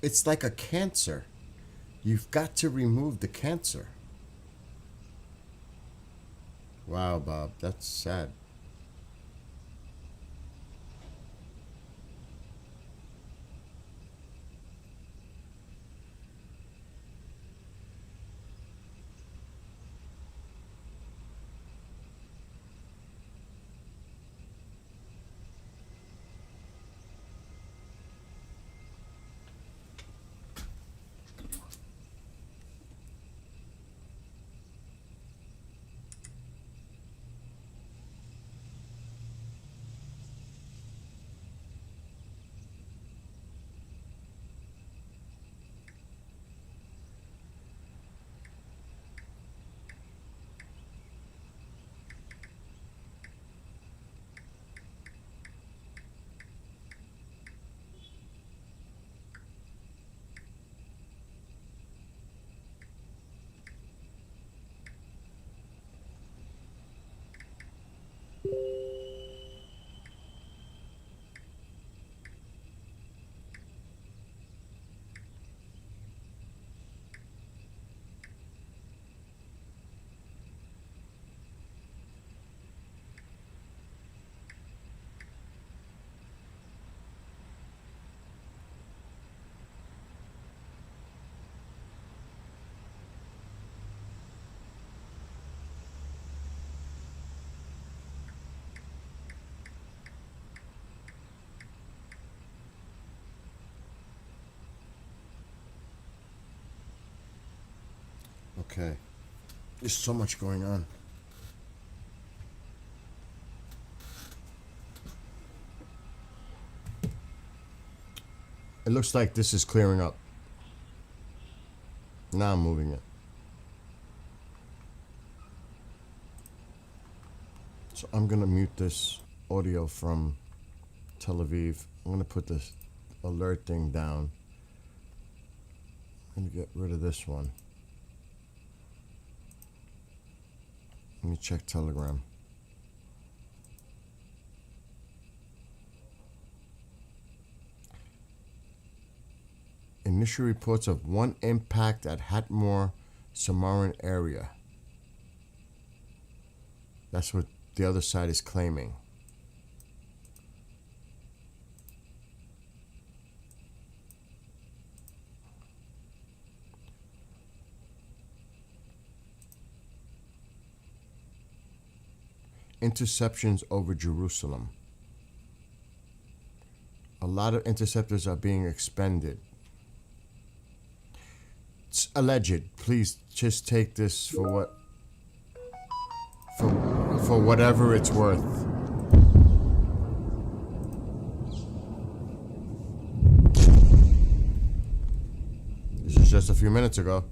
It's like a cancer. You've got to remove the cancer. Wow, Bob, that's sad. Okay. There's so much going on. It looks like this is clearing up. Now I'm moving it. So I'm gonna mute this audio from Tel Aviv. I'm gonna put this alert thing down. I'm gonna get rid of this one. Let me check Telegram. Initial reports of one impact at Hatmore, Samarin area. That's what the other side is claiming. Interceptions over Jerusalem. A lot of interceptors are being expended. It's alleged. Please just take this for what for whatever it's worth. This is just a few minutes ago.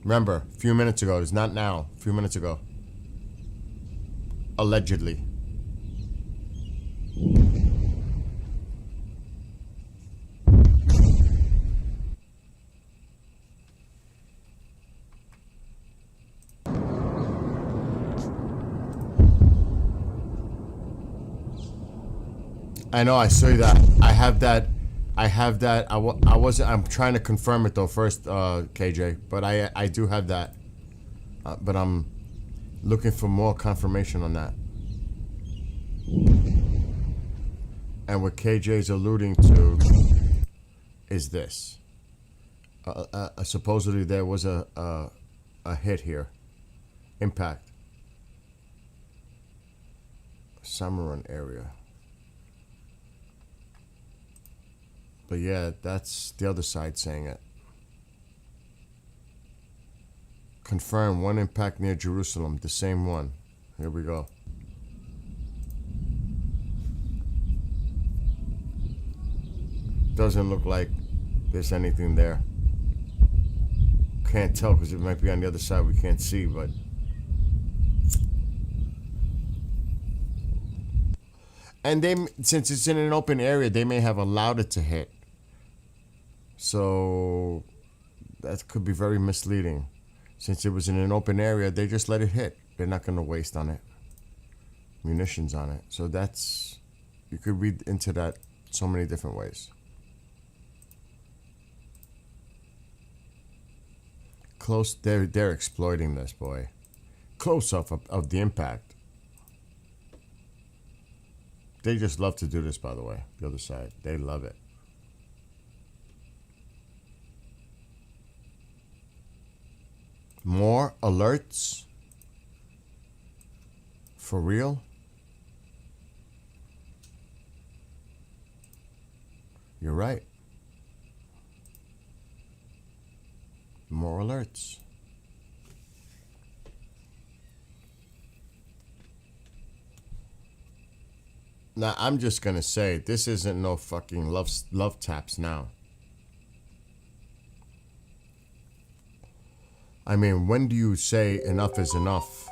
Remember, a few minutes ago. It's not now. A few minutes ago. Allegedly. I know, I saw that. I have that. I wasn't. I'm trying to confirm it though first, KJ. But I do have that. But I'm looking for more confirmation on that. And what KJ's alluding to is this. Supposedly there was a hit here. Impact. Samarin area. But yeah, that's the other side saying it. Confirm one impact near Jerusalem, the same one. Here we go. Doesn't look like there's anything there. Can't tell because it might be on the other side. We can't see, but and they, since it's in an open area, they may have allowed it to hit. So that could be very misleading. Since it was in an open area, they just let it hit. They're not going to waste on it. Munitions on it. So that's, you could read into that so many different ways. Close, they're exploiting this, boy. Close up of the impact. They just love to do this, by the way. The other side, they love it. More alerts? For real? You're right. More alerts. Now, I'm just gonna say, this isn't no fucking love taps now. I mean, when do you say enough is enough?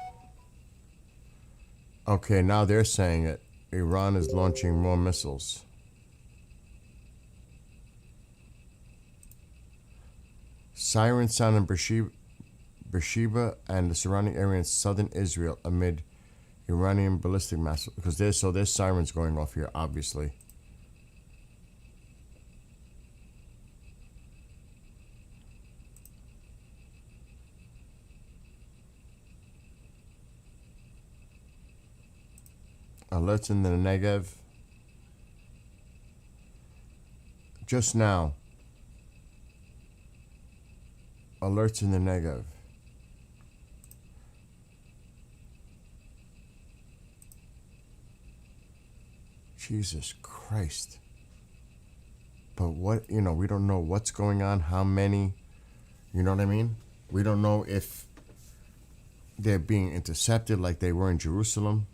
Okay, now they're saying it. Iran is launching more missiles. Sirens sound in Beersheba and the surrounding area in southern Israel amid Iranian ballistic missile, because there's sirens going off here, obviously. Alerts in the Negev. Just now. Alerts in the Negev. Jesus Christ. But what, we don't know what's going on, how many, you know what I mean? We don't know if they're being intercepted like they were in Jerusalem.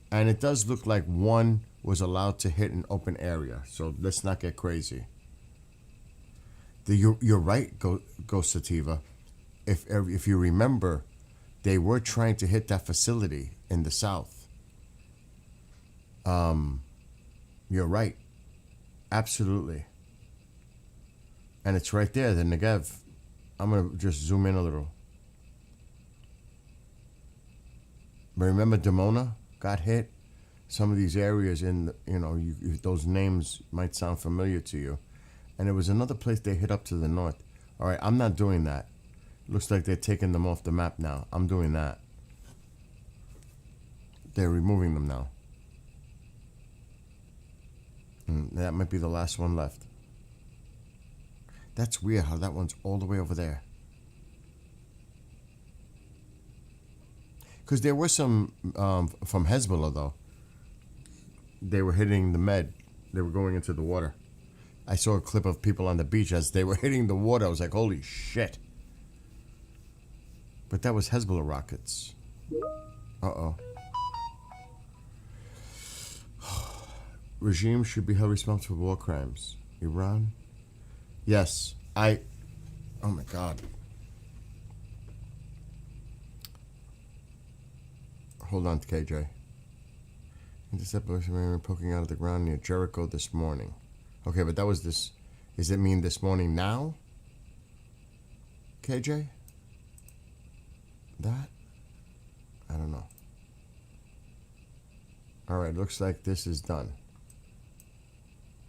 And it does look like one was allowed to hit an open area. So let's not get crazy. You're right, Ghost Sativa. If you remember, they were trying to hit that facility in the south. You're right. Absolutely. And it's right there, the Negev. I'm going to just zoom in a little. But remember Dimona got hit? Some of these areas those names might sound familiar to you. And there was another place they hit up to the north. All right, I'm not doing that. Looks like they're taking them off the map now. I'm doing that. They're removing them now. That might be the last one left. That's weird how that one's all the way over there. Because there were some from Hezbollah, though. They were hitting the med. They were going into the water. I saw a clip of people on the beach as they were hitting the water. I was like, holy shit. But that was Hezbollah rockets. Uh-oh. Regime should be held responsible for war crimes. Iran? Yes. Oh my God. Hold on to KJ. Intercept poking out of the ground near Jericho this morning. Okay, but that was this. Does it mean this morning now? KJ? That? I don't know. Alright, looks like this is done.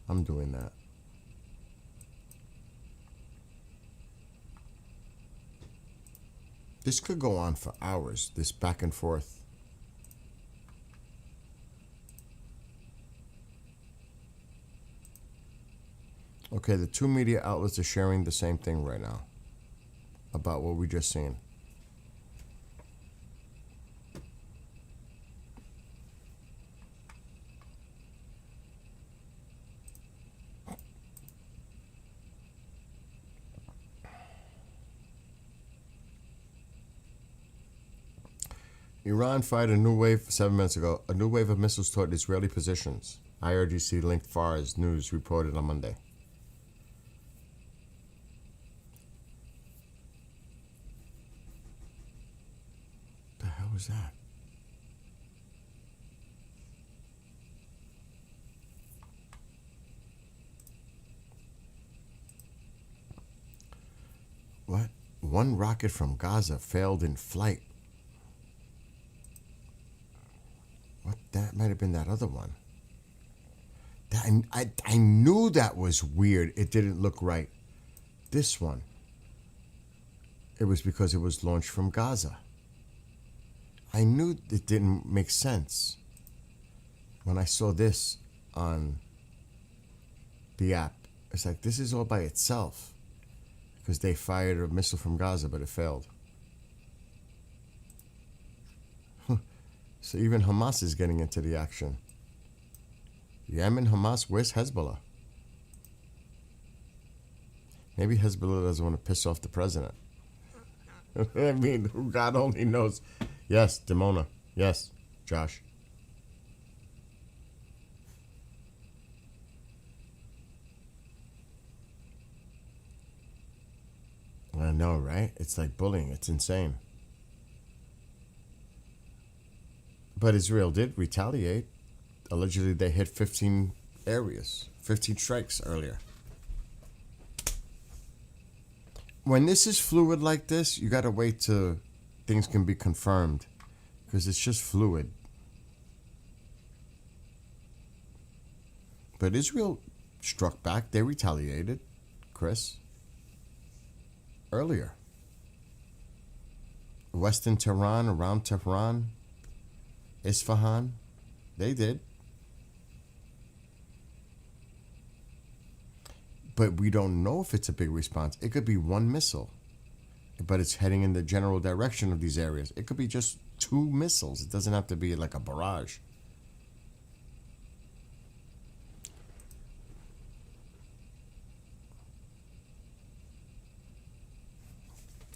I'm doing that. This could go on for hours, this back and forth. Okay, the two media outlets are sharing the same thing right now about what we just seen. Iran fired a new wave 7 minutes ago. A new wave of missiles toward Israeli positions. IRGC linked Fars News reported on Monday. The hell was that? What? One rocket from Gaza failed in flight. What? That might have been that other one. I knew that was weird. It didn't look right. This one. It was because it was launched from Gaza. I knew it didn't make sense when I saw this on the app. It's like, this is all by itself. Because they fired a missile from Gaza, but it failed. So even Hamas is getting into the action. Yemen, Hamas, where's Hezbollah? Maybe Hezbollah doesn't want to piss off the president. I mean, God only knows. Yes, Dimona. Yes, Josh. I know, right? It's like bullying. It's insane. But Israel did retaliate. Allegedly, they hit 15 areas, 15 strikes earlier. When this is fluid like this, you got to wait till things can be confirmed. because it's just fluid. But Israel struck back. They retaliated, Chris, earlier. Western Tehran, around Tehran, Isfahan, they did. But we don't know if it's a big response. It could be one missile, but it's heading in the general direction of these areas. It could be just 2 missiles. It doesn't have to be like a barrage.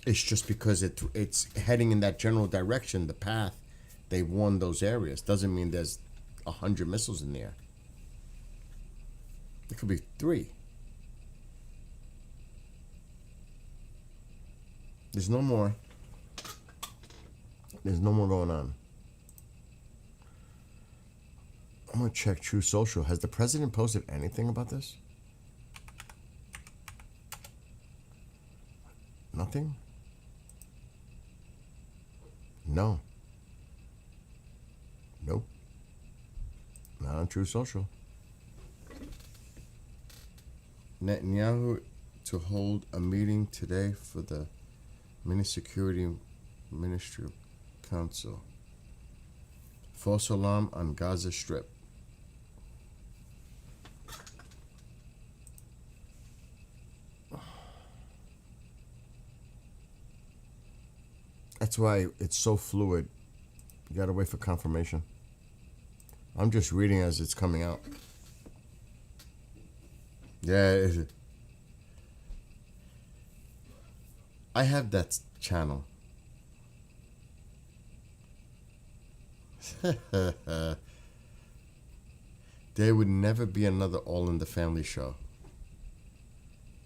It's just because it's heading in that general direction, the path, they warned those areas. Doesn't mean there's 100 missiles in the air. It could be 3. There's no more. There's no more going on. I'm going to check True Social. Has the president posted anything about this? Nothing? No. Nope. Not on True Social. Netanyahu to hold a meeting today for the Security Ministerial Council. False alarm on Gaza Strip. That's why it's so fluid. You gotta wait for confirmation. I'm just reading as it's coming out. Yeah, I have that channel. There would never be another All in the Family show.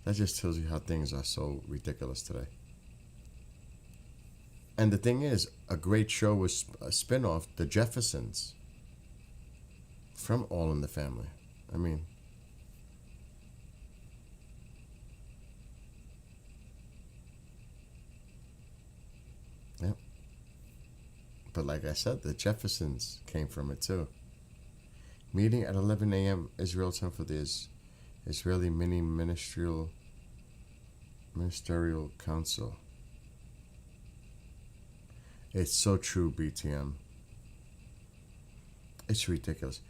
That just tells you how things are so ridiculous today. And the thing is, a great show was a spin-off, The Jeffersons, from All in the Family. I mean, yep. But like I said, The Jeffersons came from it too. Meeting at 11 a.m. Israel time for the Israeli Ministerial Council. It's so true, BTM. It's ridiculous.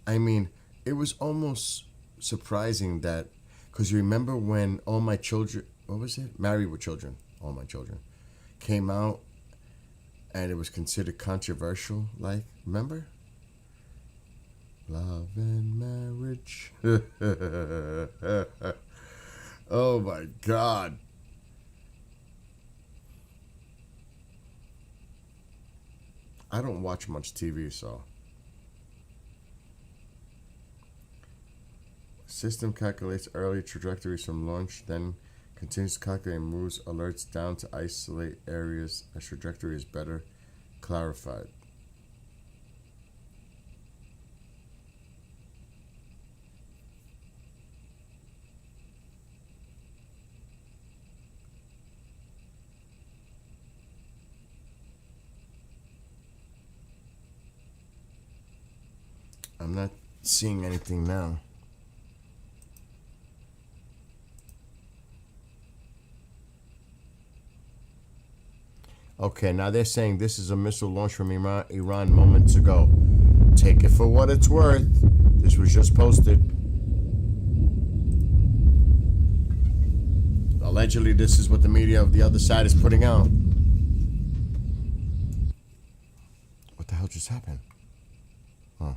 I mean, it was almost surprising that, because you remember when All My Children, what was it? Married with Children, All My Children, came out and it was considered controversial, like, remember? Love and marriage. Oh my God. I don't watch much TV, so. System calculates early trajectories from launch, then continues to calculate and moves alerts down to isolate areas as trajectory is better clarified. I'm not seeing anything now. Okay, now they're saying this is a missile launch from Iran moments ago. Take it for what it's worth. This was just posted. Allegedly, this is what the media of the other side is putting out. What the hell just happened? Huh.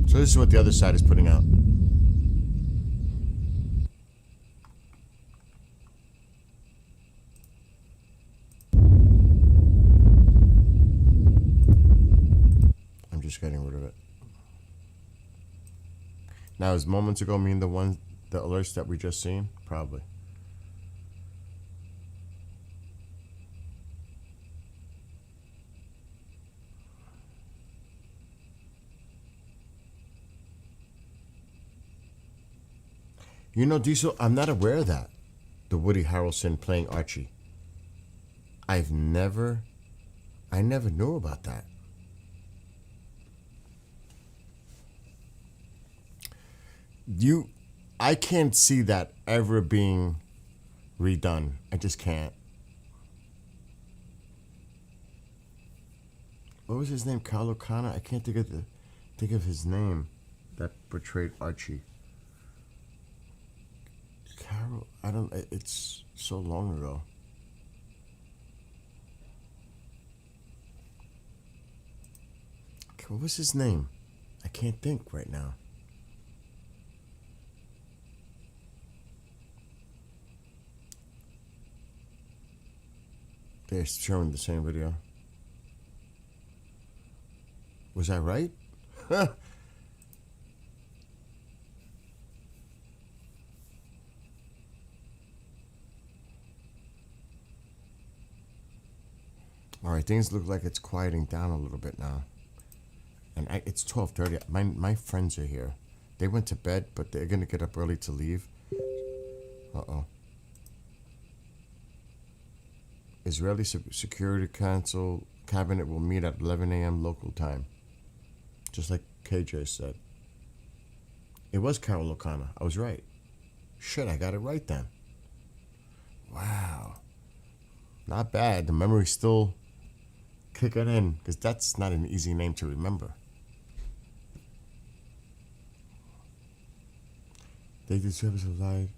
So this is what the other side is putting out. I'm just getting rid of it. Now, is moments ago mean the alerts that we just seen? Probably. You know, Diesel, I'm not aware of that. The Woody Harrelson playing Archie. I never knew about that. I can't see that ever being redone. I just can't. What was his name? Carl O'Connor? I can't think of his name that portrayed Archie. Carol, I don't. It's so long ago. What was his name? I can't think right now. They're showing the same video. Was I right? All right, things look like it's quieting down a little bit now. And it's 12:30. My friends are here. They went to bed, but they're going to get up early to leave. Uh-oh. Israeli Security Council cabinet will meet at 11 a.m. local time. Just like KJ said. It was Carol O'Connor. I was right. Shit, I got it right then. Wow. Not bad. The memory's still kicking in, because that's not an easy name to remember. They did 2 episodes live.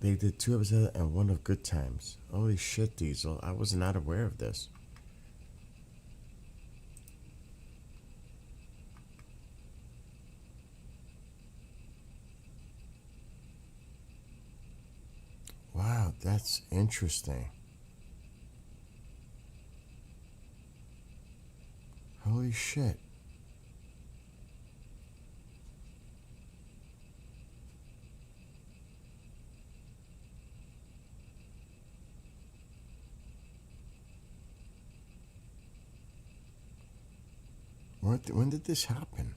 They did 2 episodes and 1 of Good Times. Holy shit, Diesel. I was not aware of this. Wow, that's interesting. Holy shit. When did this happen?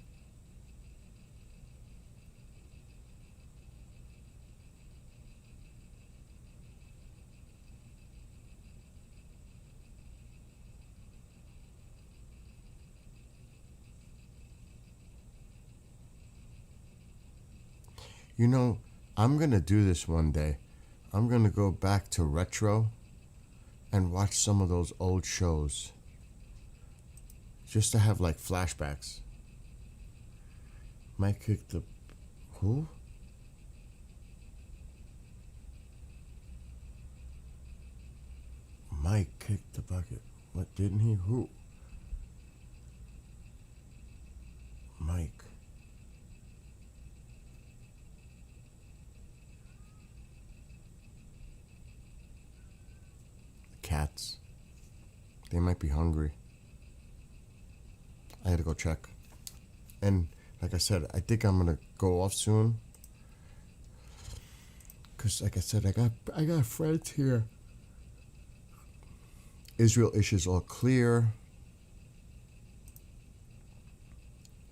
You know, I'm going to do this one day. I'm going to go back to retro and watch some of those old shows. Just to have like flashbacks. Mike kicked the... Who? Mike kicked the bucket. What, didn't he? Who? Mike. Cats. They might be hungry. I had to go check. And like I said, I think I'm gonna go off soon. Cause like I said, I got friends here. Israel issues all clear.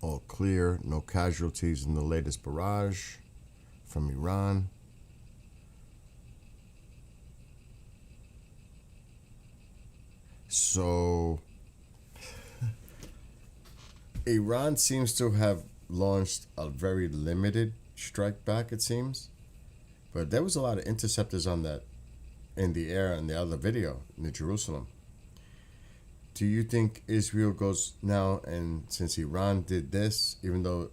All clear. No casualties in the latest barrage from Iran. So Iran seems to have launched a very limited strike back, it seems. But there was a lot of interceptors on that in the air in the other video in Jerusalem. Do you think Israel goes now, and since Iran did this, even though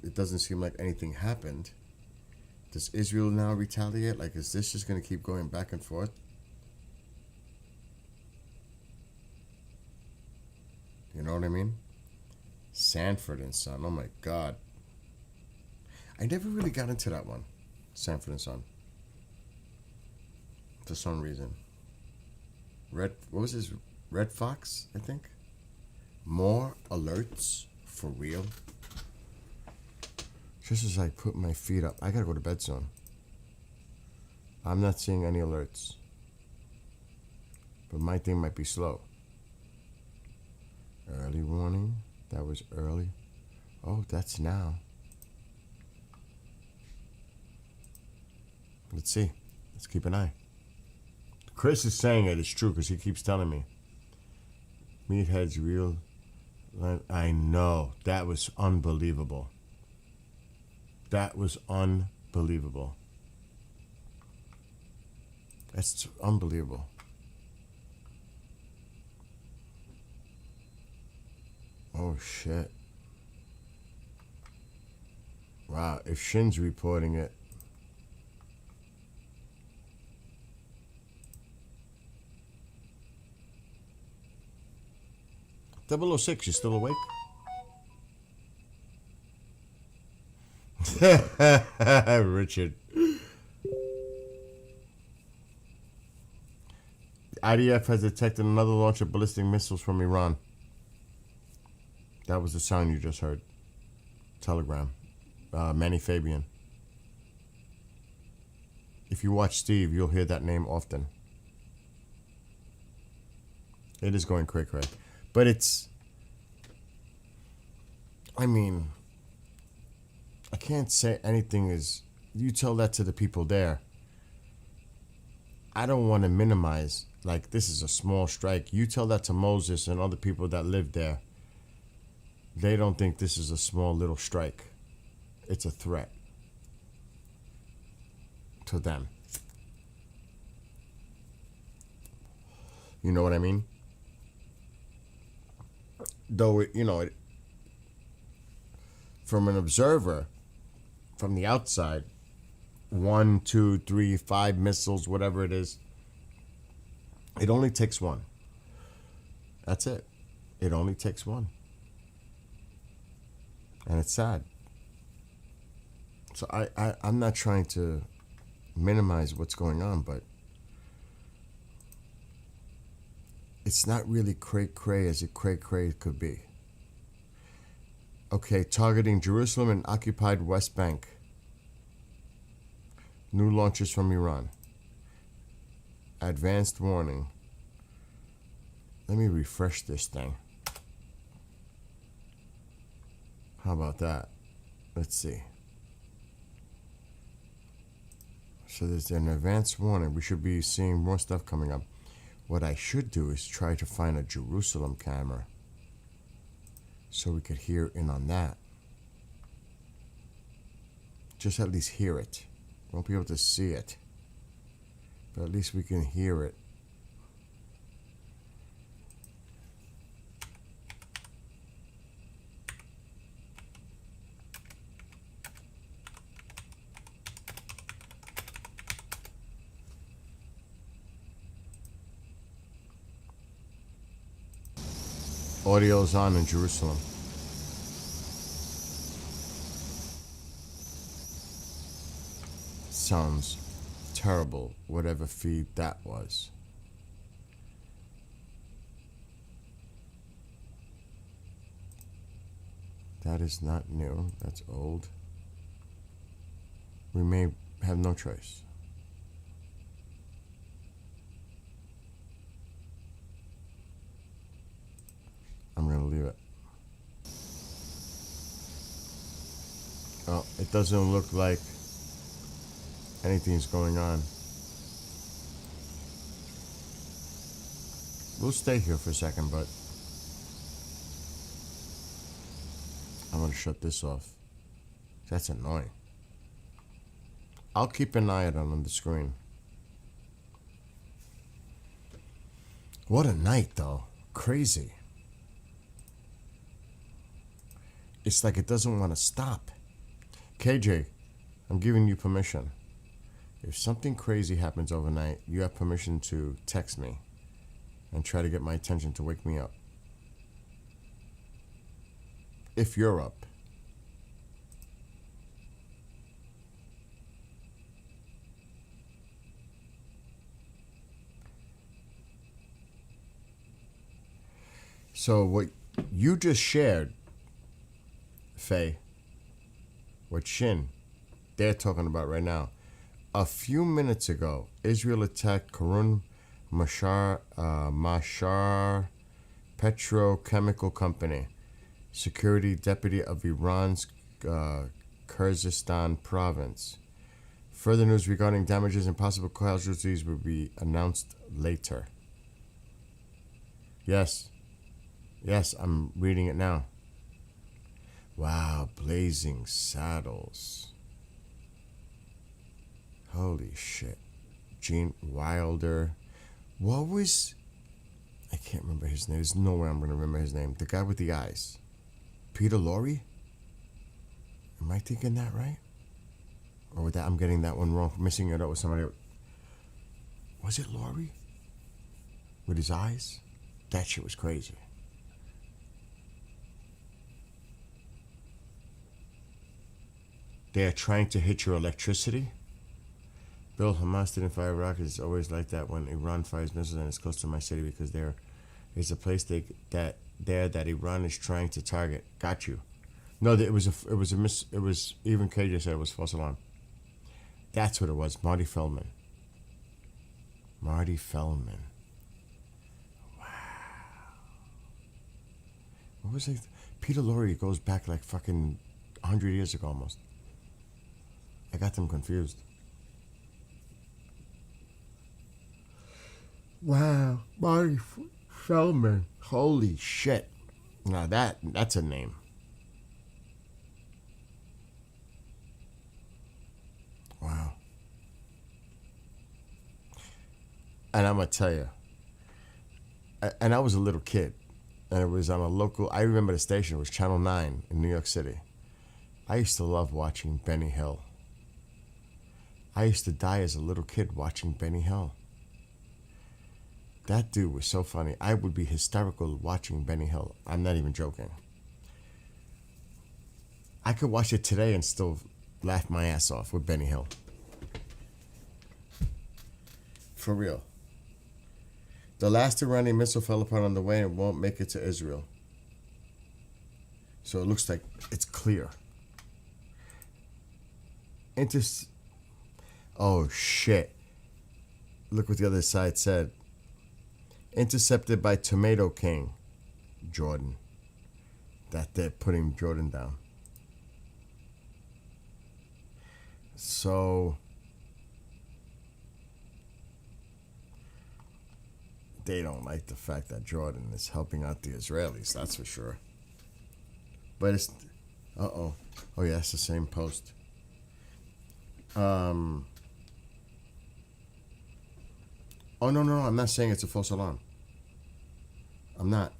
it doesn't seem like anything happened, does Israel now retaliate? Like, is this just going to keep going back and forth? You know what I mean? Sanford and Son. Oh my God. I never really got into that one. Sanford and Son. For some reason. What was his? Red Fox, I think? More alerts? For real? Just as I put my feet up. I gotta go to bed soon. I'm not seeing any alerts. But my thing might be slow. Early warning. That was early. Oh, that's now. Let's see. Let's keep an eye. Chris is saying it. It's true because he keeps telling me. Meathead's real. I know. That was unbelievable. That was unbelievable. That's unbelievable. Oh, shit. Wow, if Shin's reporting it. 006, you still awake? Richard. IDF has detected another launch of ballistic missiles from Iran. That was the sound you just heard. Telegram. Manny Fabian. If you watch Steve, you'll hear that name often. It is going cray-cray. But it's... I mean... I can't say anything is... You tell that to the people there. I don't want to minimize... Like, this is a small strike. You tell that to Moses and other people that live there. They don't think this is a small little strike. It's a threat. To them. You know what I mean? Though, from an observer, from the outside, 1, 2, 3, 5 missiles, whatever it is, it only takes one. That's it. It only takes one. And it's sad. So I'm not trying to minimize what's going on, but it's not really cray-cray as it cray-cray could be. Okay, targeting Jerusalem and occupied West Bank. New launches from Iran. Advanced warning. Let me refresh this thing. How about that? Let's see. So there's an advanced warning. We should be seeing more stuff coming up. What I should do is try to find a Jerusalem camera so we could hear in on that. Just at least hear it. Won't be able to see it, but at least we can hear it. Audio's on in Jerusalem. Sounds terrible, whatever feed that was. That is not new, that's old. We may have no choice. I'm gonna leave it. Oh, it doesn't look like anything's going on. We'll stay here for a second, but I'm gonna shut this off. That's annoying. I'll keep an eye on the screen. What a night, though. Crazy. It's like it doesn't want to stop. KJ, I'm giving you permission. If something crazy happens overnight, you have permission to text me and try to get my attention to wake me up. If you're up. So what you just shared, Faye, what Shin, they're talking about right now. A few minutes ago, Israel attacked Karun Mashar Petrochemical Company, security deputy of Iran's Kyrgyzstan province. Further news regarding damages and possible casualties will be announced later. Yes. Yes, I'm reading it now. Wow, Blazing Saddles. Holy shit. Gene Wilder. What was... I can't remember his name. There's no way I'm going to remember his name. The guy with the eyes. Peter Lorre? Am I thinking that right? Or with that, I'm getting that one wrong. Missing it out with somebody else. Was it Lorre? With his eyes? That shit was crazy. They are trying to hit your electricity? Bill, Hamas didn't fire rockets. It's always like that when Iran fires missiles and it's close to my city because there is a place that Iran is trying to target. Got you. No, it was even KJ said it was false alarm. That's what it was. Marty Feldman. Marty Feldman. Wow. What was it? Peter Lorre goes back like fucking 100 years ago almost. I got them confused. Wow, Marty Feldman. Holy shit. Now that's a name. Wow. And I'm going to tell you, and I was a little kid, and it was on a local, I remember the station, it was Channel 9 in New York City. I used to love watching Benny Hill. I used to die as a little kid watching Benny Hill. That dude was so funny. I would be hysterical watching Benny Hill. I'm not even joking. I could watch it today and still laugh my ass off with Benny Hill. For real. The last Iranian missile fell apart on the way and won't make it to Israel. So it looks like it's clear. Oh shit. Look what the other side said. Intercepted by Tomato King, Jordan. That they're putting Jordan down. So they don't like the fact that Jordan is helping out the Israelis, that's for sure. But it's oh yeah, it's the same post. Oh, no, I'm not saying it's a false alarm. I'm not.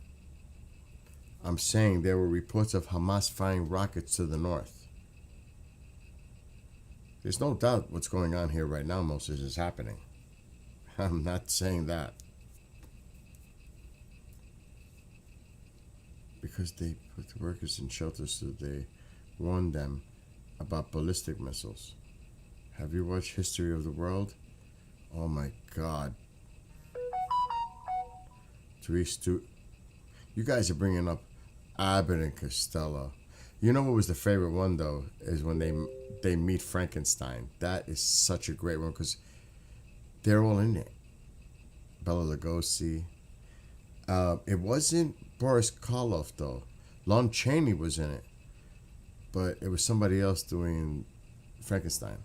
I'm saying there were reports of Hamas firing rockets to the north. There's no doubt what's going on here right now, Moses, is happening. I'm not saying that. Because they put the workers in shelters so they warned them about ballistic missiles. Have you watched History of the World? Oh my God. You guys are bringing up Abbott and Costello. You know what was the favorite one though? Is when they meet Frankenstein. That is such a great one because they're all in it. Bela Lugosi. It wasn't Boris Karloff though. Lon Chaney was in it, but it was somebody else doing Frankenstein.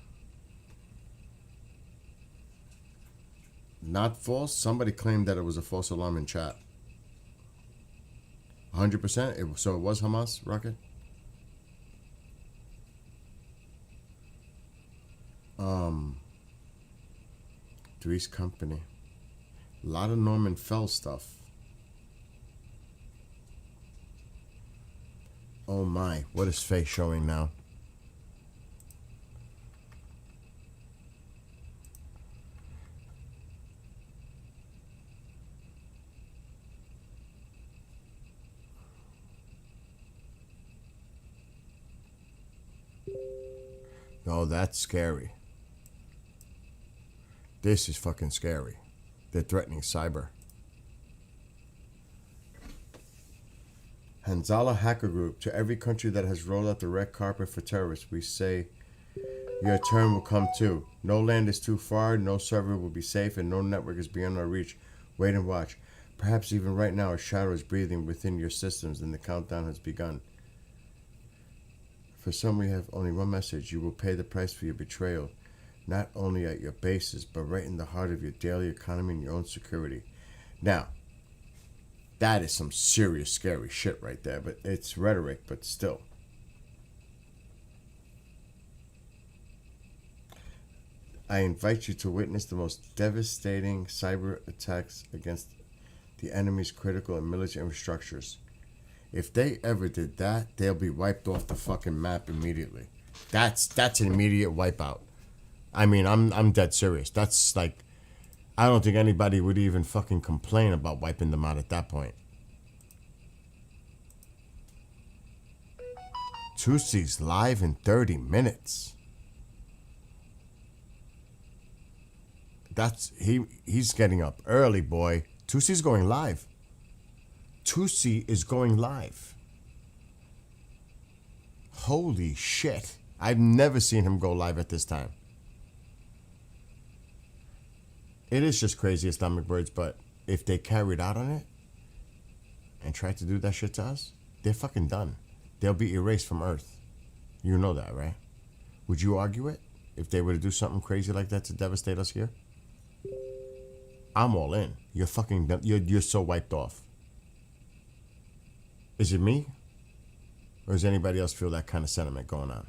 Not false. Somebody claimed that it was a false alarm in chat. 100%. So it was Hamas rocket. Three's Company. A lot of Norman Fell stuff. Oh my! What is Faye showing now? Oh, that's scary. This is fucking scary. They're threatening cyber. Hanzala Hacker Group. To every country that has rolled out the red carpet for terrorists, we say your turn will come too. No land is too far, no server will be safe, and no network is beyond our reach. Wait and watch. Perhaps even right now a shadow is breathing within your systems and the countdown has begun. For some, we have only one message. You will pay the price for your betrayal. not only at your bases, but right in the heart of your daily economy and your own security. Now, that is some serious, scary shit right there, but it's rhetoric, but still. I invite you to witness the most devastating cyber attacks against the enemy's critical and military infrastructures. If they ever did that, they'll be wiped off the fucking map immediately. That's an immediate wipeout. I mean, I'm dead serious. That's like, I don't think anybody would even fucking complain about wiping them out at that point. Tusi's live in 30 minutes. He's getting up early, boy. Tusi's going live. Tusi is going live. Holy shit. I've never seen him go live at this time. It is just crazy as stomach birds, but if they carried out on it and tried to do that shit to us, they're fucking done. They'll be erased from Earth. You know that, right? Would you argue it if they were to do something crazy like that to devastate us here? I'm all in. You're fucking done. You're so wiped off. Is it me? Or does anybody else feel that kind of sentiment going on?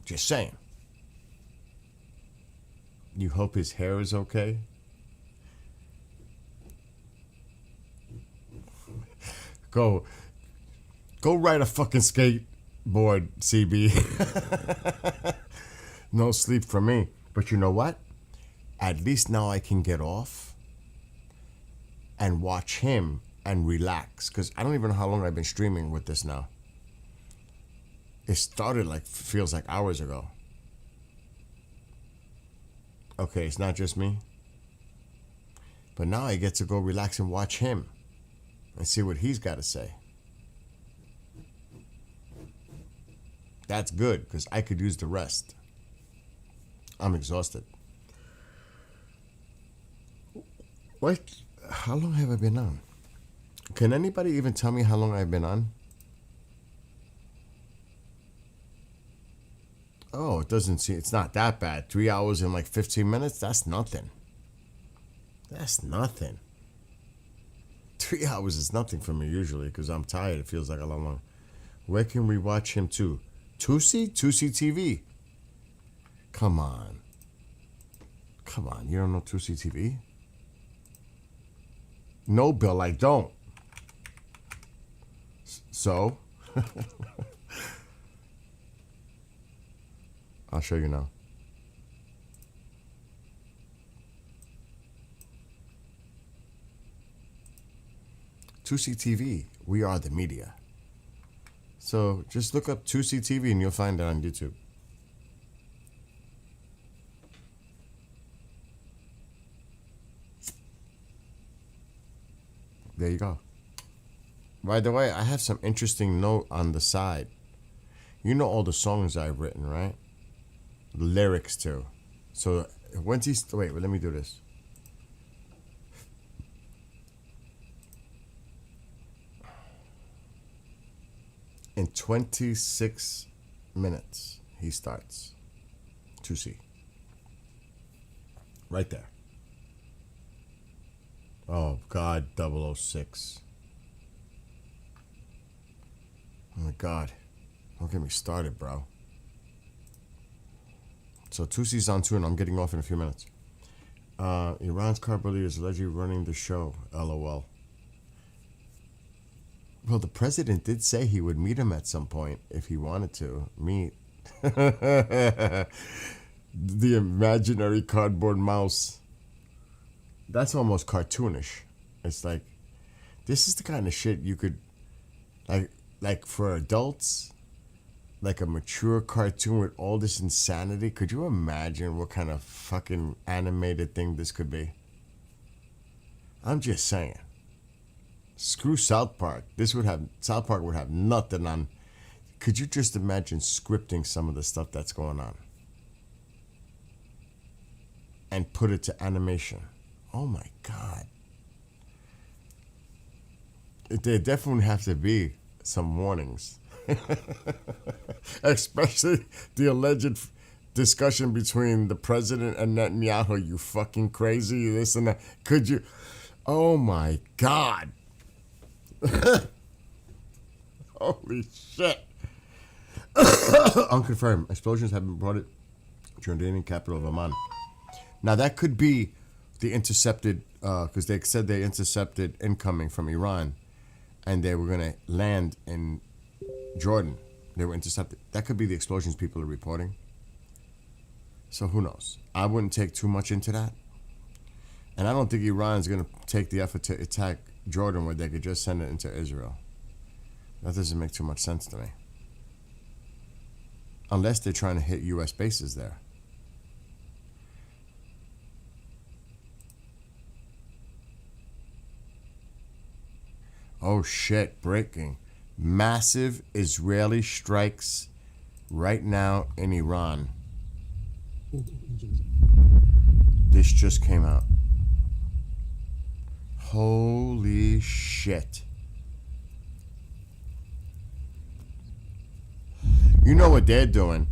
Just saying. You hope his hair is okay? Go ride a fucking skateboard, CB. No sleep for me. But you know what? At least now I can get off and watch him and relax. Because I don't even know how long I've been streaming with this now. It started feels like hours ago. Okay, it's not just me. But now I get to go relax and watch him and see what he's got to say. That's good, because I could use the rest. I'm exhausted. What? How long have I been on? Can anybody even tell me how long I've been on? Oh, it doesn't seem, it's not that bad. 3 hours and 15 minutes? That's nothing. That's nothing. 3 hours is nothing for me usually because I'm tired. It feels like a lot long. Where can we watch him to? Tusi? Tusi TV. Come on. Come on. You don't know Tusi TV? No, Bill, I don't. So? I'll show you now. Tusi TV. We are the media. So just look up Tusi TV and you'll find it on YouTube. There you go. By the way, I have some interesting note on the side. You know all the songs I've written, right? The lyrics too. So when's he? Wait, let me do this. In 26 minutes, he starts. Tusi. Right there. Oh, God, 006. Oh, my God. Don't get me started, bro. So Tusi's on tour, and I'm getting off in a few minutes. Iran's car bully is allegedly running the show. LOL. Well, the president did say he would meet him at some point if he wanted to meet. The imaginary cardboard mouse. That's almost cartoonish. It's like, this is the kind of shit you could, like for adults, like a mature cartoon with all this insanity. Could you imagine what kind of fucking animated thing this could be? I'm just saying. Screw South Park. South Park would have nothing on. Could you just imagine scripting some of the stuff that's going on and put it to animation? Oh my God. There definitely have to be some warnings. Especially the alleged discussion between the president and Netanyahu. You fucking crazy, this and that. Could you? Oh my God. Holy shit. Unconfirmed. Explosions have been reported during the Indian capital of Amman. Now that could be the intercepted, because they said they intercepted incoming from Iran, and they were going to land in Jordan. They were intercepted. That could be the explosions people are reporting. So who knows? I wouldn't take too much into that. And I don't think Iran's going to take the effort to attack Jordan where they could just send it into Israel. That doesn't make too much sense to me. Unless they're trying to hit U.S. bases there. Oh shit, breaking. Massive Israeli strikes right now in Iran. This just came out. Holy shit. You know what they're doing?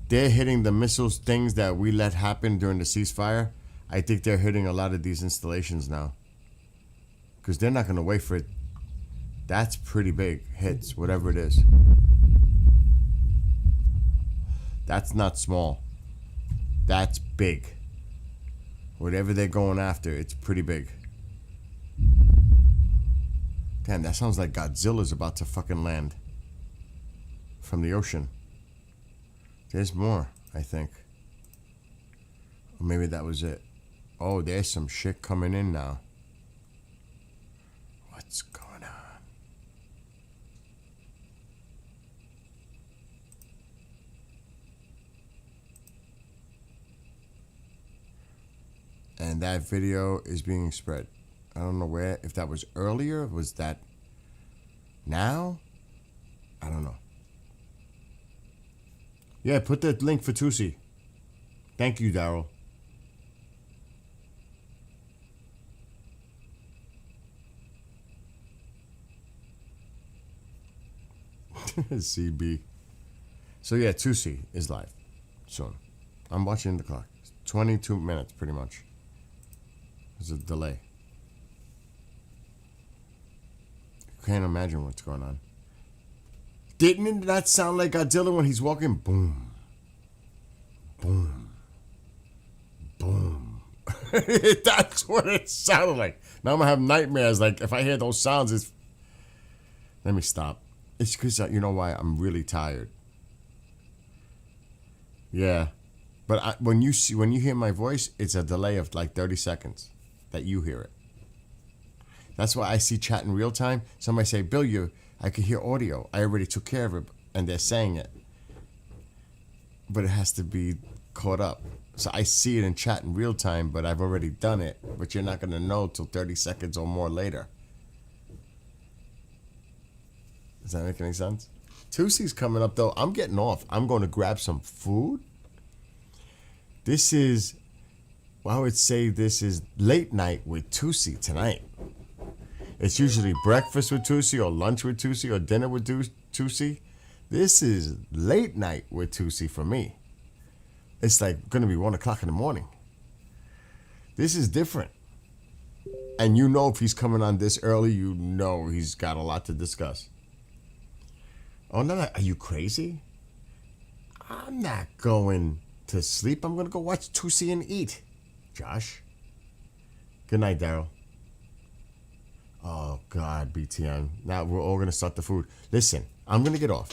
They're hitting the missiles things that we let happen during the ceasefire. I think they're hitting a lot of these installations now. Because they're not going to wait for it. That's pretty big hits, whatever it is. That's not small. That's big. Whatever they're going after, it's pretty big. Damn, that sounds like Godzilla's about to fucking land. From the ocean. There's more, I think. Or maybe that was it. Oh, there's some shit coming in now. What's going on? And that video is being spread. I don't know where, if that was earlier, was that now? I don't know. Yeah, put the link for Tusi. Thank you, Daryl. CB. So yeah, Tusi is live soon. I'm watching the clock. 22 minutes, pretty much. There's a delay. Can't imagine what's going on. Didn't that sound like Godzilla when he's walking? Boom. Boom. Boom. That's what it sounded like. Now I'm going to have nightmares. Like, if I hear those sounds, it's... Let me stop. It's because, you know why? I'm really tired. Yeah. But when you hear my voice, it's a delay of like 30 seconds that you hear it. That's why I see chat in real time. Somebody say, Bill, I can hear audio. I already took care of it, and they're saying it. But it has to be caught up. So I see it in chat in real time, but I've already done it. But you're not going to know till 30 seconds or more later. Does that make any sense? Tusi's coming up, though. I'm getting off. I'm going to grab some food. This is, well, I would say this is late night with Tusi tonight. It's usually breakfast with Tusi or lunch with Tusi or dinner with Tusi. This is late night with Tusi for me. It's like going to be 1 o'clock in the morning. This is different. And you know if he's coming on this early, you know he's got a lot to discuss. Oh, no, are you crazy? I'm not going to sleep. I'm going to go watch Tusi and eat. Josh. Good night, Daryl. Oh, God, BTN. Now we're all going to start the food. Listen, I'm going to get off.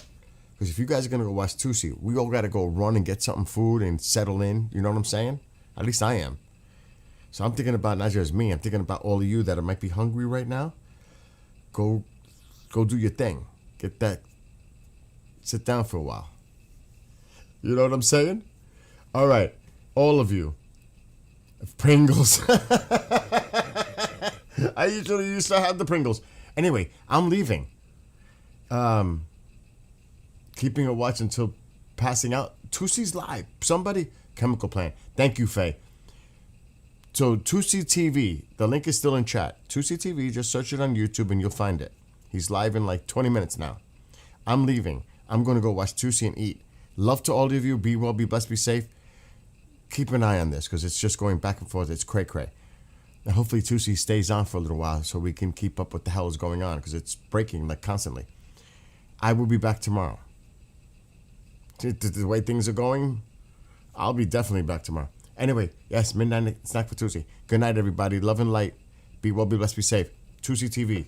Because if you guys are going to go watch Tusi, we all got to go run and get something food and settle in. You know what I'm saying? At least I am. So I'm thinking about not just me. I'm thinking about all of you that might be hungry right now. Go do your thing. Get that. Sit down for a while. You know what I'm saying? All right. All of you. Pringles. I usually used to have the Pringles. Anyway, I'm leaving. Keeping a watch until passing out. Tusi's live. Somebody, Chemical Plant. Thank you, Faye. So Tusi TV, the link is still in chat. Tusi TV, just search it on YouTube and you'll find it. He's live in like 20 minutes now. I'm leaving. I'm going to go watch Tusi and eat. Love to all of you. Be well, be blessed, be safe. Keep an eye on this because it's just going back and forth. It's cray-cray. And hopefully Tusi stays on for a little while so we can keep up what the hell is going on because it's breaking like constantly. I will be back tomorrow. The way things are going, I'll be definitely back tomorrow. Anyway, yes, midnight snack for Tusi. Good night, everybody. Love and light. Be well, be blessed, be safe. Tusi TV.